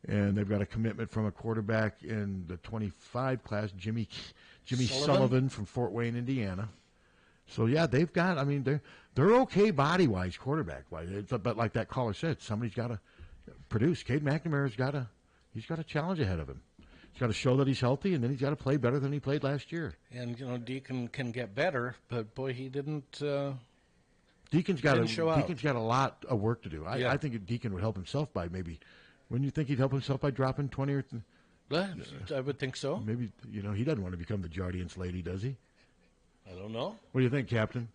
S3: And they've got a commitment from a quarterback in the 25 class, Jimmy Sullivan from Fort Wayne, Indiana. So yeah, they've got. I mean, they're okay body wise, quarterback wise. But like that caller said, somebody's got to produce. Cade McNamara's got a challenge ahead of him. He's got to show that he's healthy, and then he's got to play better than he played last year.
S2: And Deacon can get better, but boy, he didn't.
S3: Deacon's got a lot of work to do. I think Deacon would help himself by maybe. Wouldn't you think he'd help himself by dropping 20 or?
S2: I would think so.
S3: Maybe he doesn't want to become the Jardiance lady, does he?
S2: I don't know.
S3: What do you think, Captain?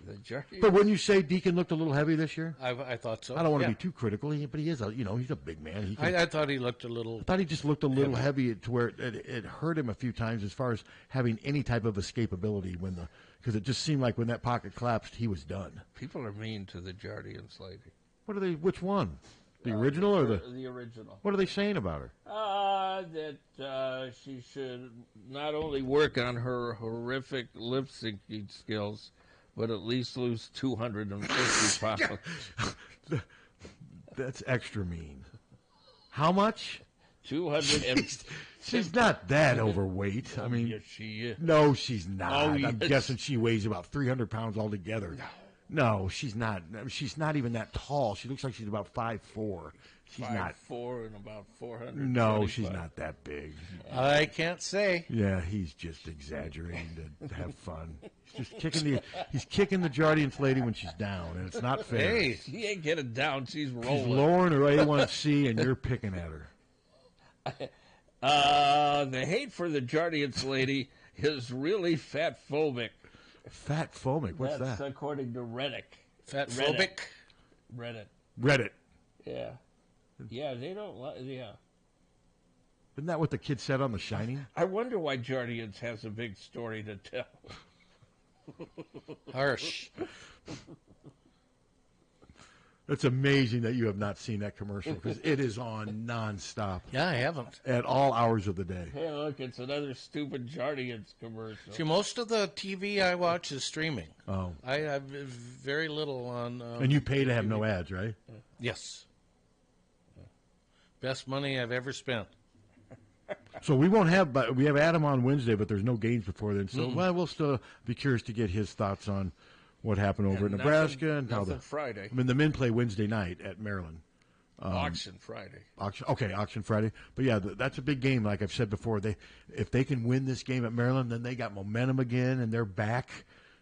S1: The Jardiance.
S3: But wouldn't you say Deacon looked a little heavy this year?
S2: I thought so.
S3: I don't want to be too critical, but he is he's a big man.
S2: I thought he looked a little.
S3: I thought he just looked a little heavy to where it hurt him a few times as far as having any type of escapability because it just seemed like when that pocket collapsed, he was done.
S1: People are mean to the Jardiance lady.
S3: What are they? Which one? The original or
S1: the original?
S3: What are they saying about her?
S1: That she should not only work on her horrific lip syncing skills, but at least lose 250 pounds.
S3: That's extra mean. How much?
S1: 200.
S3: She's not that overweight. I mean,
S1: yes, she is.
S3: No, she's not.
S1: Oh, yes.
S3: I'm guessing she weighs about 300 pounds altogether. No, she's not. She's not even that tall. She looks like she's about 5'4". She's not
S1: 5'4" and about 400.
S3: No, she's not that big.
S2: I can't say.
S3: Yeah, he's just exaggerating to have fun. He's kicking the Jardiance lady when she's down, and it's not fair.
S1: Hey, she ain't getting down. She's rolling.
S3: She's lowering her A1C, and you're picking at
S1: her. The hate for the Jardiance lady is really fat phobic.
S3: Fat phobic? What's that?
S1: That's according to Reddit.
S2: Fat phobic?
S1: Reddit. Yeah. Yeah, they don't like. Yeah.
S3: Isn't that what the kid said on The Shining?
S1: I wonder why Jardiance has a big story to tell.
S2: Harsh.
S3: It's amazing that you have not seen that commercial because it is on nonstop.
S2: Yeah, I haven't.
S3: At all hours of the day.
S1: Hey, look, it's another stupid Jardiance commercial.
S2: See, most of the TV I watch is streaming.
S3: Oh.
S2: I have very little on...
S3: and you pay to have no ads, right?
S2: Yes. Best money I've ever spent.
S3: So we won't have... We have Adam on Wednesday, but there's no games before then. So we'll still be curious to get his thoughts on what happened over in Nebraska. And how
S1: Friday.
S3: I mean, the men play Wednesday night at Maryland.
S1: Auction Friday.
S3: Auction Friday. But yeah, that's a big game. Like I've said before, if they can win this game at Maryland, then they got momentum again, and they're back.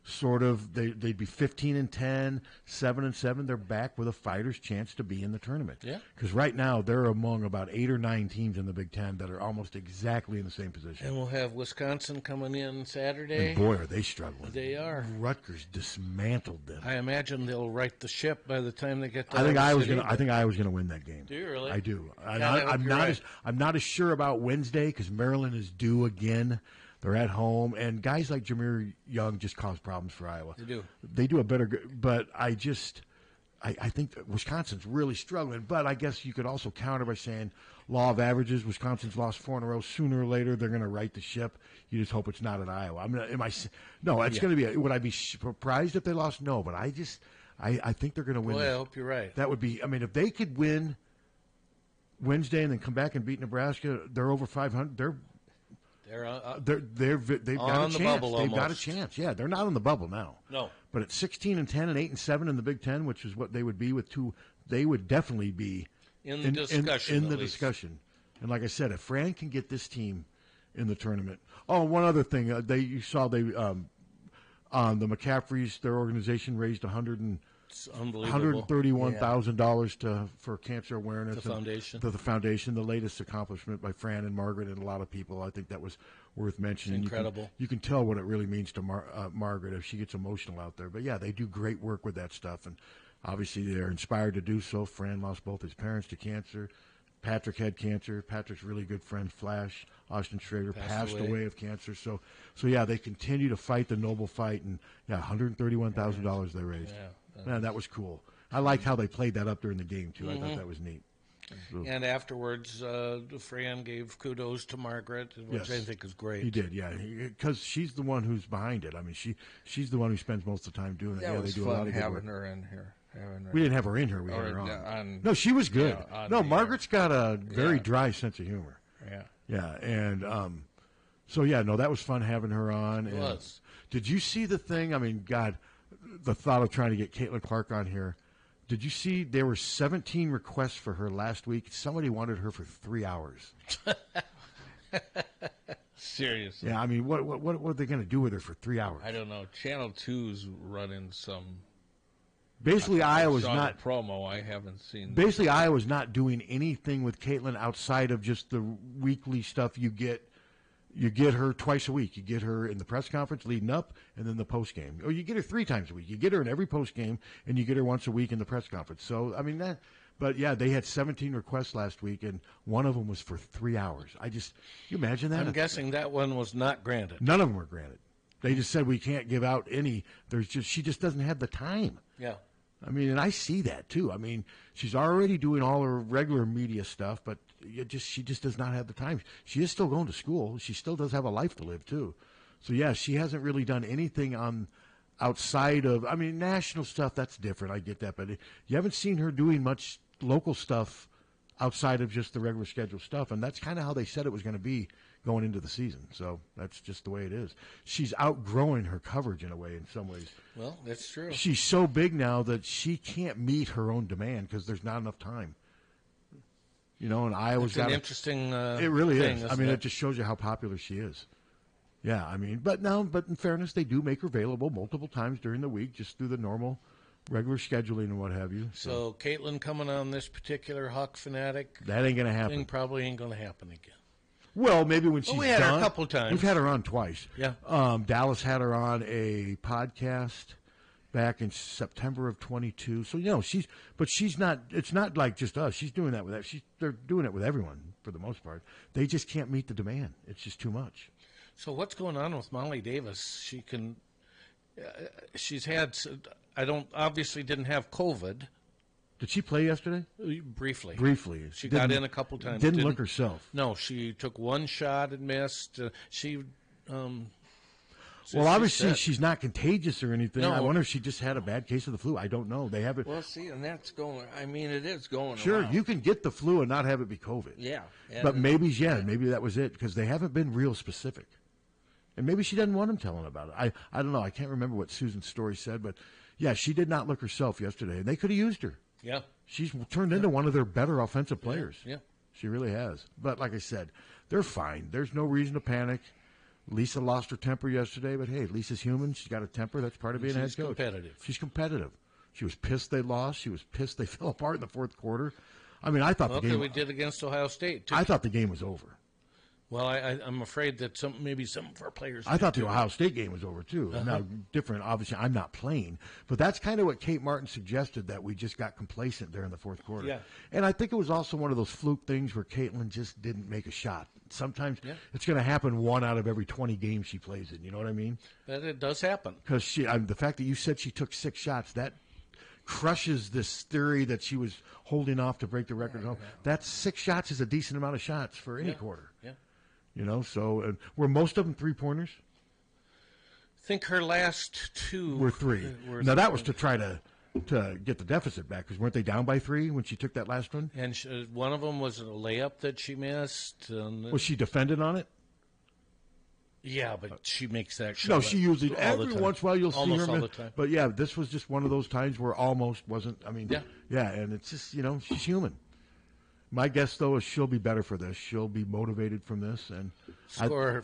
S3: Sort of, they'd be 15-10, 7-7. They're back with a fighter's chance to be in the tournament.
S2: Yeah.
S3: Because right now they're among about 8 or 9 teams in the Big Ten that are almost exactly in the same position.
S2: And we'll have Wisconsin coming in Saturday.
S3: And boy, are they struggling.
S2: They are.
S3: Rutgers dismantled them.
S2: I imagine they'll right the ship by the time they get to.
S3: I think Iowa's going to win that game.
S2: Do you really?
S3: I do.
S2: I'm
S3: not as sure about Wednesday because Maryland is due again. They're at home, and guys like Jameer Young just cause problems for Iowa.
S2: They do.
S3: They do a better, but I I think that Wisconsin's really struggling, but I guess you could also counter by saying law of averages. Wisconsin's lost 4 in a row. Sooner or later, they're going to right the ship. You just hope it's not at Iowa. No, it's going to be. Would I be surprised if they lost? No, but I think they're going to win.
S2: Boy, I hope you're right.
S3: That would be. I mean, if they could win Wednesday and then come back and beat Nebraska, they're over 500. They've got a chance. They've got a chance. Yeah, they're not on the bubble now.
S2: No.
S3: But at 16-10 and 8-7 in the Big Ten, which is what they would be with 2, they would definitely be
S2: in the discussion.
S3: In the discussion. And like I said, if Fran can get this team in the tournament. Oh, one other thing, the McCaffreys, their organization raised $131,000 for cancer awareness.
S2: The foundation.
S3: To the foundation, the latest accomplishment by Fran and Margaret and a lot of people. I think that was worth mentioning.
S2: Incredible.
S3: You can tell what it really means to Margaret if she gets emotional out there. But yeah, they do great work with that stuff, and obviously they're inspired to do so. Fran lost both his parents to cancer. Patrick had cancer. Patrick's really good friend, Flash, Austin Schrader, passed away of cancer. So yeah, they continue to fight the noble fight, and yeah, $131,000 they raised.
S2: Yeah.
S3: Man, that was cool. I liked how they played that up during the game, too. I thought that was neat.
S2: And afterwards, Fran gave kudos to Margaret, which I think is great.
S3: He did, yeah, because she's the one who's behind it. I mean, she's the one who spends most of the time doing it.
S1: Yeah,
S3: they
S1: was
S3: do
S1: fun
S3: a lot of
S1: having her in here.
S3: We didn't have her in here. We had her on. No, she was good. No, Margaret's got a very dry sense of humor.
S1: Yeah.
S3: Yeah, and so, yeah, no, that was fun having her on.
S2: It was.
S3: Did you see the thing? I mean, God, the thought of trying to get Caitlin Clark on here. Did you see there were 17 requests for her last week? Somebody wanted her for 3 hours.
S1: Seriously.
S3: Yeah, I mean, what are they going to do with her for 3 hours?
S1: I don't know. Channel 2's running some.
S3: Basically, Iowa's not
S1: promo. I haven't seen.
S3: Basically, Iowa's not doing anything with Caitlin outside of just the weekly stuff you get. You get her twice a week. You get her in the press conference leading up, and then the post game. Or you get her 3 times a week. You get her in every post game, and you get her once a week in the press conference. So I mean that. But yeah, they had 17 requests last week, and one of them was for 3 hours. You imagine that?
S2: I'm guessing that one was not granted.
S3: None of them were granted. They just said we can't give out any. She just doesn't have the time.
S2: Yeah.
S3: I mean, and I see that too. I mean, she's already doing all her regular media stuff, but she just does not have the time. She is still going to school. She still does have a life to live too. So yeah, she hasn't really done anything outside of. I mean, national stuff, that's different. I get that, but you haven't seen her doing much local stuff outside of just the regular schedule stuff, and that's kind of how they said it was going to be going into the season. So that's just the way it is. She's outgrowing her coverage in a way, in some ways.
S2: Well, that's true.
S3: She's so big now that she can't meet her own demand because there's not enough time. You know, and Iowa's got
S2: an interesting.
S3: It really
S2: thing,
S3: is. I mean, it just shows you how popular she is. Yeah, I mean, but in fairness, they do make her available multiple times during the week, just through the normal, regular scheduling and what have you.
S2: So Caitlin coming on this particular Hawk Fanatic.
S3: That ain't gonna happen.
S2: Thing probably ain't gonna happen again.
S3: Well, maybe when she's
S2: we had
S3: done.
S2: her a couple times.
S3: We've had her on twice.
S2: Yeah.
S3: Dallas had her on a podcast back in September of 22. So, she's not, it's not like just us. She's doing that with that. They're doing it with everyone for the most part. They just can't meet the demand. It's just too much.
S2: So what's going on with Molly Davis? She's had, obviously didn't have COVID.
S3: Did she play yesterday?
S2: Briefly. She
S3: Didn't-
S2: got in a couple times.
S3: Didn't look herself.
S2: No, she took one shot and missed.
S3: Well, obviously she's not contagious or anything.
S2: No.
S3: I wonder if she just had a bad case of the flu. I don't know. They haven't.
S1: Well, see, and that's going. I mean, it is going.
S3: Sure,
S1: around.
S3: you can get the flu and not have it be COVID.
S1: Yeah.
S3: But maybe that was it because they haven't been real specific. And maybe she doesn't want them telling about it. I don't know. I can't remember what Susan's story said, but yeah, she did not look herself yesterday, and they could have used her.
S2: Yeah.
S3: She's turned into one of their better offensive players.
S2: Yeah.
S3: She really has. But like I said, they're fine. There's no reason to panic. Lisa lost her temper yesterday, but hey, Lisa's human. She's got a temper. That's part of being a head coach. She's competitive. She was pissed they lost. She was pissed they fell apart in the fourth quarter. I mean, I thought the game.
S2: we did against Ohio State, too.
S3: I thought the game was over.
S2: Well, I'm afraid that maybe some of our players.
S3: I thought the Ohio State game was over, too. Now, different, obviously, I'm not playing. But that's kind of what Kate Martin suggested, that we just got complacent there in the fourth quarter.
S2: Yeah.
S3: And I think it was also one of those fluke things where Caitlin just didn't make a shot. Sometimes it's going to happen 1 out of every 20 games she plays in. You know what I mean?
S2: That it does happen.
S3: Because the fact that you said she took 6 shots, that crushes this theory that she was holding off to break the record. That's 6 shots is a decent amount of shots for any quarter.
S2: Yeah.
S3: You know, so were most of them 3-pointers?
S2: I think her last 2
S3: were 3. Now, that was to try to get the deficit back, because weren't they down by 3 when she took that last one?
S2: And one of them was a layup that she missed. And
S3: was she defended on it?
S2: Yeah, but she makes that shot.
S3: No, she usually every once in a while you'll
S2: almost
S3: see her.
S2: All the time.
S3: But yeah, this was just one of those times where almost wasn't. I mean, yeah, and it's just she's human. My guess though is she'll be better for this. She'll be motivated from this and
S2: score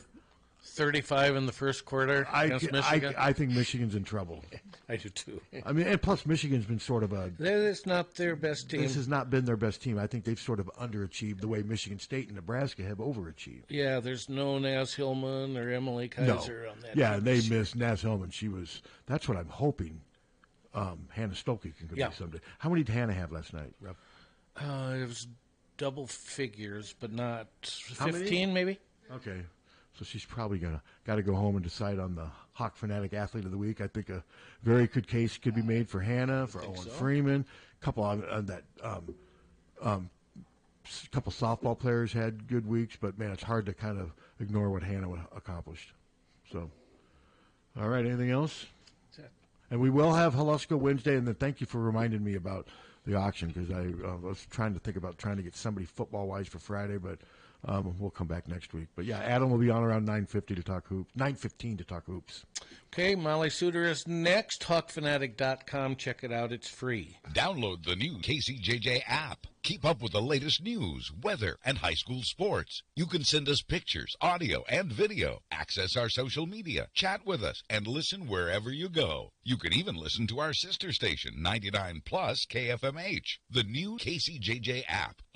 S2: 35 in the first quarter against Michigan.
S3: I think Michigan's in trouble.
S2: I do too.
S3: I mean, and plus Michigan's been sort of
S2: it's not their best team.
S3: This has not been their best team. I think they've sort of underachieved the way Michigan State and Nebraska have overachieved.
S2: Yeah, there's no Naz Hillman or Emily Kaiser on that.
S3: Yeah, they missed Naz Hillman. That's what I'm hoping Hannah Stolke can be someday. How many did Hannah have last night, Rob?
S2: It was double figures, but not 15 maybe.
S3: Okay. So she's probably got to go home and decide on the Hawk Fanatic Athlete of the Week. I think a very good case could be made for Hannah, for Owen Freeman. A couple on that couple softball players had good weeks, but man, it's hard to kind of ignore what Hannah accomplished. So, all right, anything else?
S2: That's it.
S3: And we will have Haluska Wednesday, and then thank you for reminding me about the auction, because I was trying to think about trying to get somebody football-wise for Friday, but we'll come back next week. But yeah, Adam will be on around 9:50 to talk hoops. 9:15 to talk hoops.
S2: Okay, Molly Suter is next. HawkFanatic.com. Check it out. It's free.
S16: Download the new KCJJ app. Keep up with the latest news, weather, and high school sports. You can send us pictures, audio, and video. Access our social media, chat with us, and listen wherever you go. You can even listen to our sister station, 99 Plus KFMH. The new KCJJ app.